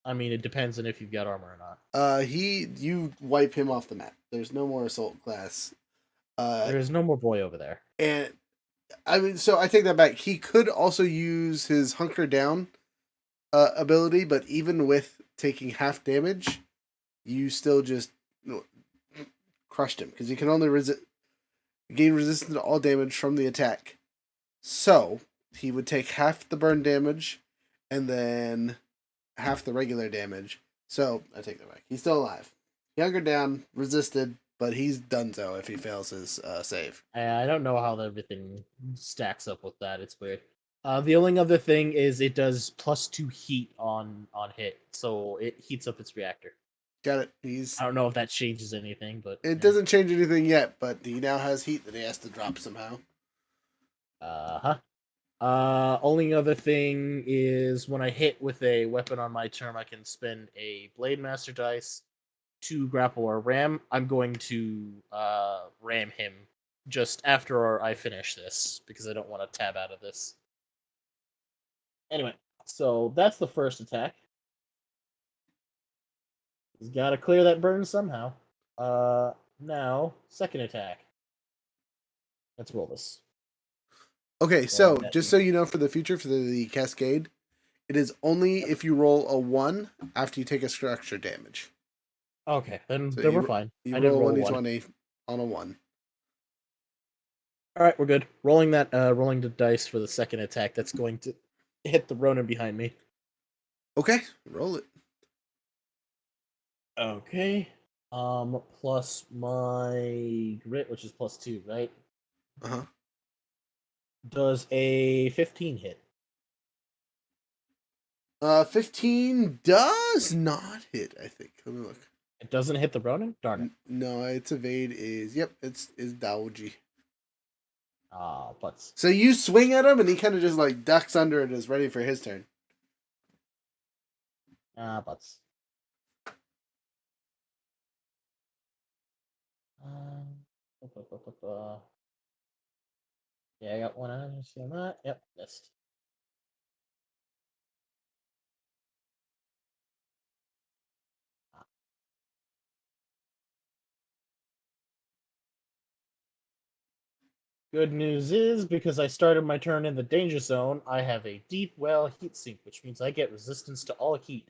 I mean, it depends on if you've got armor or not. You wipe him off the map. There's no more assault class. There's no more boy over there. And I mean, so I take that back. He could also use his hunker down ability, but even with taking half damage, you still just crushed him because he can only gain resistance to all damage from the attack. So he would take half the burn damage and then half the regular damage. So I take that back. He's still alive. He hunkered down, resisted, but he's done so if he fails his save. I don't know how everything stacks up with that. It's weird. The only other thing is it does +2 heat on hit, so it heats up its reactor. Got it. I don't know if that changes anything, but it doesn't change anything yet. But he now has heat that he has to drop somehow. Only other thing is when I hit with a weapon on my turn, I can spend a Blade Master dice to grapple or ram. I'm going to ram him just after I finish this because I don't want to tab out of this. Anyway, so that's the first attack. He's got to clear that burn somehow. Now, second attack. Let's roll this. Okay, so just so you know, for the future, for the cascade, it is only if you roll a 1 after you take a structure damage. Okay, then So we're fine. You I did roll roll 1d20 on a 1. All right, we're good. Rolling the dice for the second attack. That's going to hit the Ronin behind me. Okay, roll it. Okay. Plus my grit, which is +2, right? Uh-huh. Does a 15 hit? 15 does not hit, I think. Let me look. It doesn't hit the Ronin? Darn it. No, its evade is, it's Daoji. Butts. So you swing at him and he kind of just like ducks under and is ready for his turn. Butts. Yeah, I got one on that. Yep, missed. Good news is, because I started my turn in the danger zone, I have a deep well heat sink, which means I get resistance to all heat.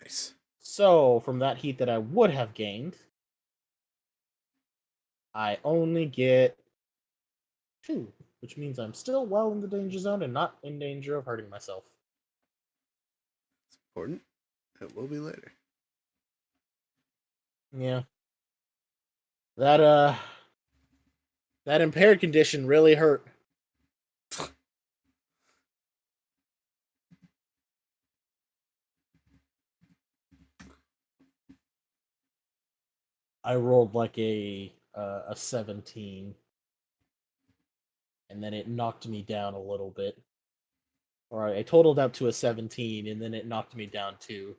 Nice. So, from that heat that I would have gained, I only get 2, which means I'm still well in the danger zone and not in danger of hurting myself. important. It will be later. Yeah. That impaired condition really hurt. I rolled like a 17, and then it knocked me down a little bit. Or I totaled up to a 17, and then it knocked me down 2.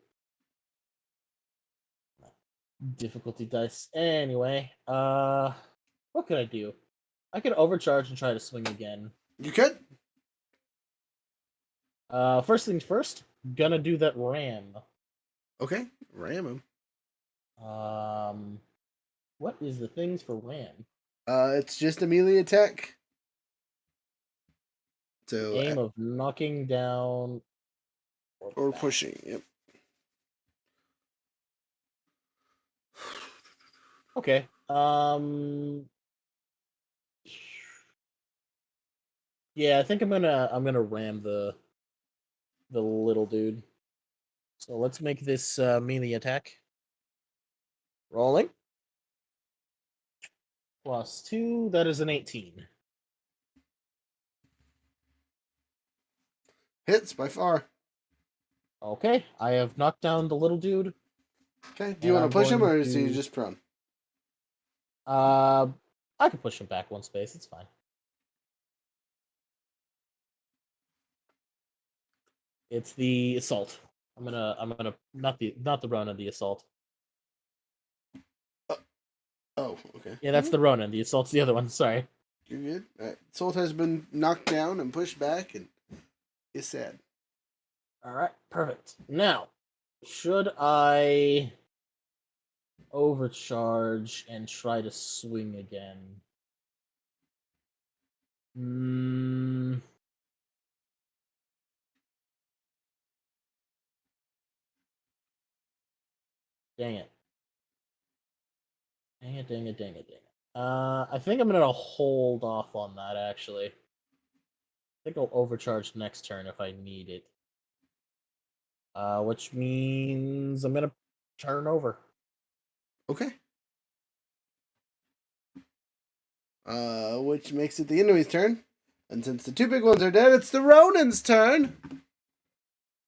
Difficulty dice. Anyway, what could I do? I could overcharge and try to swing again. You could. First things first, gonna do that ram. Okay. Ram him. What is the things for ram? It's just a melee attack. So Aim of knocking down or pushing. Yep. Okay. Yeah, I think I'm gonna ram the little dude. So let's make this melee attack. Rolling. +2, that is an 18. Hits by far. Okay, I have knocked down the little dude. Okay. Do you And want I'm to push him, going or is he to- just prone? I can push him back 1 space. It's fine. It's the assault. I'm gonna not the Ronin, the assault. Oh, okay. Yeah, that's the Ronin. The assault's the other one. Sorry. You're good. All right. Salt has been knocked down and pushed back, and is sad. All right, perfect. Now, should I overcharge and try to swing again? Dang it. Dang it, dang it, dang it, dang it. I think I'm gonna hold off on that, actually. I think I'll overcharge next turn if I need it. Which means I'm gonna turn over. Okay. Which makes it the enemy's turn. And since the 2 big ones are dead, it's the Ronin's turn.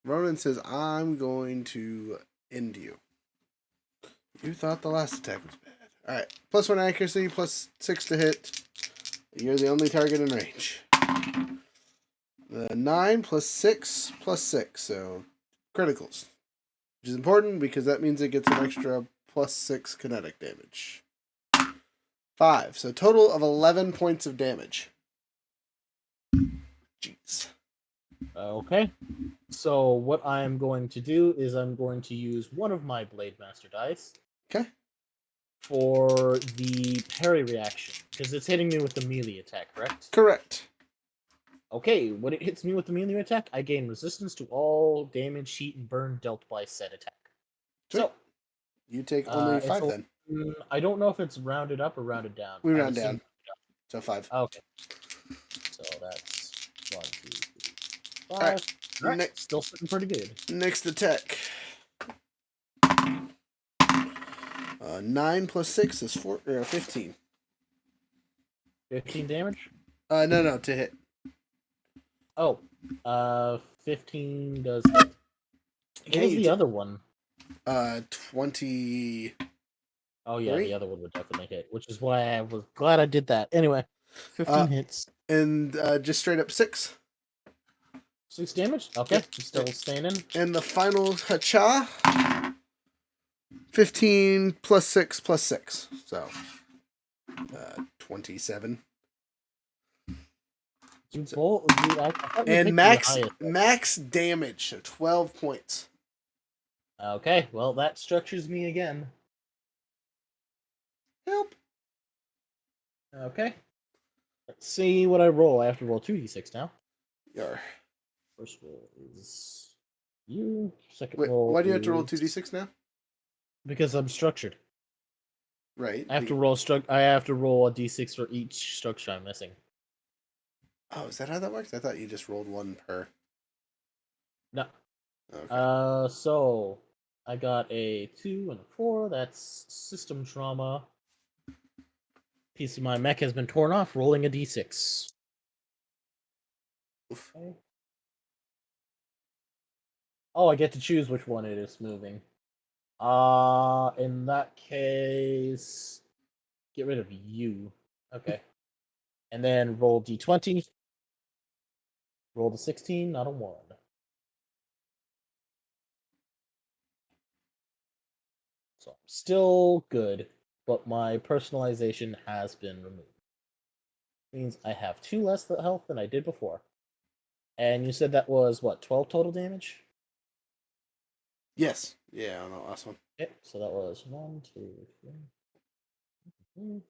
Ronin says, I'm going to end you. You thought the last attack was bad. Alright. +1 accuracy, +6 to hit. You're the only target in range. The 9 +6 +6. So, criticals. Which is important because that means it gets an extra +6 kinetic damage. 5. So total of 11 points of damage. Jeez. Okay. So what I'm going to do is I'm going to use one of my Blade Master dice. Okay. For the parry reaction, because it's hitting me with the melee attack, correct? Correct. Okay, when it hits me with the melee attack, I gain resistance to all damage, heat, and burn dealt by said attack. Sweet. So, You take only 5 then. I don't know if it's rounded up or rounded down. We I round assume- down. So 5. Okay. So that's 1, 2, 3, 5. Alright. Alright, Next, still sitting pretty good. next attack. 9 +6 is 15. 15 damage? No, to hit. Oh, 15 does hit. What Okay, was you the other one? 20. Oh yeah, Three? the other one would definitely hit, which is why I was glad I did that. Anyway, 15 hits. And just straight up 6. 6 damage? Okay, Yep. he's still staying in. And the final hacha. 15 +6 +6. So 27. You both, I thought you And picked max the highest. max damage, so 12 points. Okay, well that structures me again. Help. Okay. Let's see what I roll. I have to roll 2d6 now. Yar. First roll is you. Second Wait, roll. why do you have to roll is- 2d6 now? Because I'm structured. Right. I have to roll I have to roll a d6 for each structure I'm missing. Oh, is that how that works? I thought you just rolled 1 per. No. Okay. So I got a 2 and a 4. That's system trauma. Piece of my mech has been torn off. Rolling a d6. Oof. Okay. Oh, I get to choose which one it is moving. In that case, get rid of you. Okay. And then roll d20. Roll the 16, not a 1. So I'm still good, but my personalization has been removed. Means I have 2 less health than I did before. And you said that was what, 12 total damage? Yes. Yeah, on the last one. Okay, so that was 1, 2, 3.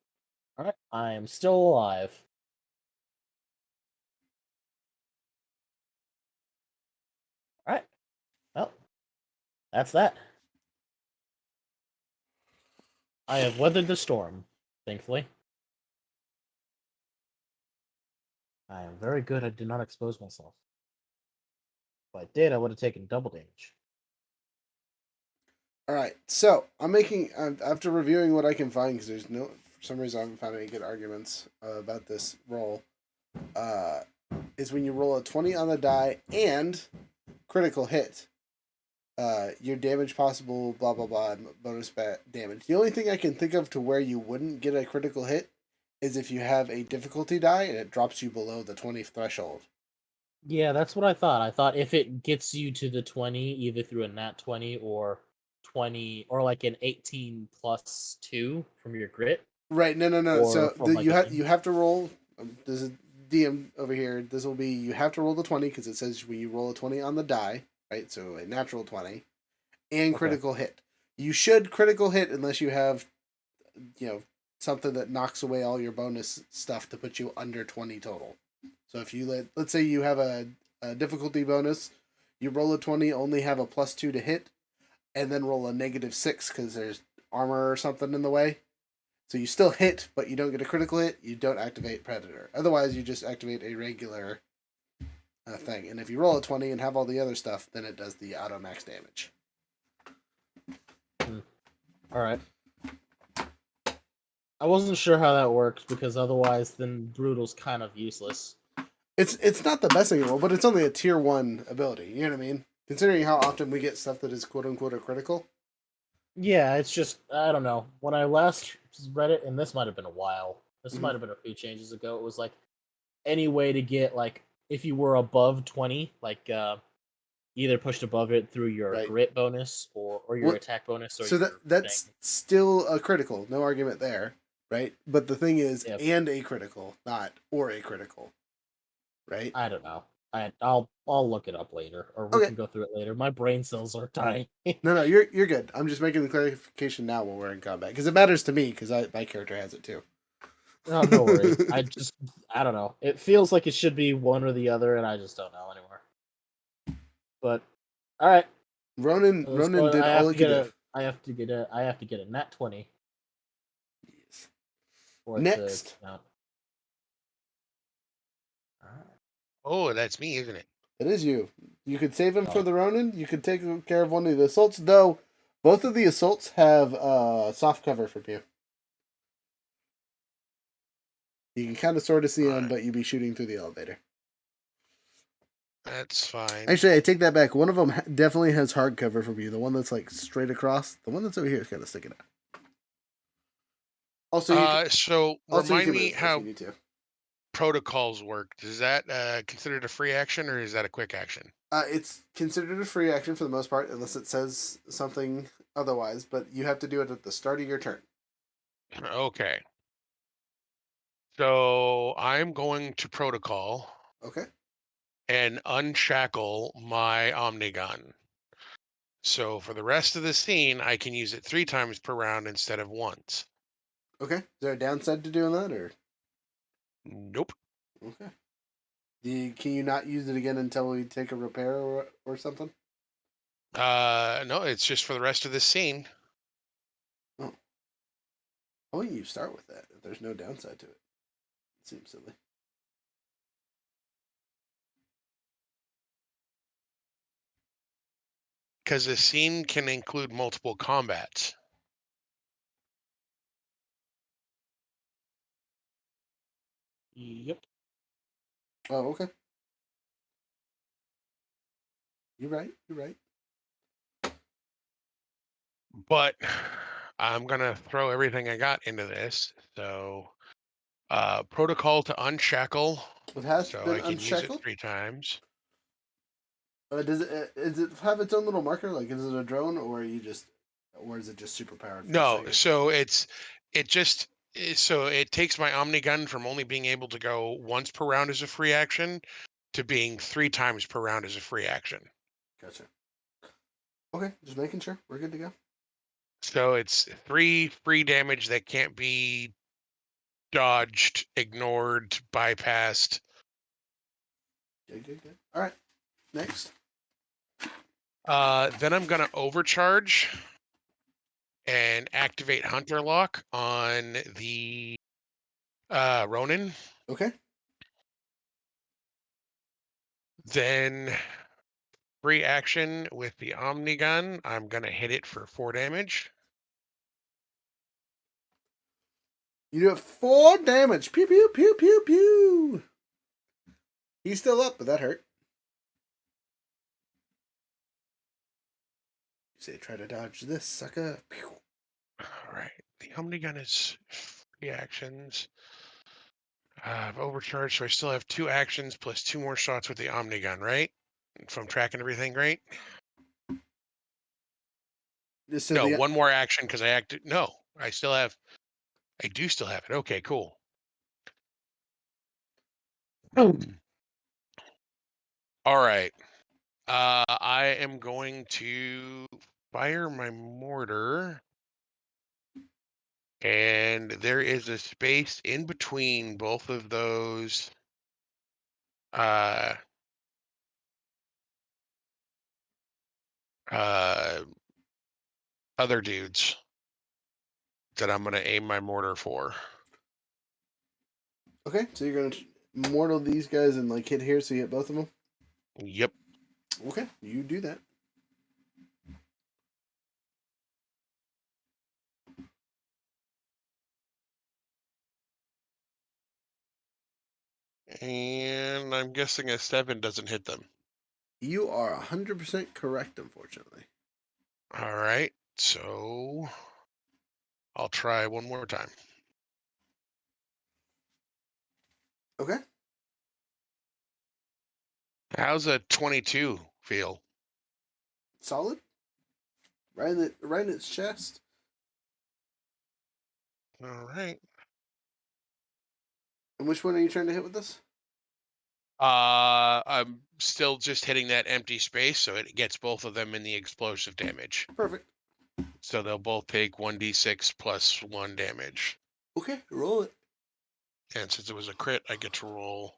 Alright, I am still alive. Alright, well, that's that. I have weathered the storm, thankfully. I am very good. I did not expose myself. If I did, I would have taken double damage. All right. So I'm making after reviewing what I can find because there's no for some reason I haven't found any good arguments about this roll. Uh, is when you roll a 20 on the die and critical hit. Your damage possible, blah blah blah, bonus damage. The only thing I can think of to where you wouldn't get a critical hit is if you have a difficulty die and it drops you below the 20 threshold. Yeah, that's what I thought. I thought if it gets you to the 20, either through a nat 20 or 20, or like an 18 plus 2 from your grit, Right? No. or So from like a you have to roll. This is DM over here. This will be you have to roll the 20 because it says when you roll a 20 on the die, right? So a natural 20 and Okay. critical hit. You should critical hit unless you have, you know, something that knocks away all your bonus stuff to put you under 20 total. So if you let's say you have a difficulty bonus, you roll a 20, only have a +2 to hit, and then roll a -6 because there's armor or something in the way. So you still hit, but you don't get a critical hit. You don't activate Predator. Otherwise, you just activate a regular thing. And if you roll a 20 and have all the other stuff, then it does the auto max damage. All right. I wasn't sure how that works because otherwise, then Brutal's kind of useless. It's not the best thing in the world, but it's only a tier 1 ability. You know what I mean? Considering how often we get stuff that is quote unquote a critical. Yeah, it's just I don't know. When I last read it, and this might have been a while. This Mhm. might have been a few changes ago. It was like any way to get like if you were above 20, like either pushed above it through your Right. grit bonus or your Well, attack bonus or so your that's thing. still a critical. No argument there, right? But the thing is, Yeah, and a critical, not or a critical, right? I don't know. I'll look it up later, or we Okay. can go through it later. My brain cells are dying. No, you're good. I'm just making the clarification now while we're in combat because it matters to me because my character has it too. Oh, no worries. I don't know. It feels like it should be one or the other, and I just don't know anymore. But all right, Ronan so did all he could do. I have to get a nat 20 Yes. for it to Next, count. All right. Oh, that's me, isn't it? it is you. You could save him for Oh, the Ronin. You could take care of one of the assaults, though. Both of the assaults have soft cover from you. You can kind of sort of see All them, right, but you'd be shooting through the elevator. that's fine. Actually, I take that back. One of them definitely has hard cover from you. The one that's like straight across. The one that's over here is kind of sticking out. Also, So you remind can me move if you how need to. protocols work. Is that considered a free action or is that a quick action? It's considered a free action for the most part, unless it says something otherwise. But you have to do it at the start of your turn. Okay. So I'm going to protocol Okay. and unshackle my Omnigun. So for the rest of the scene, I can use it 3 times per round instead of once. Okay. Is there a downside to doing that, or Nope. okay? Can you not use it again until we take a repair or something? No, it's just for the rest of the scene. Oh, why don't you start with that? If there's no downside to it, it seems silly. because the scene can include multiple combats. Yep. Oh, okay. You're right. You're right. But I'm gonna throw everything I got into this. So, protocol to unshackle, It has so been I can use it unshackled. 3 times. Does it have its own little marker? Like, is it a drone, or is it just super powered for a No, second? so so it takes my Omnigun from only being able to go once per round as a free action to being 3 times per round as a free action. Gotcha. Okay, just making sure we're good to go. So it's 3 free damage that can't be dodged, ignored, bypassed. Good. All right, next. Then I'm gonna overcharge and activate Hunter Lock on the Ronin. Okay. Then free action with the Omnigun. I'm gonna hit it for 4 damage. You do 4 damage. Pew pew pew pew pew. He's still up, but that hurt. You say, try to dodge this, sucker. Pew. All right, the Omnigun is free actions. I've overcharged, so I still have 2 actions plus 2 more shots with the Omnigun, right? If I'm tracking everything right. So No, the 1 more action because I acted. No, I do still have it. Okay, cool. All right. I am going to fire my mortar, and there is a space in between both of those uh uh other dudes that I'm gonna aim my mortar for. okay, so you're gonna mortal these guys and like hit here, so you hit both of them. Yep. Okay, you do that. And I'm guessing a 7 doesn't hit them. You are 100% correct, unfortunately. All right. So I'll try one more time. Okay. How's a 22 feel? Solid. Right in its chest. All right. And which one are you trying to hit with this? I'm still just hitting that empty space, so it gets both of them in the explosive damage. Perfect. So they'll both take 1d6 plus 1 damage. Okay, roll it. And since it was a crit, I get to roll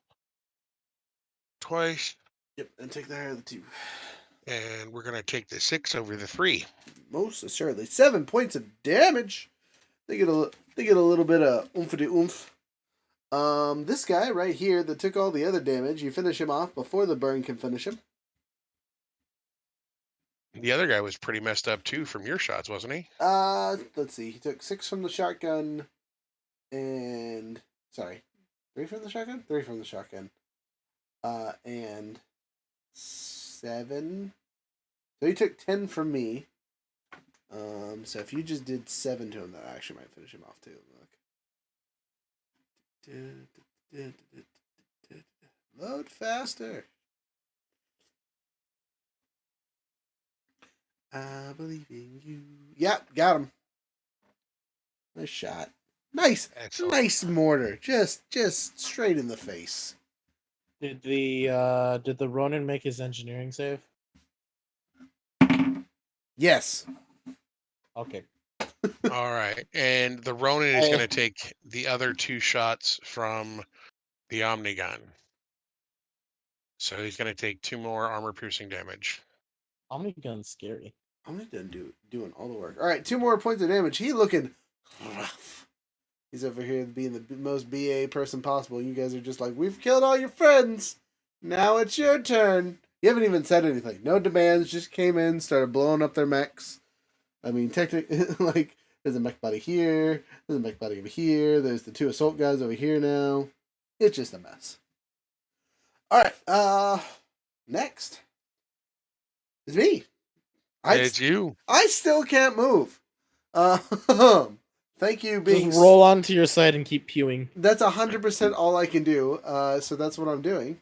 twice. Yep, and take the higher of the 2. And we're going to take the 6 over the 3. Most assuredly. 7 points of damage. They get a little bit of oomph-de oomph. This guy right here that took all the other damage, you finish him off before the burn can finish him. The other guy was pretty messed up too from your shots, wasn't he? Let's see. He took 6 from the shotgun, and 3 from the shotgun, 3 from the shotgun, and 7. So he took 10 from me. So if you just did 7 to him, that actually might finish him off too. Look. Load faster. I believe in you. Yep, got him. Nice shot. Nice, Excellent. nice mortar. Just straight in the face. Did the Ronin make his engineering save? Yes. Okay. All right. And the Ronin is going to take the other 2 shots from the Omnigun. So he's going to take 2 more armor piercing damage. Omnigun's scary. Omnigun doing all the work. All right, 2 more points of damage. He looking rough. He's over here being the most BA person possible. You guys are just like, we've killed all your friends. Now it's your turn. You haven't even said anything. No demands. Just came in, started blowing up their mechs. I mean, technically, like, there's a mech body here. There's a mech body over here. There's the 2 assault guys over here now. It's just a mess. All right. Next is me. It's you. I still can't move. Thank you, being. Just roll onto your side and keep pewing. That's 100% all I can do. So that's what I'm doing.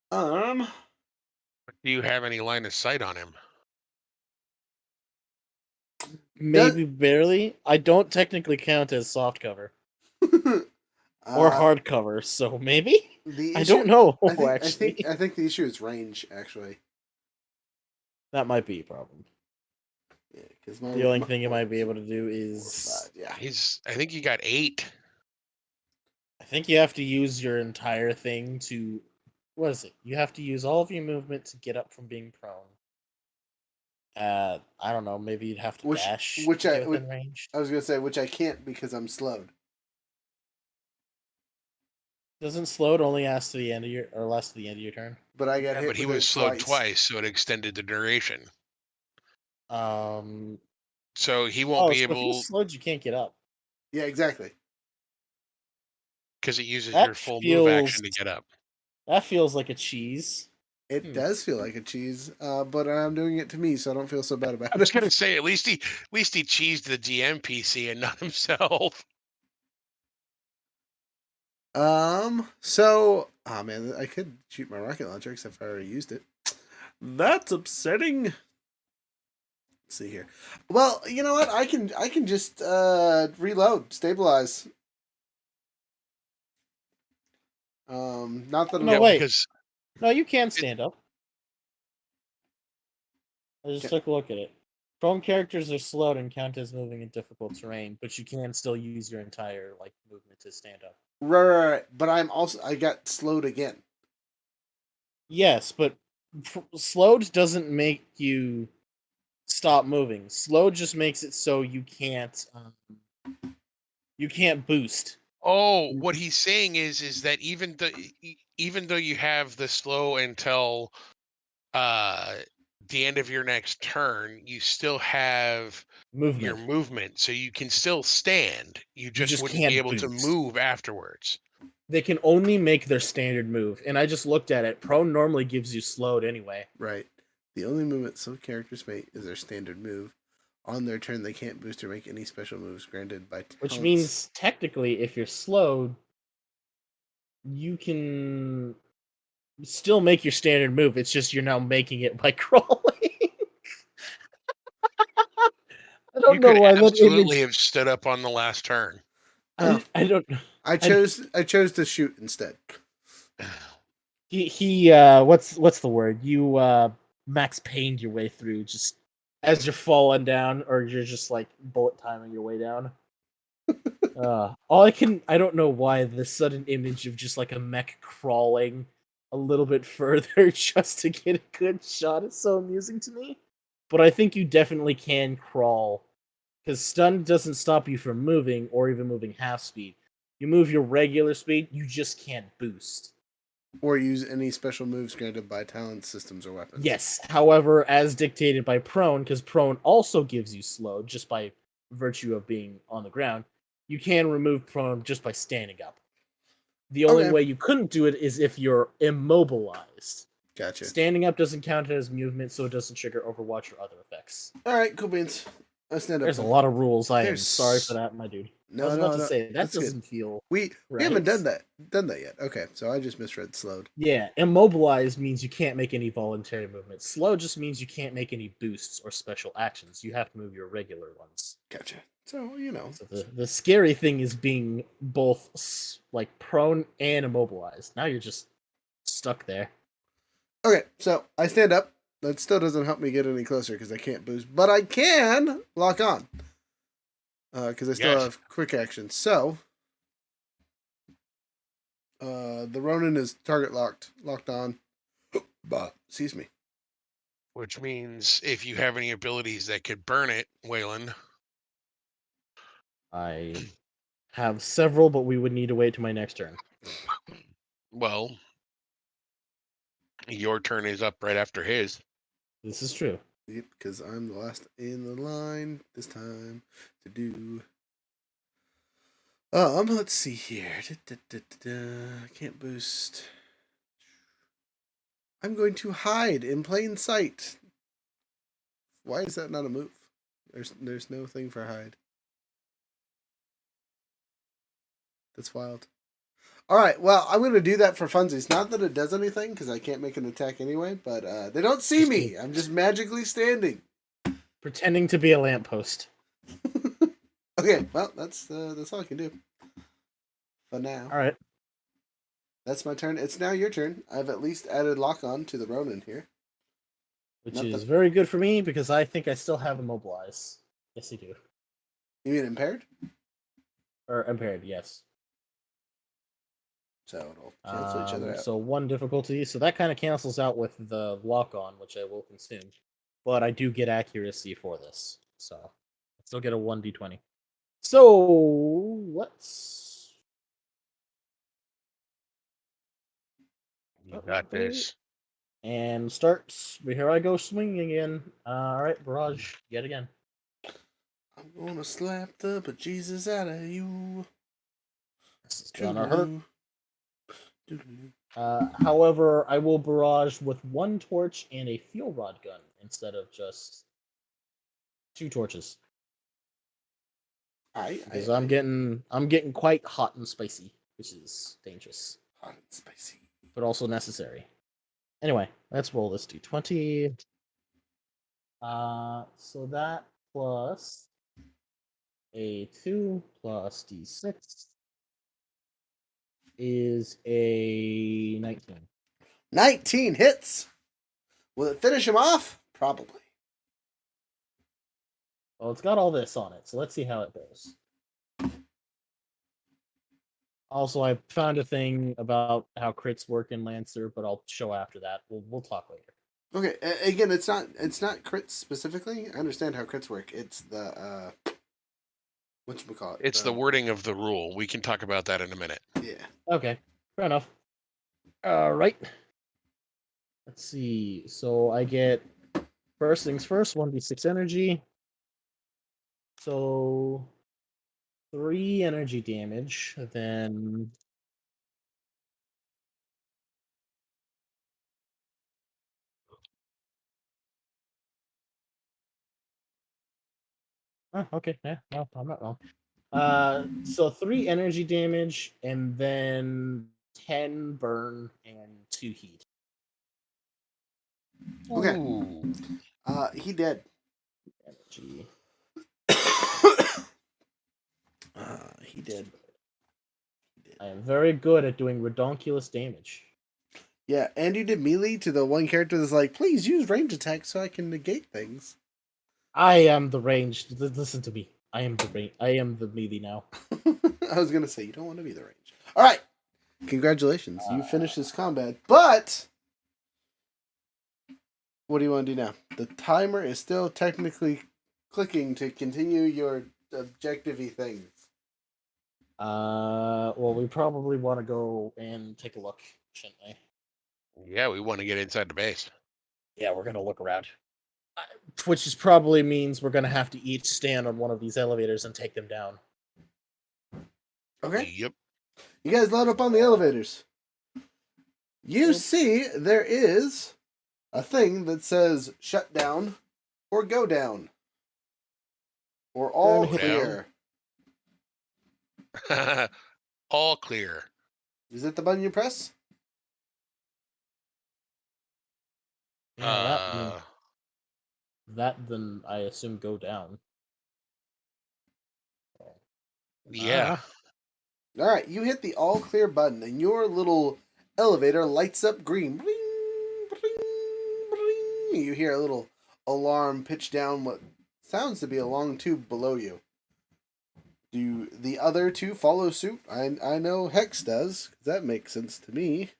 Do you have any line of sight on him? Maybe barely. I don't technically count as soft cover or hard cover, so maybe. I don't know. Actually, I think the issue is range. Actually, that might be a problem. Yeah, because The only thing you might be able to do is, yeah. I think you got 8. I think you have to use your entire thing to. What is it? You have to use all of your movement to get up from being prone. I don't know. Maybe you'd have to dash to get within range. I was gonna say which I can't because I'm slowed. Doesn't slowed only last to the end of your turn? But I got hit. But he with was it slowed twice, so it extended the duration. So he won't be so if able. he's slowed, you can't get up. Yeah, exactly. Because it uses That your full move action to get up. That feels like a cheese. It does feel like a cheese, but I'm doing it to me, so I don't feel so bad about it. I was gonna say at least he cheesed the DM PC and not himself. So, man, I could shoot my rocket launcher, except if I already used it. That's upsetting. Let's see here. Well, you know what? I can just reload, stabilize. Not that. No, wait. Because No, you can stand up. I just took a look at it. Prone characters are slowed and count as moving in difficult terrain, but you can still use your entire movement to stand up. Right. But I got slowed again. Yes, but slowed doesn't make you stop moving. Slowed just makes it so you can't boost. Oh, what he's saying is that even though you have the slow until the end of your next turn, you still have your movement, so you can still stand. You just wouldn't be able to move afterwards. They can only make their standard move, and I just looked at it. Prone normally gives you slowed anyway. Right. The only movement some characters make is their standard move. On their turn, they can't boost or make any special moves granted by talents. Which means, technically, if you're slowed, you can still make your standard move. It's just you're now making it by crawling. I don't know why that image... absolutely have stood up on the last turn. I don't. I chose to shoot instead. What's the word? You Max Pained your way through just as you're falling down, or you're just bullet timing your way down. I don't know why the sudden image of just a mech crawling a little bit further just to get a good shot is so amusing to me. But I think you definitely can crawl, because stun doesn't stop you from moving or even moving half speed. You move your regular speed, you just can't boost. Or use any special moves granted by talent systems or weapons. Yes, however, as dictated by prone, because prone also gives you slow just by virtue of being on the ground, you can remove prone just by standing up. The only way you couldn't do it is if you're immobilized. Gotcha. Standing up doesn't count as movement, so it doesn't trigger Overwatch or other effects. Alright, cool beans. I stand up. There's a lot of rules. I am sorry for that, my dude. I was about to say, that doesn't feel We right. haven't done that yet. Okay, so I just misread slowed. Yeah, immobilized means you can't make any voluntary movements. Slow just means you can't make any boosts or special actions. You have to move your regular ones. Gotcha. So, So the scary thing is being both prone and immobilized. Now you're just stuck there. Okay, so I stand up. That still doesn't help me get any closer because I can't boost, but I can lock on. Because I still have quick action. So, the Ronin is target locked on. Excuse me. Which means if you have any abilities that could burn it, Waylon. I have several, but we would need to wait till my next turn. Well, Your turn is up right after his. This is true. Yep, because I'm the last in the line this time to do. Let's see here. Can't boost. I'm going to hide in plain sight. Why is that not a move? There's no thing for hide. That's wild. All right, well, I'm going to do that for funsies. Not that it does anything, because I can't make an attack anyway, but they don't see me. I'm just magically standing. Pretending to be a lamppost. Okay, well, that's all I can do. For now. All right. That's my turn. It's now your turn. I've at least added lock on to the Ronin here. Which Not is the- very good for me because I think I still have immobilize. Yes, I do. You mean impaired? Or impaired, yes. So it'll cancel each other out. So 1 difficulty. So that kind of cancels out with the lock on, which I will consume. But I do get accuracy for this. So I still get a 1d20. So let's. You got this. And starts. Here I go swinging again. All right, barrage yet again. I'm gonna slap the bejesus out of you. This is gonna hurt. Toodaloo. However, I will barrage with 1 torch and a fuel rod gun instead of just 2 torches. Because I'm getting quite hot and spicy, which is dangerous, hot and spicy. but also necessary. Anyway, let's roll this d20. So that plus a 2 plus d6 is a 19. 19 hits. Will it finish him off? Probably. Well, it's got all this on it, so let's see how it goes. Also, I found a thing about how crits work in Lancer, but I'll show after that. We'll talk later. Okay. Again, it's not crits specifically. I understand how crits work. It's the whatchamacallit? It's the wording of the rule. We can talk about that in a minute. Yeah. Okay, fair enough. All right. Let's see. So I get first things first, 1d6 energy. So 3 energy damage, then okay, yeah, no, I'm not wrong. So 3 energy damage, and then 10 burn and 2 heat. Okay. Ooh. He dead. Energy. He did. I am very good at doing redonkulous damage. Yeah, and you did melee to the one character that's like, please use range attack so I can negate things. I am the ranged. Listen to me. I am the melee now. I was gonna say you don't want to be the range. All right, congratulations, you finished this combat. But what do you want to do now? The timer is still technically clicking to continue your objective-y things. Well, we probably want to go and take a look, shouldn't we? Yeah, we want to get inside the base. Yeah, we're gonna look around. Which is probably means we're gonna have to each stand on one of these elevators and take them down. Okay, Yep. you guys load up on the elevators. You see there is a thing that says shut down or go down or all Go clear. All clear. Is it the button you press? Yeah, that then I assume go down. Yeah. All right, you hit the all clear button, and your little elevator lights up green. Bling, bling, bling. You hear a little alarm pitch down what sounds to be a long tube below you. Do the other two follow suit? I know Hex does. That makes sense to me.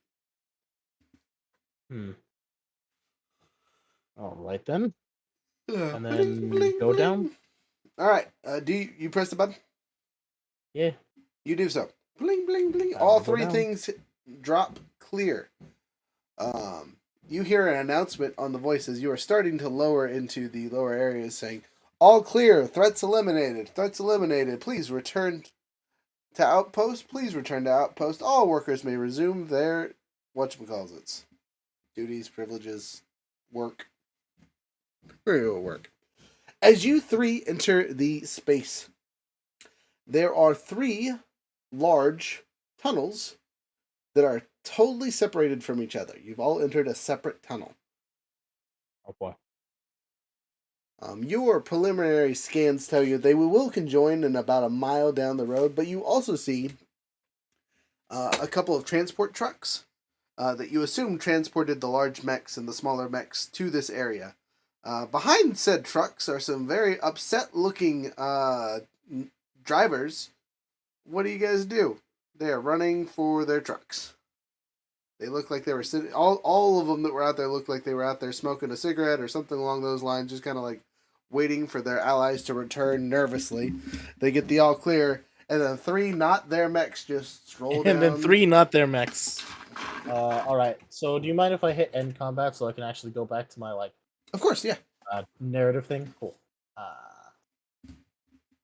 All right then. And then Bling, bling, go bling. down. All right. Do you press the button? Yeah. You do so. Bling, bling, bling. All Go 3 down. things drop clear. you hear an announcement on the voice as you are starting to lower into the lower areas saying, "All clear, threats eliminated, threats eliminated, please return to outpost, please return to outpost, all workers may resume their, whatchamacallits, duties, privileges, work, work." As you three enter the space, there are 3 large tunnels that are totally separated from each other. You've all entered a separate tunnel. Oh boy. Your preliminary scans tell you they will conjoin in about a mile down the road, but you also see a couple of transport trucks that you assume transported the large mechs and the smaller mechs to this area. Behind said trucks are some very upset-looking drivers. What do you guys do? They are running for their trucks. They look like they were sitting. All of them that were out there looked like they were out there smoking a cigarette or something along those lines, just kind of like waiting for their allies to return nervously. They get the all clear, and then 3 not their mechs just stroll down. And then 3 not their mechs. Alright, so do you mind if I hit end combat so I can actually go back to my, like... Of course, yeah. Narrative thing? Cool.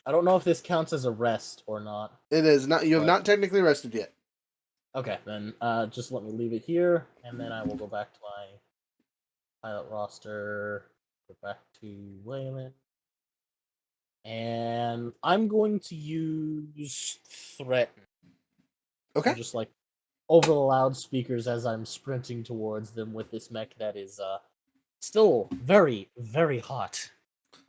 I don't know if this counts as a rest or not. It is not. You have not technically rested yet. Okay, then just let me leave it here, and then I will go back to my pilot roster, go back to Wayland, and I'm going to use Threaten. Okay. Just like over the loudspeakers as I'm sprinting towards them with this mech that is still very, very hot,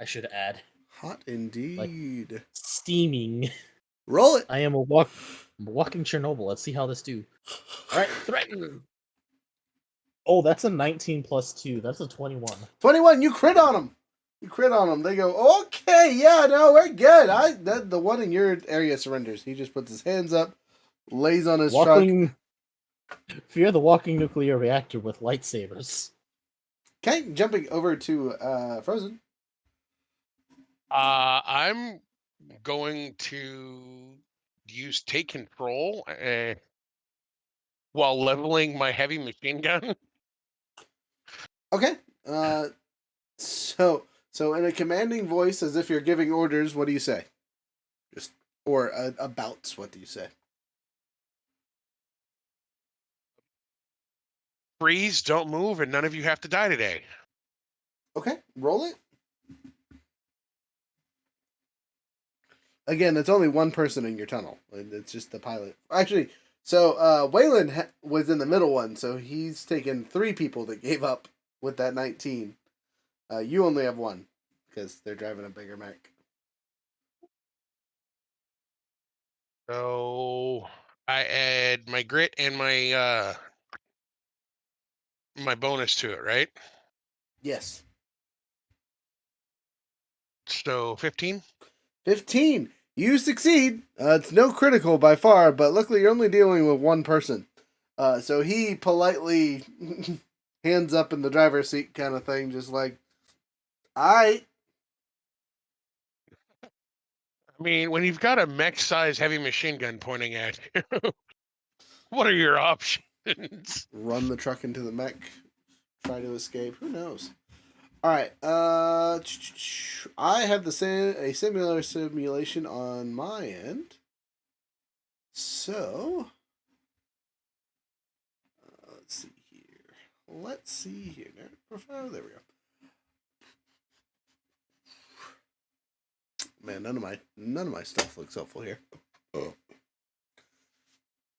I should add. Hot indeed. Like, steaming. Roll it. I am a walking Chernobyl. Let's see how this do. Alright, Threaten! Oh, that's a 19 plus 2. That's a 21. 21. You crit on them. You crit on them. They go, okay, yeah, no, we're good. The one in your area surrenders. He just puts his hands up, lays on his truck. Fear the walking nuclear reactor with lightsabers. Okay, jumping over to Frozen. I'm going to use take control while leveling my heavy machine gun. Okay. So in a commanding voice, as if you're giving orders, what do you say? Or abouts, what do you say? Freeze, don't move, and none of you have to die today. Okay, roll it. Again, it's only one person in your tunnel. It's just the pilot. Actually, so Wayland was in the middle one, so he's taken 3 people that gave up with that 19. You only have 1, because they're driving a bigger mech. So I add my grit and my my bonus to it, right? Yes. So 15. 15. You succeed. It's no critical by far, but luckily you're only dealing with 1 person. So he politely hands up in the driver's seat kind of thing, just like, alright. I mean, when you've got a mech-sized heavy machine gun pointing at you, what are your options? Run the truck into the mech. Try to escape. Who knows? Alright, I have a similar simulation on my end. So, let's see here. Narrative profile. There we go. Man, none of my stuff looks helpful here.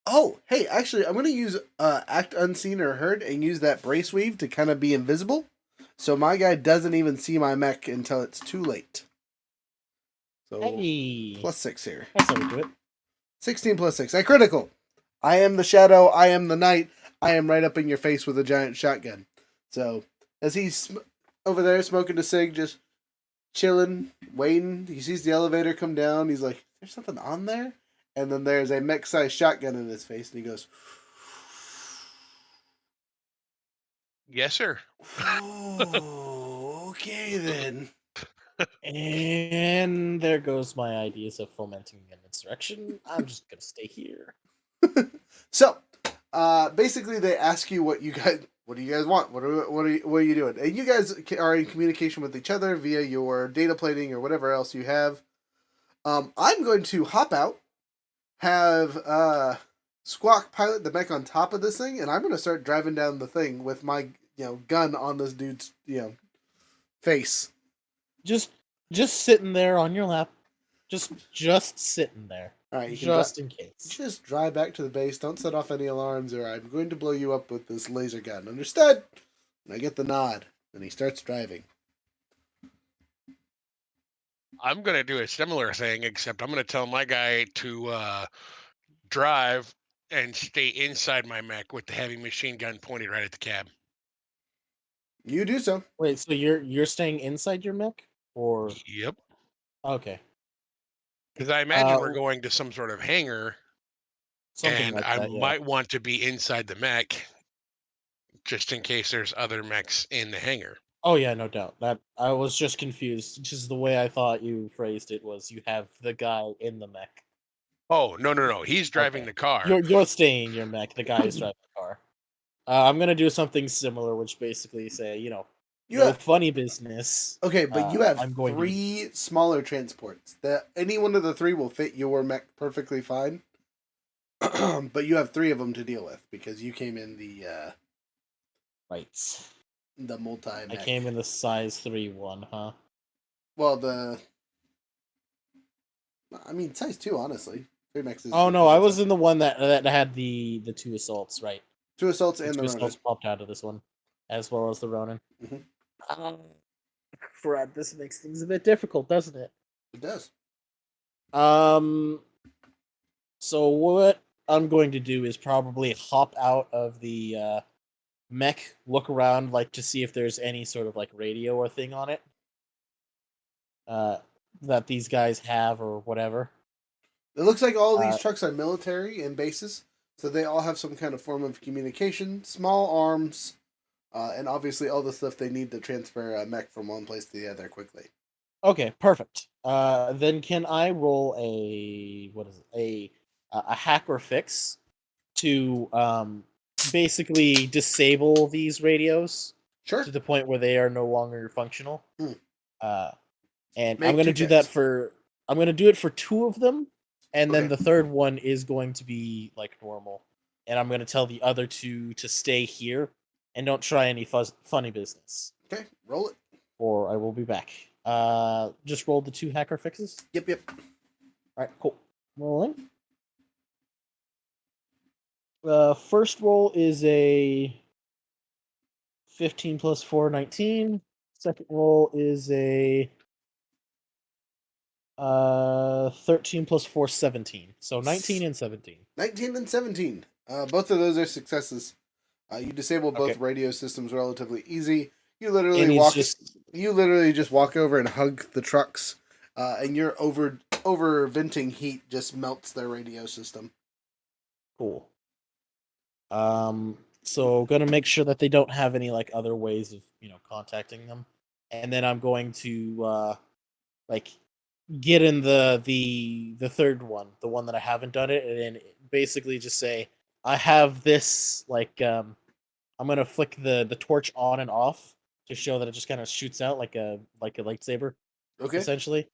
Oh, hey, actually, I'm gonna use act unseen or heard and use that brace weave to kind of be invisible. So my guy doesn't even see my mech until it's too late. So Hey! plus 6 here. That's how we do it. 16 plus 6. I critical. I am the shadow. I am the night. I am right up in your face with a giant shotgun. So as he's over there smoking a cig, just chilling, waiting, he sees the elevator come down. He's like, "There's something on there?" And then there's a mech-sized shotgun in his face, and he goes, Yes, sir. "Oh, okay then." And there goes my ideas of fomenting an insurrection. I'm just gonna stay here. So, basically, they ask you what you guys. What do you guys want? What are you doing? And you guys are in communication with each other via your data plating or whatever else you have. I'm going to hop out, have Squawk pilot the mech on top of this thing, and I'm going to start driving down the thing with my gun on this dude's face. Just sitting there on your lap. Just sitting there. All right, you can Just in case. just drive back to the base. Don't set off any alarms, or I'm going to blow you up with this laser gun. Understood? And I get the nod, and he starts driving. I'm gonna do a similar thing, except I'm gonna tell my guy to drive and stay inside my mech with the heavy machine gun pointed right at the cab. You do so. Wait, so you're staying inside your mech? Or Yep. okay. Because I imagine we're Uh, going to some sort of hangar, something and like I that, yeah. might want to be inside the mech just in case there's other mechs in the hangar. Oh yeah, no doubt. That I was just confused. Just the way I thought you phrased it was you have the guy in the mech. Oh, no. He's driving Okay. the car. You're staying in your mech. The guy is driving the car. I'm gonna do something similar, which basically say, You no have funny business. okay, but you have I'm going to. 3 smaller transports. That any one of the 3 will fit your mech perfectly fine. But you have 3 of them to deal with because you came in Right. the multi. I came in the size 3 one, huh? Well, I mean size 2, honestly. 3 mechs is. Oh no, I was in the one that had the 2 assaults, right? 2 assaults The and the 2 Ronin. assaults popped out of this one, as well as the Ronin. Mhm. Fred, this makes things a bit difficult, doesn't it? It does. So what I'm going to do is probably hop out of the mech, look around, like to see if there's any sort of like radio or thing on it. That these guys have or whatever. It looks like all these Uh, trucks are military and bases, so they all have some kind of form of communication, small arms, and obviously all the stuff they need to transfer a mech from one place to the other quickly. Okay, perfect. Then can I roll a hack or fix to basically disable these radios Sure. to the point where they are no longer functional? Hmm. Uh, and Make I'm gonna 2 do that checks. I'm gonna do it for 2 of them, and then Okay. the third one is going to be like normal, and I'm gonna tell the other 2 to stay here and don't try any funny business, Okay, roll it. or I will be back. Just roll the 2 hacker fixes. Yep. All right, cool. Rolling. First roll is a 15 plus 4, 19. Second roll is a 13 plus 4, 17. So 19 and 17. 19 and 17. Both of those are successes. You disable both Okay. radio systems relatively easy. You And literally he's walk. just You literally just walk over and hug the trucks, and your over venting heat just melts their radio system. cool. So gonna make sure that they don't have any like other ways of contacting them, and then I'm going to like get in the third one, the one that I haven't done it, and then basically just say I have this I'm gonna flick the torch on and off to show that it just kind of shoots out like a lightsaber, Okay. essentially.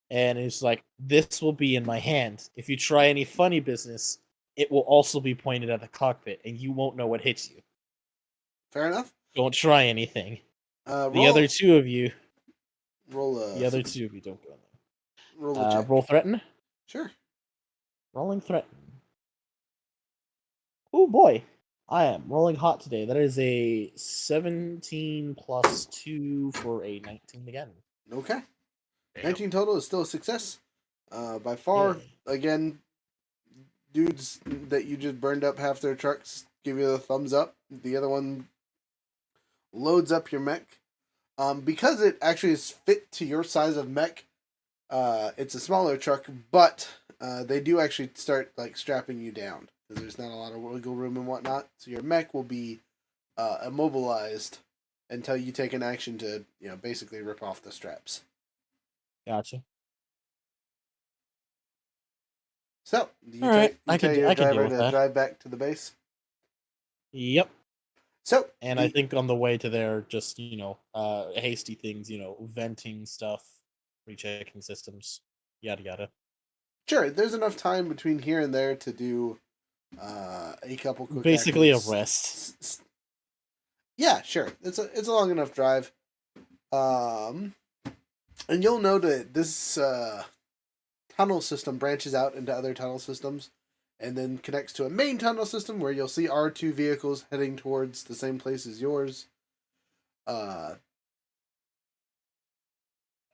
And it's like, this will be in my hand. If you try any funny business, it will also be pointed at the cockpit, and you won't know what hits you. Fair enough. Don't try anything. Roll. The other 2 of you, Roll a. don't go in Roll a there. check. Roll threaten. Sure. Rolling threaten. Oh boy, I am rolling hot today. That is a 17 plus 2 for a 19 again. Okay. Damn. 19 total is still a success. By far, Yeah. again, dudes that you just burned up half their trucks give you the thumbs up. The other one loads up your mech. Because it actually is fit to your size of mech, it's a smaller truck, but they do actually start like strapping you down because there's not a lot of wiggle room and whatnot. So your mech will be immobilized until you take an action to basically rip off the straps. Gotcha. So you All right, tell your I can deal driver with to that. drive back to the base. Yep. So, And I think on the way to there, just hasty things, venting stuff, rechecking systems, yada yada. sure, there's enough time between here and there to do a couple quick Basically a actions. rest. Yeah, sure. It's a long enough drive. And you'll know that this tunnel system branches out into other tunnel systems and then connects to a main tunnel system where you'll see R2 vehicles heading towards the same place as yours.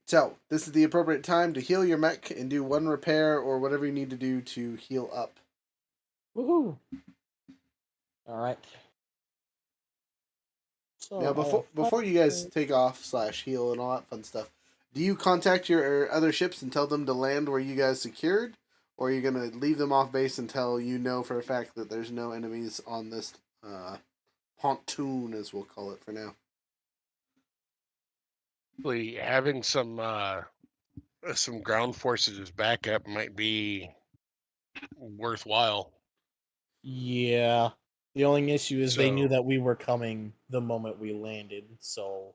So, this is the appropriate time to heal your mech and do one repair or whatever you need to do to heal up. Woohoo! All right. So Now, before you guys take off / heal and all that fun stuff, do you contact your other ships and tell them to land where you guys secured, or are you gonna leave them off base until you know for a fact that there's no enemies on this pontoon, as we'll call it for now? Really, having some ground forces as backup might be worthwhile. Yeah. The only issue is they knew So- that we were coming the moment we landed. So,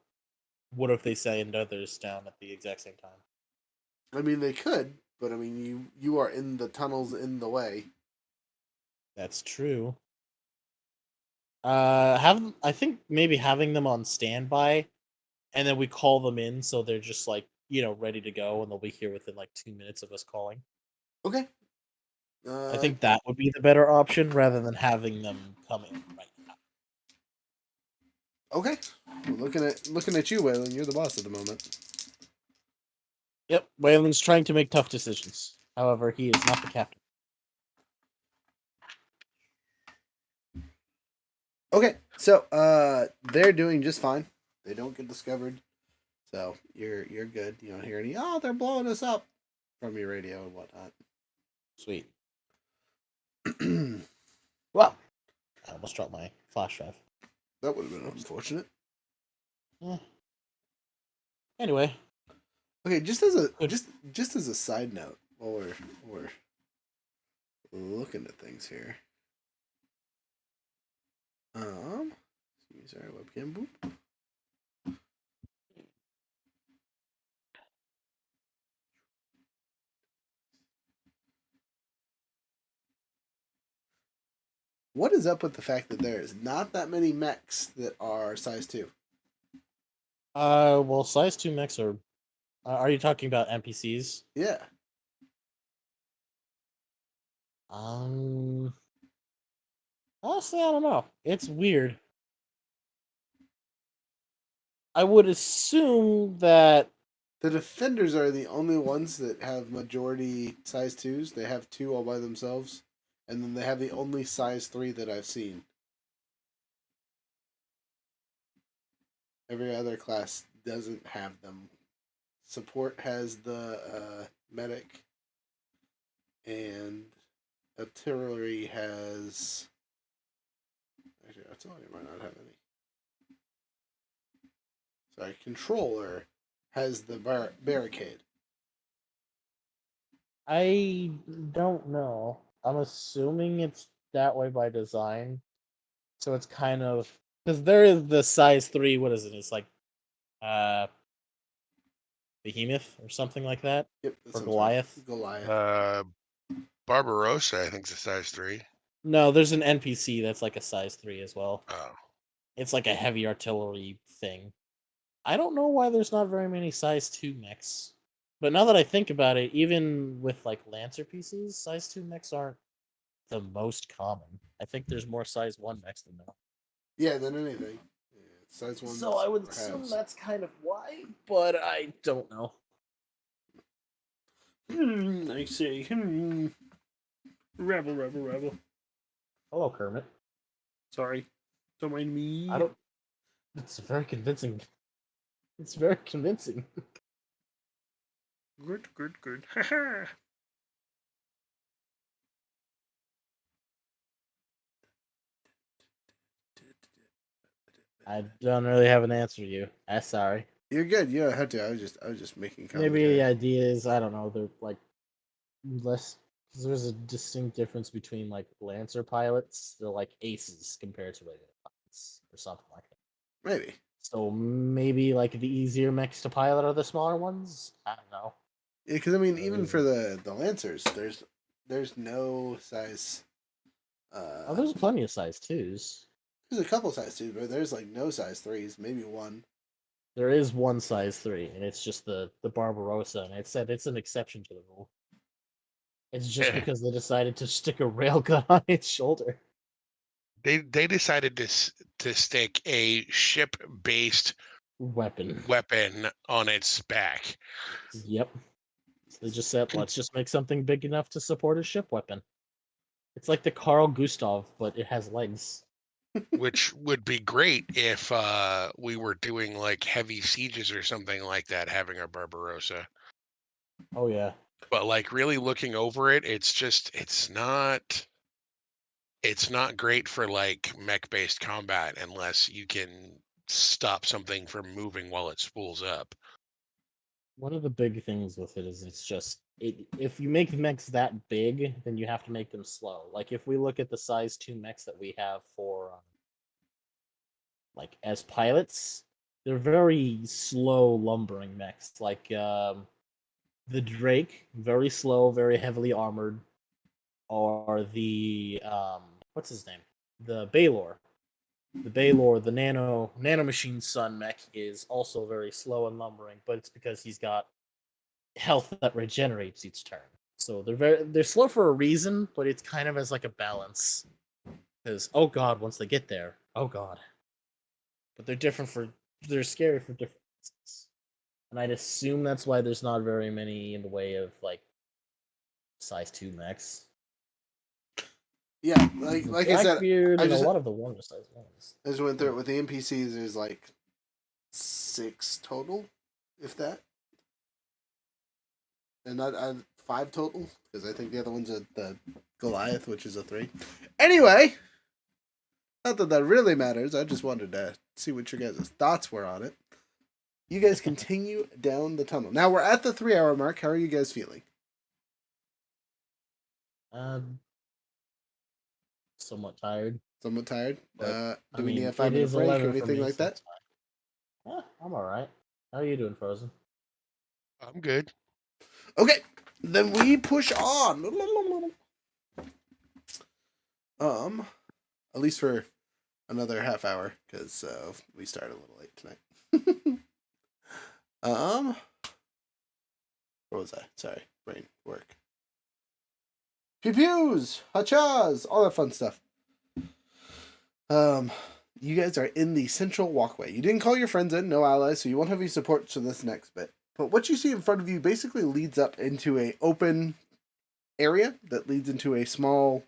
what if they send others down at the exact same time? I mean, they could, but I mean, you are in the tunnels in the way. That's true. I think maybe having them on standby, and then we call them in so they're just like ready to go, and they'll be here within like 2 minutes of us calling. Okay. I think that would be the better option rather than having them come in right now. Okay. Well, looking at you, Waylon. You're the boss at the moment. Yep, Waylon's trying to make tough decisions. However, he is not the captain. Okay, so they're doing just fine. They don't get discovered, so you're good. You don't hear any. Oh, they're blowing us up from your radio and whatnot. Sweet. Well, I almost dropped my flash drive. That would have been unfortunate. Eh. Anyway, Okay, just as a Good. just as a side note, while we're looking at things here. Use our webcam. Boop. What is up with the fact that there is not that many mechs that are size 2? well, size 2 mechs are. Are you talking about NPCs? Yeah. Honestly, I don't know. It's weird. I would assume that. The defenders are the only ones that have majority size 2s. They have 2 all by themselves. And then they have the only size 3 that I've seen. Every other class doesn't have them. Support has the medic. And artillery has... Actually, artillery might not have any. Sorry, controller has the barricade. I don't know. I'm assuming it's that way by design. So it's kind of. Because there is the size 3, what is it? It's like. Behemoth or something like that? Yep, that Or sounds Goliath? right. Goliath. Barbarossa, I think, is a size 3. No, there's an NPC that's like a size 3 as well. Oh, It's like a heavy artillery thing. I don't know why there's not very many size 2 mechs. But now that I think about it, even with like Lancer PCs, size 2 mechs aren't the most common. I think there's more size 1 mechs than that. Yeah, than anything. Yeah, size 1. So I would assume that's kind of why, but I don't know. I say, Rebel. Hello, Kermit. Sorry. Don't mind me. I don't. It's very convincing. It's very convincing. Good. Haha. I don't really have an answer to you. I'm sorry. You're good. You don't have to. I was just making commentary. Maybe the idea is I don't know. They're like less because there's a distinct difference between like Lancer pilots. They're like aces compared to regular pilots. or something like that. Maybe. So maybe like the easier mechs to pilot are the smaller ones. I don't know. Yeah, because I mean, even for Um, the Lancers, there's no size. Oh, there's plenty of size twos. There's a couple size twos, but there's like no size threes, maybe one. There is one size 3, and it's just the Barbarossa, and it said it's an exception to the rule. It's just because they decided to stick a railgun on its shoulder. They decided to stick a ship-based Weapon. weapon on its back, Yep. So they just said, let's just make something big enough to support a ship weapon. It's like the Carl Gustav, but it has legs. which would be great if we were doing like heavy sieges or something like that, having our Barbarossa. Oh yeah. But like really looking over it, it's not great for like mech-based combat unless you can stop something from moving while it spools up. One of the big things with it is it's just if you make mechs that big, then you have to make them slow. Like if we look at the size 2 mechs that we have for like as pilots, they're very slow lumbering mechs. Like the Drake, very slow, very heavily armored, or the what's his name? The Baylor. The Baylor, the nano machine son mech is also very slow and lumbering, but it's because he's got health that regenerates each turn. So they're slow for a reason, but it's kind of as like a balance. Because oh god, once they get there, oh god. But they're scary for different reasons. And I'd assume that's why there's not very many in the way of like size 2 mechs. Yeah, like I said, Blackbeard I and a just lot of the warmer size ones. I just went through it with the NPCs. There's like 6 total, if that, and not 5 total because I think the other one's the Goliath, which is a 3. Anyway, not that that really matters. I just wanted to see what your guys' thoughts were on it. You guys continue down the tunnel. Now we're at the 3-hour mark. How are you guys feeling? Somewhat tired. Somewhat tired. But Do I we need mean, a it 5-minute is break or 11 for anything me, like so that? it's fine. Yeah, I'm all right. How are you doing, Frozen? I'm good. Okay, then we push on. At least for another half hour because we started a little late tonight. Where was I? Sorry, brain work. Pew pews, hachas, all that fun stuff. You guys are in the central walkway. You didn't call your friends in, no allies, so you won't have any support to this next bit. But what you see in front of you basically leads up into a open area that leads into a small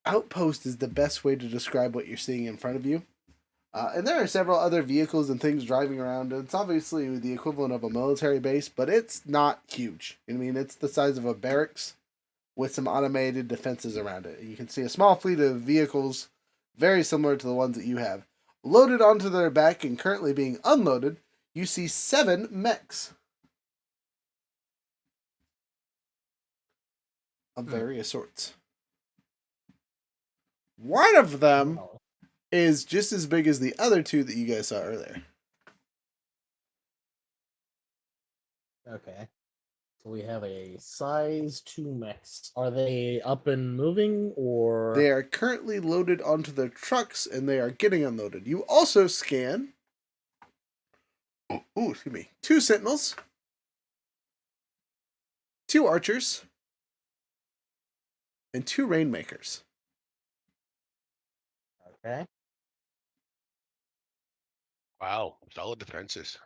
outpost is the best way to describe what you're seeing in front of you. And there are several other vehicles and things driving around. It's obviously the equivalent of a military base, but it's not huge. I mean, it's the size of a barracks with some automated defenses around it. You can see a small fleet of vehicles very similar to the ones that you have. Loaded onto their back and currently being unloaded, you see 7 mechs of various sorts. One of them Oh, is just as big as the other 2 that you guys saw earlier. okay. So we have a size 2 mechs. Are they up and moving or They are currently loaded onto their trucks and they are getting unloaded. You also scan, excuse me, 2 sentinels, 2 archers, and 2 rainmakers. okay? Wow, solid defenses.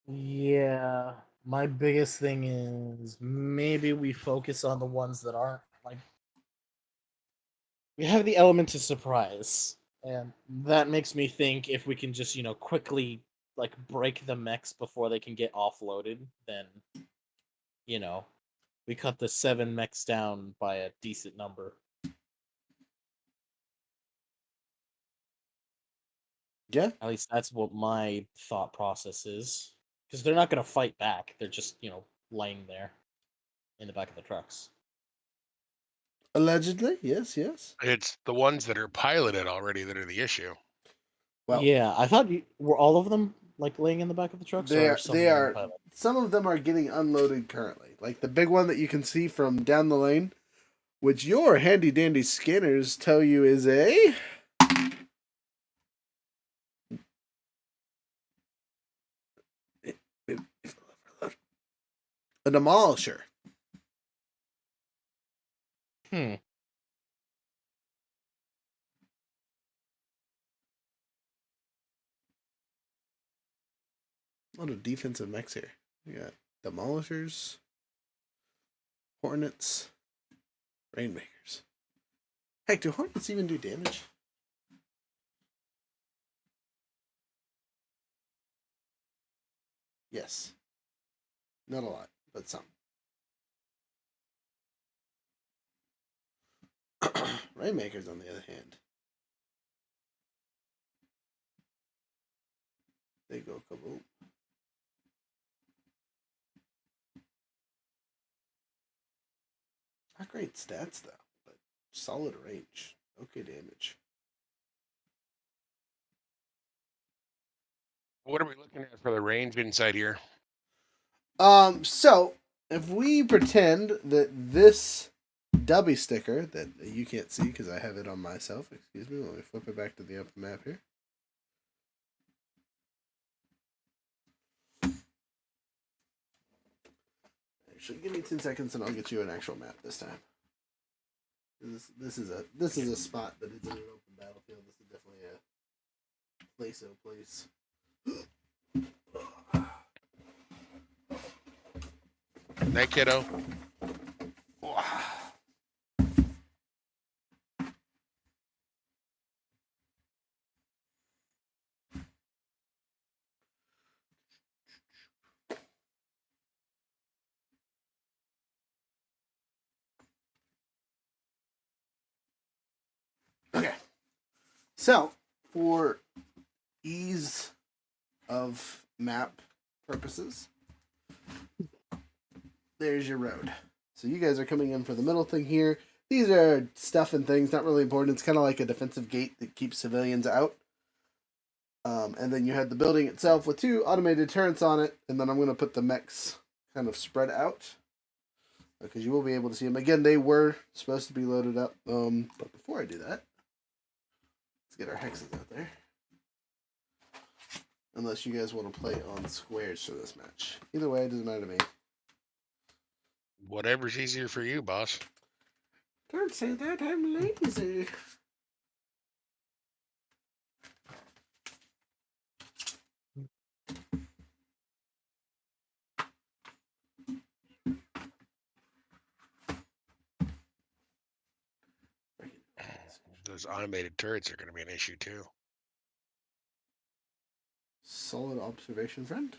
Yeah. My biggest thing is maybe we focus on the ones that aren't like we have the element of surprise. And that makes me think if we can just, quickly like break the mechs before they can get offloaded, then you know, we cut the 7 mechs down by a decent number. Yeah. At least that's what my thought process is. Because they're not going to fight back. They're just, laying there in the back of the trucks. Allegedly, yes, yes. It's the ones that are piloted already that are the issue. Well, Yeah, I thought were all of them like laying in the back of the trucks, they or are. some They of them are. pilot? Some of them are getting unloaded currently. Like the big one that you can see from down the lane, which your handy dandy scanners tell you is a demolisher. Hmm. A lot of defensive mechs here. We got demolishers, hornets, rainmakers. Heck, do hornets even do damage? Yes. Not a lot, but some. Rainmakers, on the other hand, they go kaboom. Not great stats, though, but solid range. Okay damage. What are we looking at for the range inside here? So, if we pretend that this Dubby sticker, that you can't see because I have it on myself, excuse me, let me flip it back to the open map here. Actually, give me 10 seconds and I'll get you an actual map this time. This is a spot, but it's in an open battlefield. This is definitely a place. Night, kiddo. Okay. So, for ease of map purposes, there's your road. So you guys are coming in for the middle thing here. These are stuff and things, not really important. It's kind of like a defensive gate that keeps civilians out. And then you had the building itself with 2 automated turrets on it. And then I'm going to put the mechs kind of spread out, because you will be able to see them. Again, they were supposed to be loaded up. But before I do that, let's get our hexes out there. Unless you guys want to play on squares for this match. Either way, it doesn't matter to me. Whatever's easier for you, boss. Don't say that, I'm lazy. Those automated turrets are going to be an issue too. Solid observation, friend.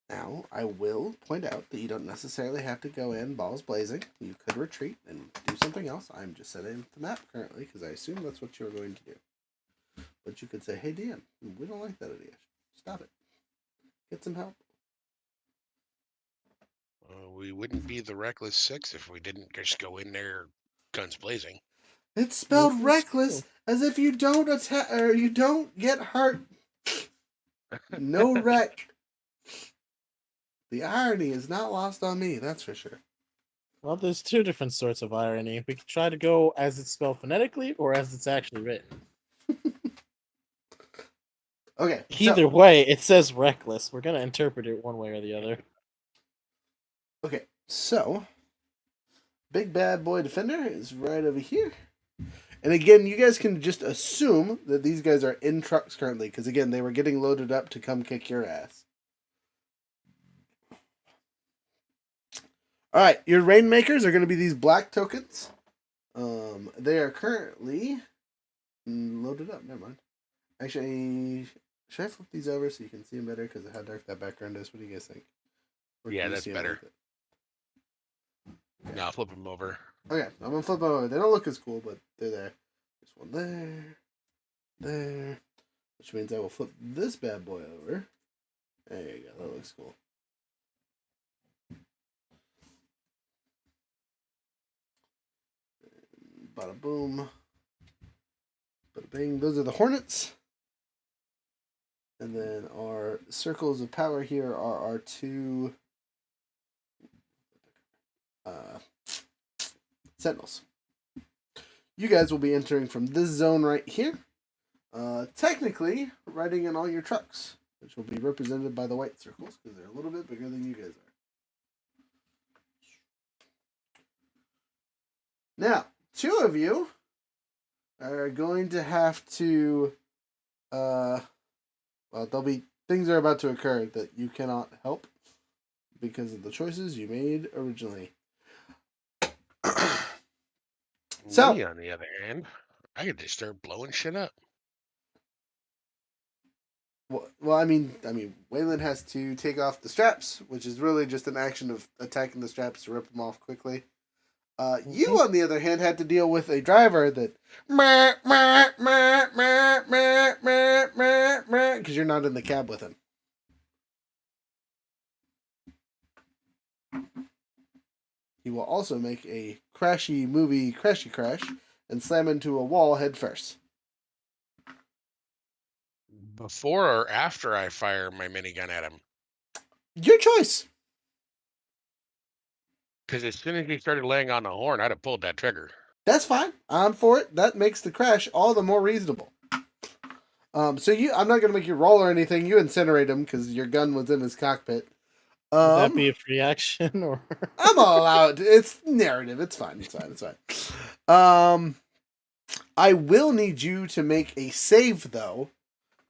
Now, I will point out that you don't necessarily have to go in balls blazing. You could retreat and do something else. I'm just setting the map currently because I assume that's what you're going to do. But you could say, hey, DM, we don't like that idea. Stop it. Get some help. We wouldn't be the Reckless 6 if we didn't just go in there guns blazing. It's spelled Reckless reckless, too. as if you don't attack or you don't get hurt. No wreck. The irony is not lost on me, that's for sure. Well, there's 2 different sorts of irony. We could try to go as it's spelled phonetically or as it's actually written. Okay. Either way, it says reckless. We're gonna interpret it one way or the other. Okay, so Big Bad Boy Defender is right over here. And again, you guys can just assume that these guys are in trucks currently, because again, they were getting loaded up to come kick your ass. Alright, your Rainmakers are going to be these black tokens. They are currently loaded up, never mind. Actually, should I flip these over so you can see them better because of how dark that background is? What do you guys think? Or Yeah, can you that's see 'em better. like that? No, flip them over. Okay, I'm gonna flip them over. They don't look as cool, but they're there. There's one there, which means I will flip this bad boy over. There you go. That looks cool. Bada boom. Bada bing. Those are the Hornets. And then our circles of power here are our two Sentinels. You guys will be entering from this zone right here. Technically, riding in all your trucks, which will be represented by the white circles because they're a little bit bigger than you guys are. Now, two of you are going to have to, well, there'll be things are about to occur that you cannot help because of the choices you made originally. So, Me, on the other hand, I could just start blowing shit up. well, I mean, Waylon has to take off the straps, which is really just an action of attacking the straps to rip them off quickly. You, on the other hand, had to deal with a driver that because you're not in the cab with him. He will also make a crashy crash and slam into a wall head first. Before or after I fire my minigun at him? Your choice. Because as soon as he started laying on the horn, I'd have pulled that trigger. That's fine. I'm for it. That makes the crash all the more reasonable. So I'm not gonna make you roll or anything. You incinerate him because your gun was in his cockpit. Would that be a free action or? I'm all out. It's narrative. It's fine. It's fine. I will need you to make a save though,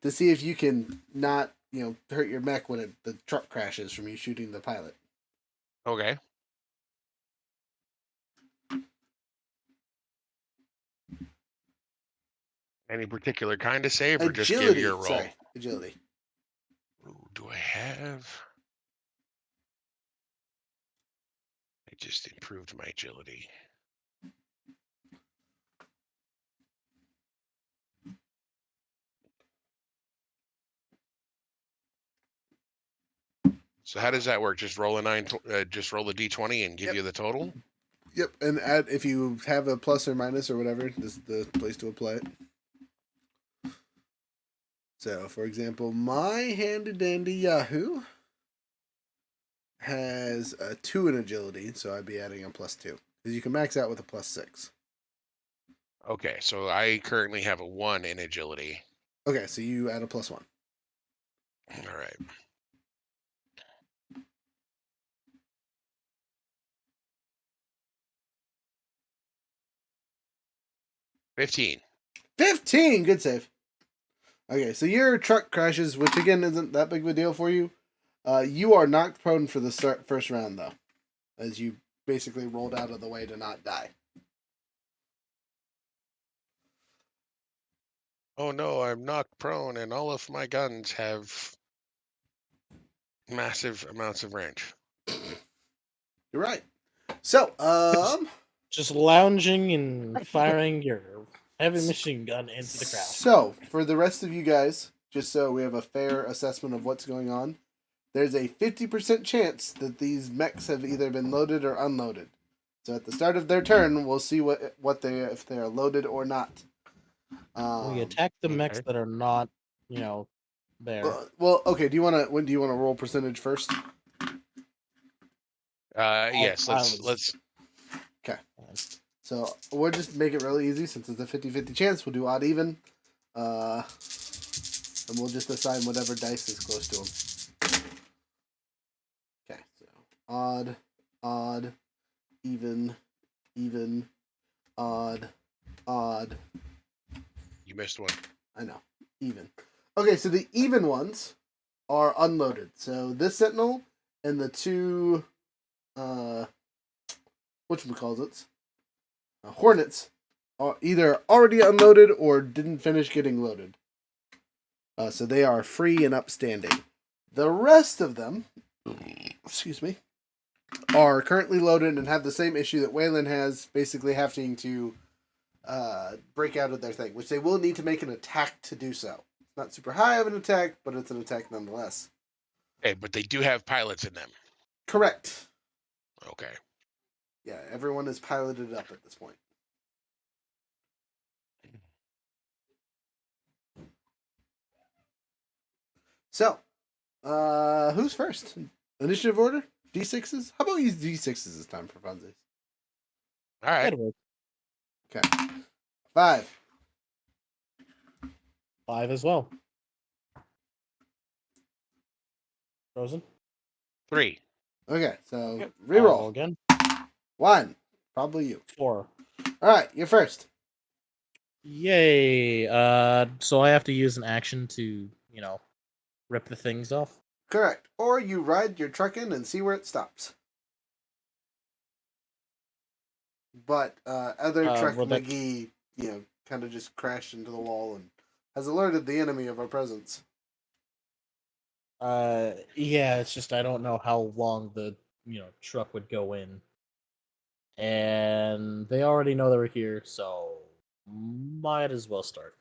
to see if you can not, hurt your mech when the truck crashes from you shooting the pilot. Okay. Any particular kind of save, or just give you a roll? Sorry, agility. Ooh, do I have? I just improved my agility. So how does that work? Just roll a just roll a d20 and give Yep. you the total? Yep, and add if you have a plus or minus or whatever, this is the place to apply it. So, for example, my handy dandy Yahoo has a 2 in agility, so I'd be adding a +2 because you can max out with a +6. Okay, so I currently have a 1 in agility. Okay, so you add a +1. All right. $15. 15, good save. Okay, so your truck crashes, which again isn't that big of a deal for you. You are knocked prone for the first round, though, as you basically rolled out of the way to not die. Oh no, I'm knocked prone, and all of my guns have massive amounts of range. You're right. So, Just lounging and firing your heavy machine gun into the crowd. So, for the rest of you guys, just so we have a fair assessment of what's going on, there's a 50% chance that these mechs have either been loaded or unloaded. So at the start of their turn, we'll see if they are loaded or not. We attack the mechs that are not, there. Well, okay. Do you want to roll percentage first? Yes. Let's. Okay. So we'll just make it really easy since it's a 50-50 chance. We'll do odd even, and we'll just assign whatever dice is close to them. Okay. So odd, even, odd. You missed one. I know. Even. Okay, so the even ones are unloaded. So this Sentinel and the two, whatchamacallits, Hornets are either already unloaded or didn't finish getting loaded. So they are free and upstanding. The rest of them, excuse me, are currently loaded and have the same issue that Waylon has, basically having to break out of their thing, which they will need to make an attack to do so. It's not super high of an attack, but it's an attack nonetheless. Okay, but they do have pilots in them. Correct. Okay. Yeah, everyone is piloted up at this point. So, who's first? Initiative order? D6s? How about we use D6s this time for funsies? All right. That'll work. Okay. 5. 5 as well. Frozen. 3. Okay, so Yep. reroll. Roll again. 1. Probably you. 4. Alright, you're first. Yay. So I have to use an action to, rip the things off. Correct. Or you ride your truck in and see where it stops. But other truck well, that- McGee, kind of just crashed into the wall and has alerted the enemy of our presence. Yeah, it's just I don't know how long the, truck would go in. And they already know they're here, so might as well start.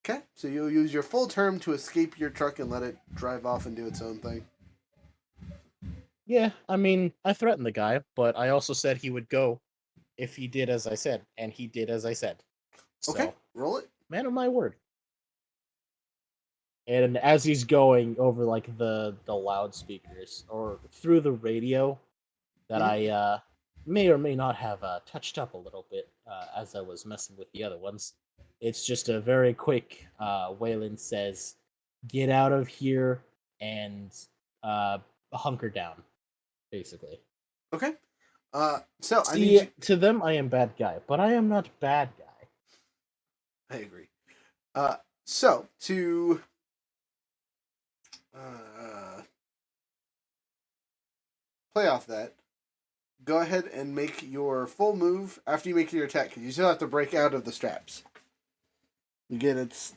Okay, so you'll use your full term to escape your truck and let it drive off and do its own thing. Yeah, I mean, I threatened the guy, but I also said he would go if he did as I said, and he did as I said. So, Okay, roll it. man of my word. And as he's going over like the loudspeakers or through the radio that I may or may not have touched up a little bit as I was messing with the other ones, it's just a very quick Waylon says, "Get out of here and hunker down," basically. Okay. So I need See, you... to them, I am bad guy, but I am not bad guy. I agree. So to play off that, go ahead and make your full move after you make your attack, because you still have to break out of the straps. Again, its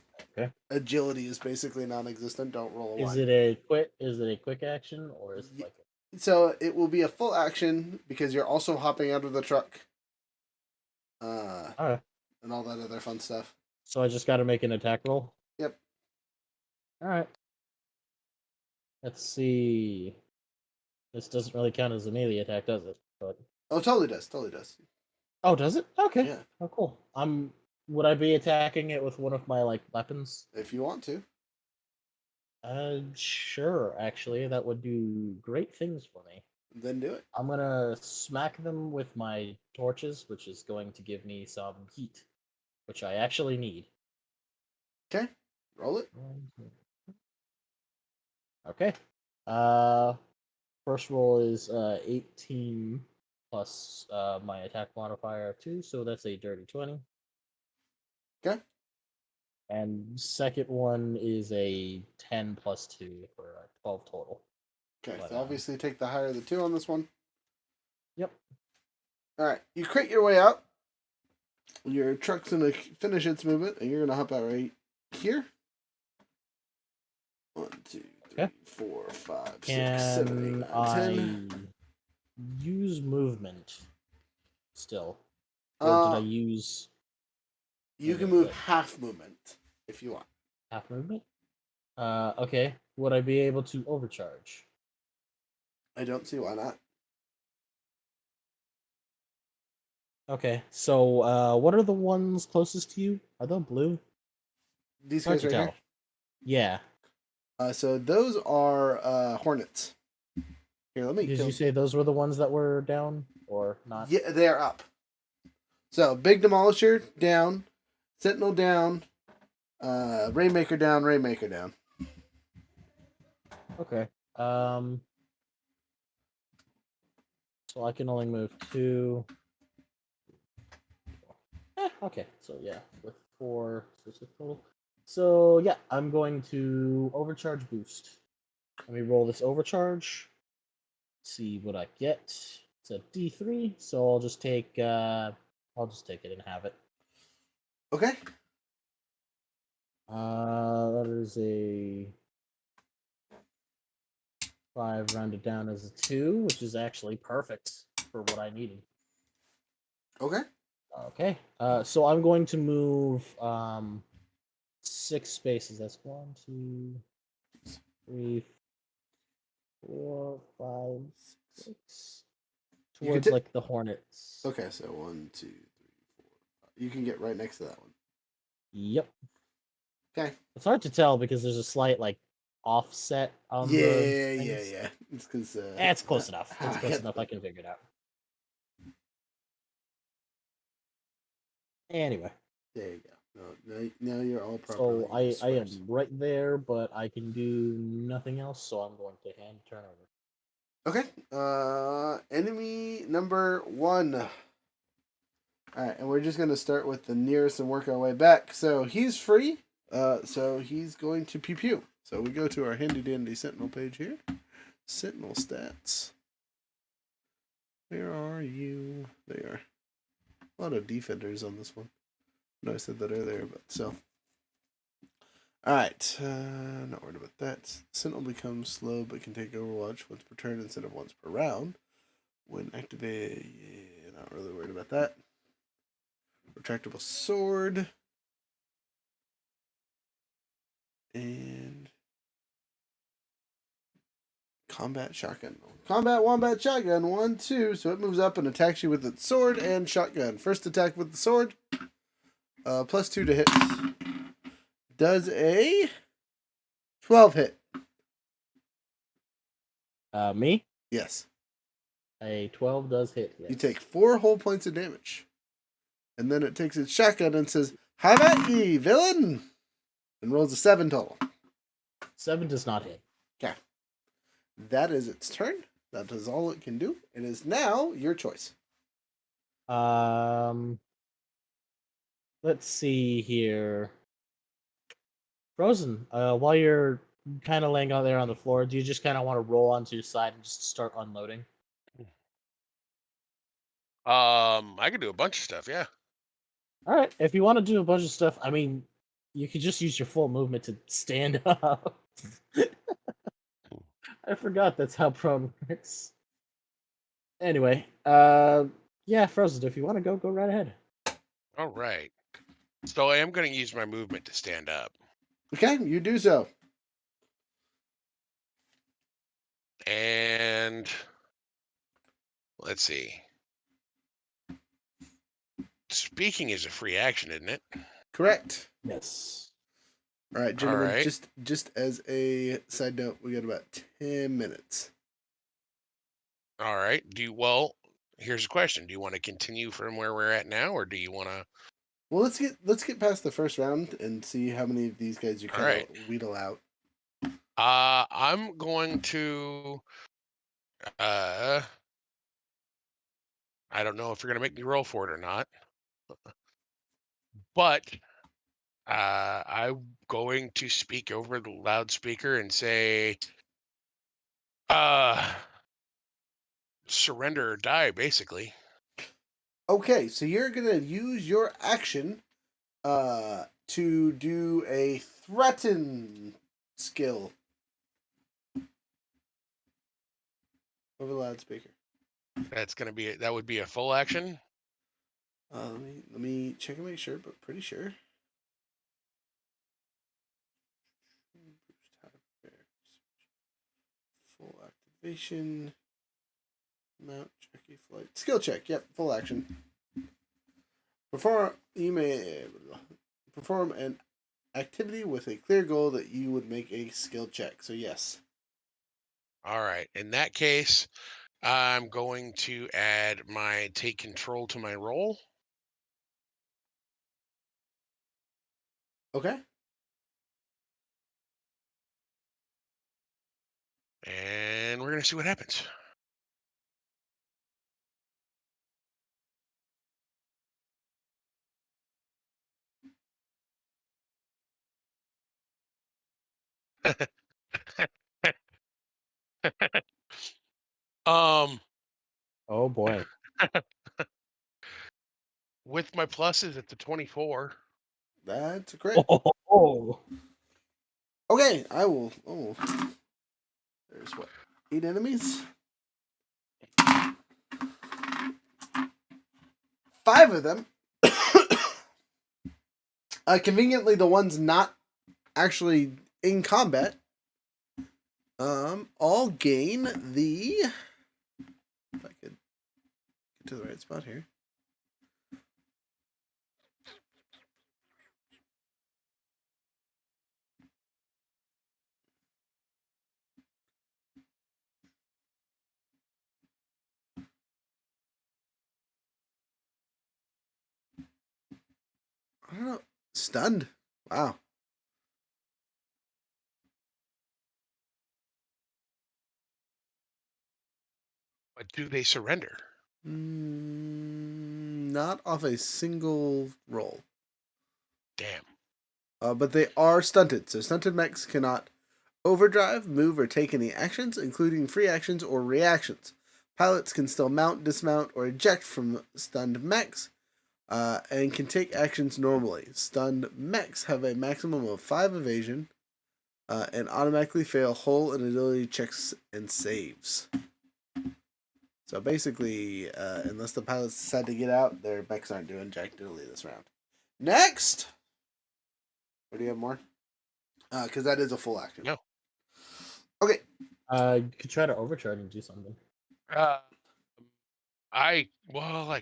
agility is basically non-existent. Don't roll a 1. Is it a quick action or is it like So it will be a full action because you're also hopping out of the truck. Alright. And all that other fun stuff. So I just got to make an attack roll? Yep. Alright. Let's see. This doesn't really count as a melee attack, does it? But Oh, totally does. Totally does. oh, does it? Okay. Yeah. Oh, cool. Would I be attacking it with one of my weapons? If you want to. Sure. Actually, that would do great things for me. Then do it. I'm gonna smack them with my torches, which is going to give me some heat, which I actually need. Okay. Roll it. Okay. First roll is 18 plus my attack modifier of 2, so that's a dirty 20. Okay. And second one is a 10 plus 2 for 12 total. Okay. But, So obviously take the higher of the 2 on this one. Yep. Alright. You crit your way out. Your truck's going to finish its movement, and you're going to hop out right here. 1, 2, 3, 4, 5, 6, 7, 8, 9, 10. Use movement still? Or did I use... You can move half movement if you want. half movement? Okay. Would I be able to overcharge? I don't see why not. Okay, so what are the ones closest to you? Are they blue? These Hard guys to right tell. here. Yeah. So those are hornets. Here, let me. Did you say those were the ones that were down or not? Yeah, they are up. So big demolisher down, sentinel down, rainmaker down, rainmaker down. Okay. So I can only move 2. Okay. So yeah, with 4, so 6 total. So yeah, I'm going to overcharge boost. Let me roll this overcharge. See what I get. It's a D3, so I'll just take it and have it. Okay. That is a 5 rounded down as a 2, which is actually perfect for what I needed. Okay. Okay. So I'm going to move 6 spaces. That's 1, 2, 3, 4, 5, 6. You can Towards like the hornets. Okay, so 1, 2, 3, 4. You can get right next to that one. Yep. Okay. It's hard to tell because there's a slight like offset on the things. Yeah. It's because It's close enough. how It's I close get enough. the- I can figure it out. Anyway, There you go. Now you're all so properly. I am dispersed. right there, but I can do nothing else. So I'm going to hand turn over. Okay. Enemy number 1. All right, and we're just gonna start with the nearest and work our way back. So he's free. So he's going to pew pew. So we go to our handy dandy Sentinel page here. Sentinel stats. Where are you? There. A lot of defenders on this one. I know I said that earlier, but so. Alright, not worried about that. Sentinel becomes slow but can take Overwatch once per turn instead of once per round. When activated, yeah, not really worried about that. Retractable sword. And combat shotgun. Combat wombat shotgun. 1, 2. So it moves up and attacks you with its sword and shotgun. First attack with the sword. +2 to hit. Does a 12 hit. Me? Yes. A 12 does hit. Yes. You take 4 whole points of damage. And then it takes its shotgun and says, "How about ye, villain?" And rolls a 7 total. 7 does not hit. Okay. That is its turn. That is all it can do. It is now your choice. Let's see here. Frozen, while you're kind of laying out there on the floor, do you just kind of want to roll onto your side and just start unloading? I could do a bunch of stuff. Yeah. All right. If you want to do a bunch of stuff, I mean, you could just use your full movement to stand up. I forgot that's how prone works. Anyway, yeah, Frozen, if you want to go right ahead. All right. So I am going to use my movement to stand up. Okay, you do so. And let's see. Speaking is a free action, isn't it? Correct. Yes. All right, gentlemen. right. Just as a side note, we got about 10 minutes. All right. Here's the question. Do you want to continue from where we're at now, or do you want to? Well, let's get past the first round and see how many of these guys you All kind right. of wheedle out. I'm going to. I don't know if you're going to make me roll for it or not, but I'm going to speak over the loudspeaker and say, surrender or die, basically. Okay, so you're gonna use your action to do a threaten skill over the loudspeaker. That would be a full action. Let me check and make sure, but pretty sure. Full activation. Mount, Jackie, flight. Skill check. Yep, full action. You may perform an activity with a clear goal that you would make a skill check. So yes. All right. In that case, I'm going to add my take control to my roll. Okay. And we're going to see what happens. um, Oh boy. with my pluses at the 24. That's a crit. Oh. Okay, I will. Oh, there's what? 8 enemies. 5 of them. Conveniently, the ones not actually in combat, all gain the. If I could get to the right spot here. I don't know. Stunned. Wow. But do they surrender? Not off a single roll. Damn. But they are stunted, so stunted mechs cannot overdrive, move, or take any actions, including free actions or reactions. Pilots can still mount, dismount, or eject from stunned mechs, and can take actions normally. Stunned mechs have a maximum of 5 evasion, and automatically fail hull and agility checks and saves. So basically, unless the pilots decide to get out, their mechs aren't doing jack diddly this round. Next! Or do you have more? Because that is a full action. No. Okay. You could try to overcharge and do something. I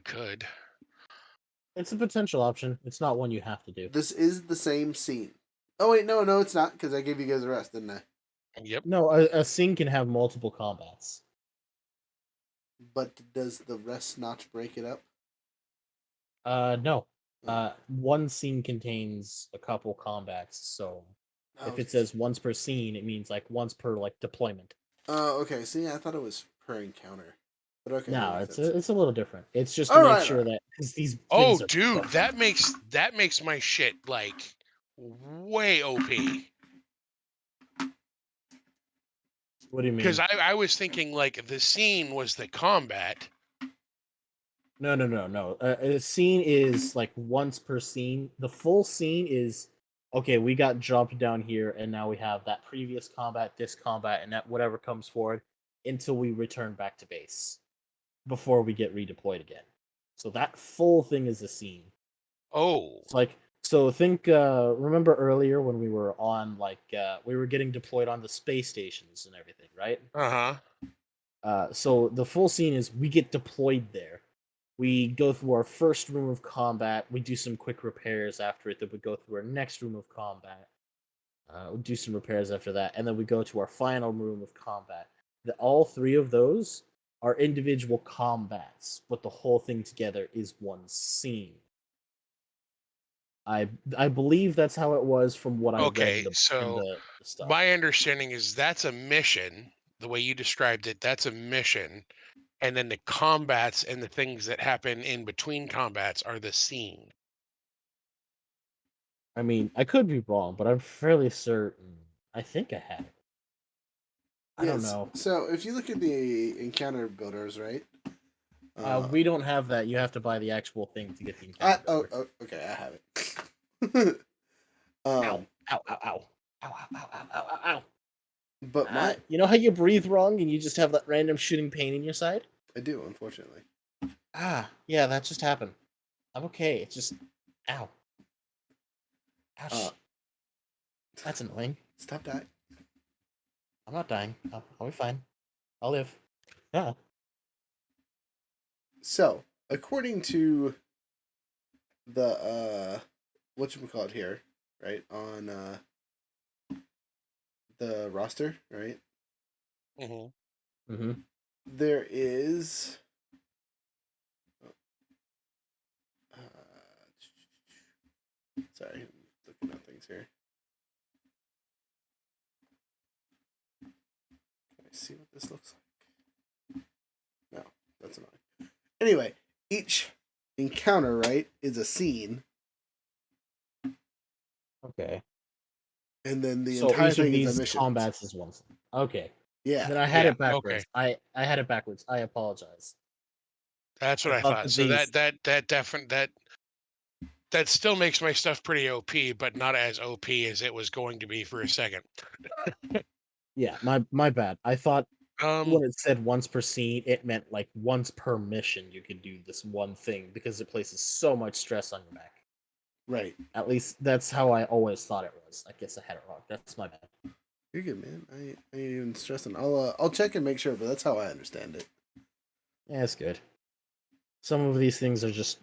could. It's a potential option. It's not one you have to do. This is the same scene. Oh, wait, no, it's not, because I gave you guys a rest, didn't I? Yep. No, a scene can have multiple combats. But does the rest not break it up? No. One scene contains a couple combats, so if it says once per scene, it means like once per like deployment. Okay. See, I thought it was per encounter. But okay. No, that makes it's a little different. It's just All to make right, sure all right. that because these Oh, things are dude, broken. that makes my shit like way OP. What do you mean? Because I was thinking like the scene was the combat. No. A scene is like once per scene. The full scene is okay. We got jumped down here, and now we have that previous combat, this combat, and that whatever comes forward until we return back to base before we get redeployed again. So that full thing is a scene. Oh. It's like so. Think. Remember earlier when we were on we were getting deployed on the space stations and everything, right? So the full scene is we get deployed there. We go through our first room of combat. We do some quick repairs after it. Then we go through our next room of combat. We do some repairs after that, and then we go to our final room of combat. All 3 of those are individual combats, but the whole thing together is one scene. I believe that's how it was from what I read Okay, in so the stuff. my understanding is that's a mission. The way you described it, that's a mission. And then the combats and the things that happen in between combats are the scene. I mean, I could be wrong, but I'm fairly certain. I think I had it. I don't know. So if you look at the encounter builders, right? We don't have that. You have to buy the actual thing to get the encounter builder. Okay, I have it. Ow. Ow, ow, ow. Ow, ow, ow, ow, ow, ow, ow. But you know how you breathe wrong and you just have that random shooting pain in your side? I do, unfortunately. Yeah, that just happened. I'm okay. It's just, ow. Ouch. That's annoying. Stop dying. I'm not dying. I'll be fine. I'll live. Yeah. So, according to the whatchamacallit here, right, on the roster, right? Mm-hmm. Mm-hmm. There is sorry, I'm looking at things here. Can I see what this looks like? No, that's not. Anyway, each encounter, right, is a scene. Okay. And then the so entire each of thing is a these mission. combats is one. Okay. Yeah. Then I had Yeah, it backwards. okay. I had it backwards. I apologize. That's what I thought. So that still makes my stuff pretty OP, but not as OP as it was going to be for a second. Yeah, my bad. I thought Um, when it said once per scene, it meant like once per mission you could do this one thing because it places so much stress on your back. Right. At least that's how I always thought it was. I guess I had it wrong. That's my bad. You're good, man. I ain't even stressing. I'll check and make sure, but that's how I understand it. Yeah, it's good. Some of these things are just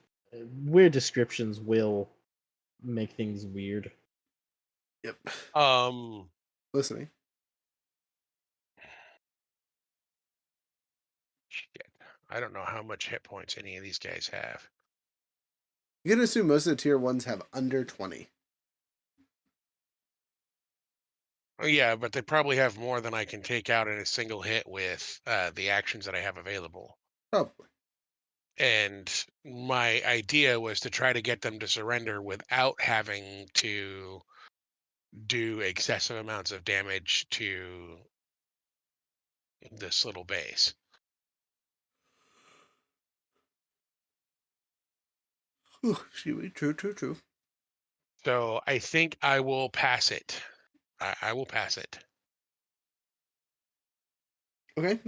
weird descriptions will make things weird. Yep. Um, Listening. shit. I don't know how much hit points any of these guys have. You can assume most of the tier 1s have under 20. Oh, yeah, but they probably have more than I can take out in a single hit with the actions that I have available. Probably. And my idea was to try to get them to surrender without having to do excessive amounts of damage to this little base. Excuse me. True. So I think I will pass it. I will pass it. Okay.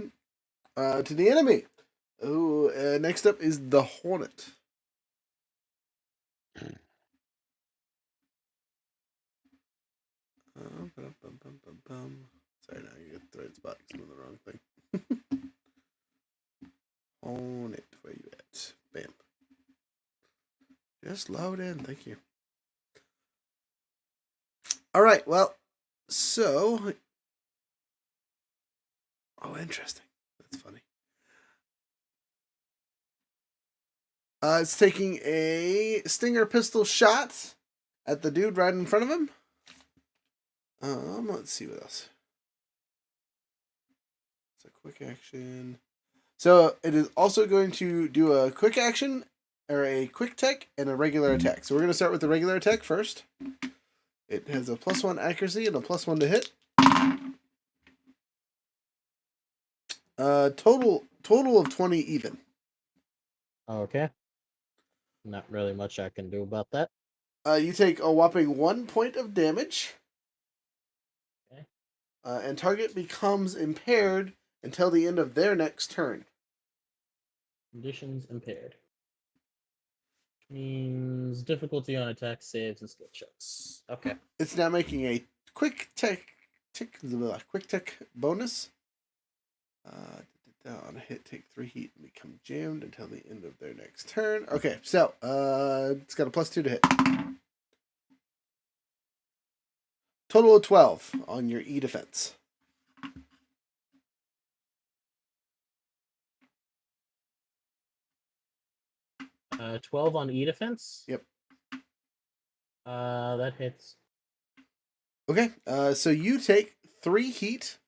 To the enemy. Oh, next up is the Hornet. Sorry, now you got the right spot. I'm on the wrong thing. Hornet, where you at? Bam. Just load in. Thank you. All right. Well, so. Oh, interesting. That's funny. It's taking a Stinger pistol shot at the dude right in front of him. Let's see what else. It's a quick action. So it is also going to do a quick action, or a quick tech, and a regular attack. So we're going to start with the regular attack first. It has a +1 accuracy and a +1 to hit. Total of 20 even. Okay. Not really much I can do about that. You take a whopping 1 point of damage. Okay. And target becomes impaired until the end of their next turn. Conditions impaired. Means difficulty on attack saves and skill checks. Okay. It's now making a quick tech bonus. On a hit, take 3 heat and become jammed until the end of their next turn. Okay, so it's got a +2 to hit. Total of 12 on your E defense. Uh, 12 on E defense. Yep. That hits. Okay, so you take 3 heat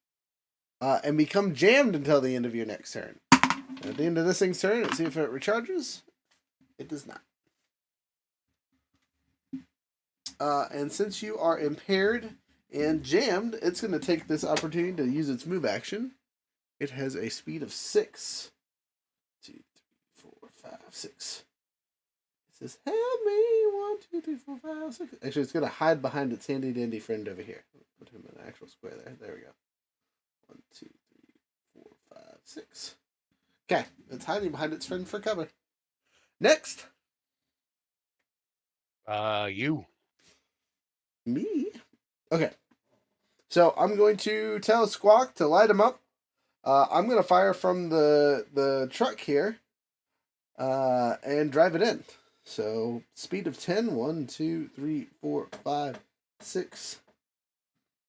and become jammed until the end of your next turn. And at the end of this thing's turn, let's see if it recharges. It does not. And since you are impaired and jammed, it's going to take this opportunity to use its move action. It has a speed of 6. 2, 3, 4, 5, 6. It says, help me. 1, 2, 3, 4, 5, 6. Actually, it's going to hide behind its handy dandy friend over here. Put him in an actual square there. There we go. 1, 2, 3, 4, 5, 6. Okay, it's hiding behind its friend for cover. Next. You. Me? Okay. So I'm going to tell Squawk to light him up. I'm going to fire from the truck here and drive it in. So speed of 10. 1, 2, 3, 4, 5, 6,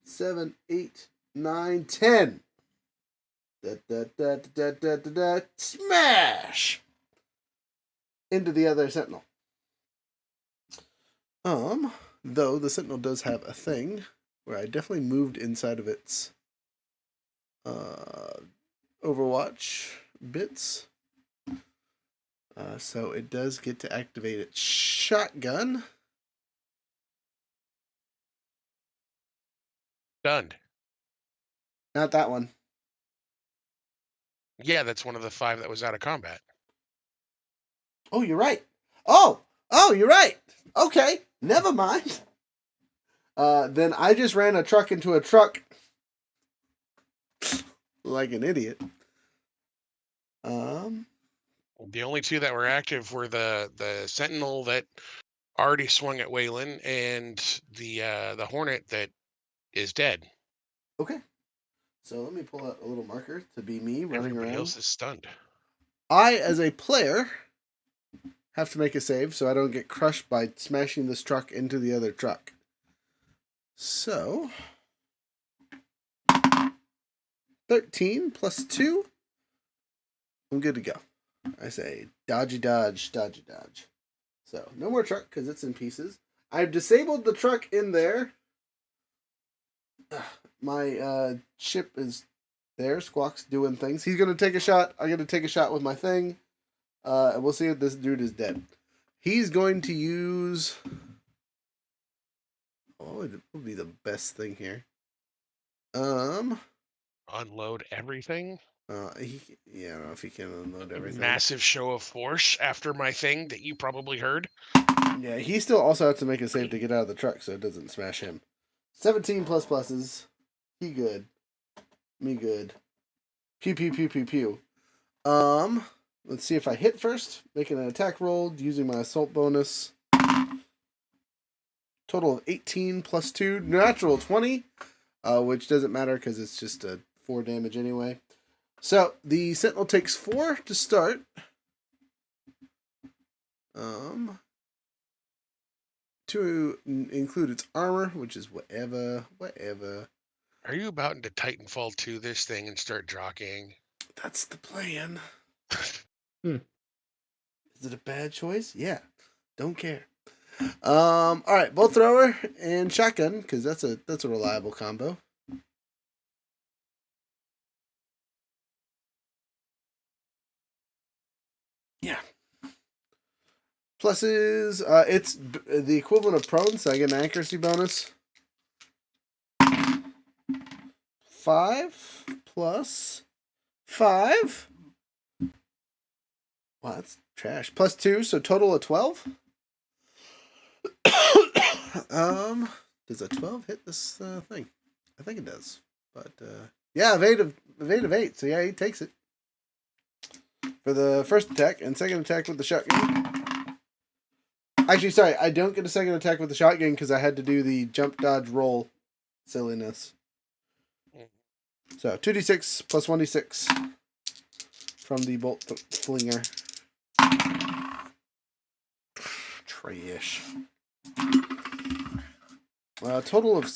7, 8, 9, 10. Smash! Into the other sentinel. Though the sentinel does have a thing where I definitely moved inside of its Overwatch bits. So it does get to activate its shotgun. Stunned. Not that one. Yeah, that's one of the 5 that was out of combat. Oh, you're right. Oh, you're right. Okay, never mind. Then I just ran a truck into a truck like an idiot. The only 2 that were active were the Sentinel that already swung at Waylon and the Hornet that is dead. Okay. So let me pull out a little marker to be me running Everybody around. else is stunned. I, as a player, have to make a save so I don't get crushed by smashing this truck into the other truck. So, 13 plus 2. I'm good to go. I say dodgy dodge, dodgy dodge. So, no more truck because it's in pieces. I've disabled the truck in there. My ship is there. Squawk's doing things. He's going to take a shot. I'm going to take a shot with my thing. And we'll see if this dude is dead. He's going to use... Oh, it would be the best thing here. Unload everything. I don't know if he can unload everything. Massive show of force after my thing that you probably heard. Yeah, he still also has to make a save to get out of the truck so it doesn't smash him. 17 plus pluses. He good. Me good. Pew pew pew pew pew. Let's see if I hit first. Making an attack roll using my assault bonus. Total of 18 plus 2. Natural 20. Which doesn't matter because it's just a 4 damage anyway. So the Sentinel takes 4 to start. To include its armor, which is whatever. Are you about to Titanfall 2 this thing and start jockeying? That's the plan. Is it a bad choice? Yeah. Don't care. All right, bolt thrower and shotgun because that's a reliable combo. Yeah. Pluses, it's the equivalent of prone, so I get an accuracy bonus. 5 plus 5. Wow, that's trash. Plus 2, so total of 12. Does a 12 hit this thing? I think it does. But yeah, evade of 8. So yeah, he takes it for the first attack and second attack with the shotgun. Actually, sorry, I don't get a second attack with the shotgun because I had to do the jump, dodge, roll silliness. So 2d6 plus 1d6 from the bolt flinger. Trash. Total of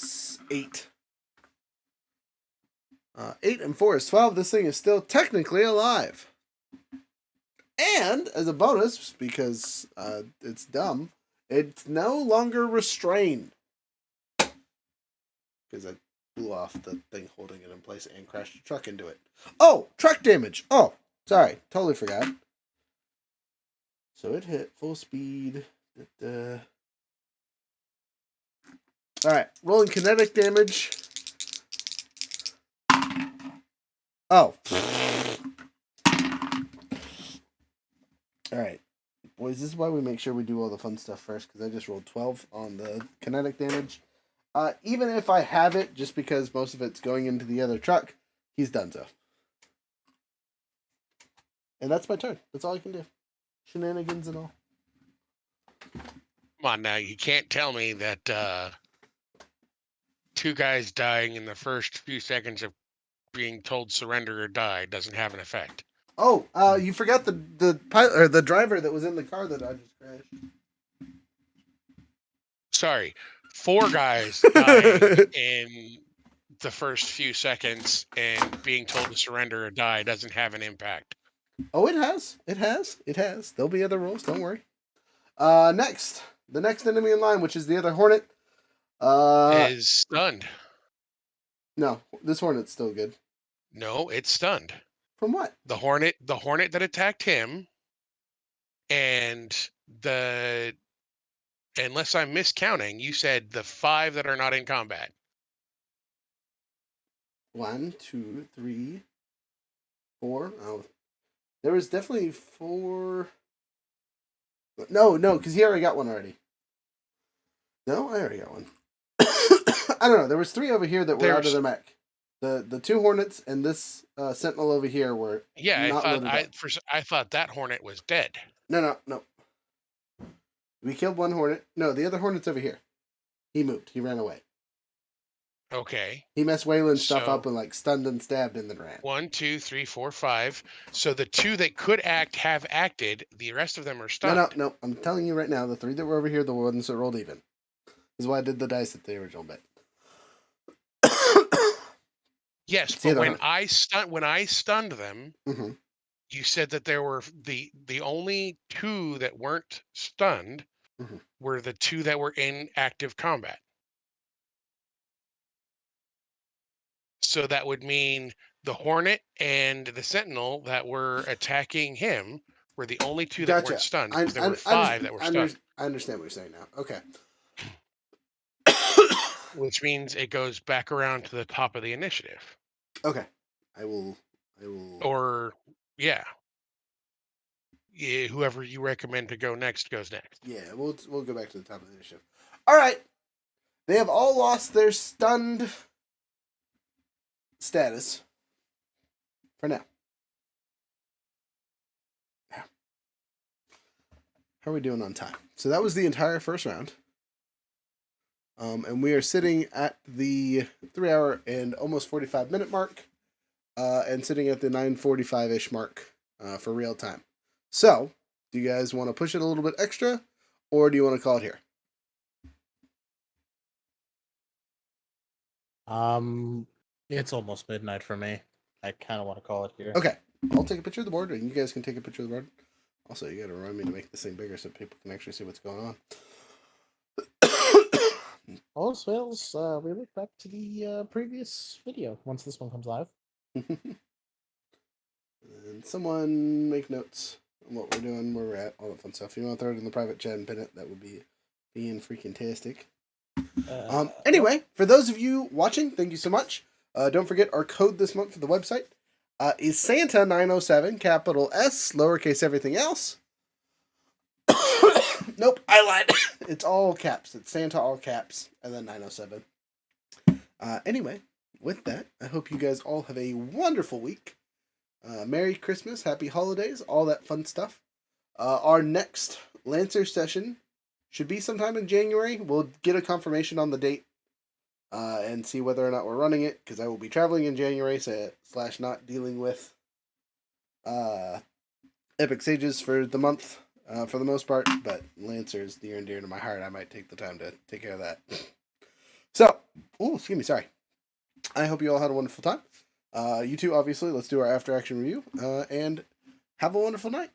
8. 8 and 4 is 12. This thing is still technically alive. And as a bonus, because it's dumb, it's no longer restrained. Because I blew off the thing holding it in place and crashed the truck into it. Oh, truck damage. Oh, sorry. Totally forgot. So it hit full speed. Alright, rolling kinetic damage. Oh. Alright. Boys, this is why we make sure we do all the fun stuff first, because I just rolled 12 on the kinetic damage. Even if I have it, just because most of it's going into the other truck, he's done so. And that's my turn. That's all I can do. Shenanigans and all. Come on now, you can't tell me that 2 guys dying in the first few seconds of being told surrender or die doesn't have an effect. Oh, you forgot the pilot or the driver that was in the car that I just crashed. Sorry, 4 guys dying in the first few seconds and being told to surrender or die doesn't have an impact. Oh, it has. It has. It has. There'll be other rolls. Don't worry. Next, the next enemy in line, which is the other Hornet. Is stunned. No, this Hornet's still good. No, it's stunned. From what? The Hornet that attacked him, and unless I'm miscounting, you said the 5 that are not in combat. 1, 2, 3, 4. Oh, there was definitely 4. No, because he already got one already. No, I already got one. I don't know. There was 3 over here that were out of the mech. The 2 Hornets and this Sentinel over here were Yeah, not loaded up. I thought that Hornet was dead. No. We killed one hornet. No, the other hornet's over here. He moved. He ran away. Okay. He messed Waylon's stuff So up and like stunned and stabbed and then ran. 1, 2, 3, 4, 5. So the 2 that could act have acted. The rest of them are stunned. No. I'm telling you right now, the 3 that were over here, the ones that rolled even. This is why I did the dice at the original bet. Yes, It's the but other when I stunned them, Mm-hmm. you said that there were the only 2 that weren't stunned Mhm. were the 2 that were in active combat. So that would mean the Hornet and the Sentinel that were attacking him were the only 2 that weren't Gotcha. stunned, I, because there were I, 5 that were stunned, I understand what you're saying now. Okay. which means it goes back around to the top of the initiative. Okay. I will. Or, yeah. Whoever you recommend to go next goes next. Yeah, we'll go back to the top of the initiative. All right. They have all lost their stunned status for now. How are we doing on time? So that was the entire first round. And we are sitting at the 3 hour and almost 45-minute mark, and sitting at the 9:45-ish mark for real time. So, do you guys want to push it a little bit extra, or do you want to call it here? It's almost midnight for me. I kind of want to call it here. Okay, I'll take a picture of the board, and you guys can take a picture of the board. Also, you got to remind me to make this thing bigger so people can actually see what's going on. All else fails, we look back to the previous video once this one comes live. And someone make notes on what we're doing, where we're at, all that fun stuff. If you want to throw it in the private chat and pin it, that would be being freaking tastic. Anyway, for those of you watching, thank you so much. Don't forget our code this month for the website is Santa907, capital S, lowercase everything else. Nope, I lied. It's all caps. It's Santa all caps, and then 907. Anyway, with that, I hope you guys all have a wonderful week. Merry Christmas, Happy Holidays, all that fun stuff. Our next Lancer session should be sometime in January. We'll get a confirmation on the date and see whether or not we're running it, because I will be traveling in January, / not dealing with Epic Sages for the month, for the most part, but Lancer is near and dear to my heart. I might take the time to take care of that. So, excuse me, sorry. I hope you all had a wonderful time. You two, obviously, let's do our after action review, and have a wonderful night.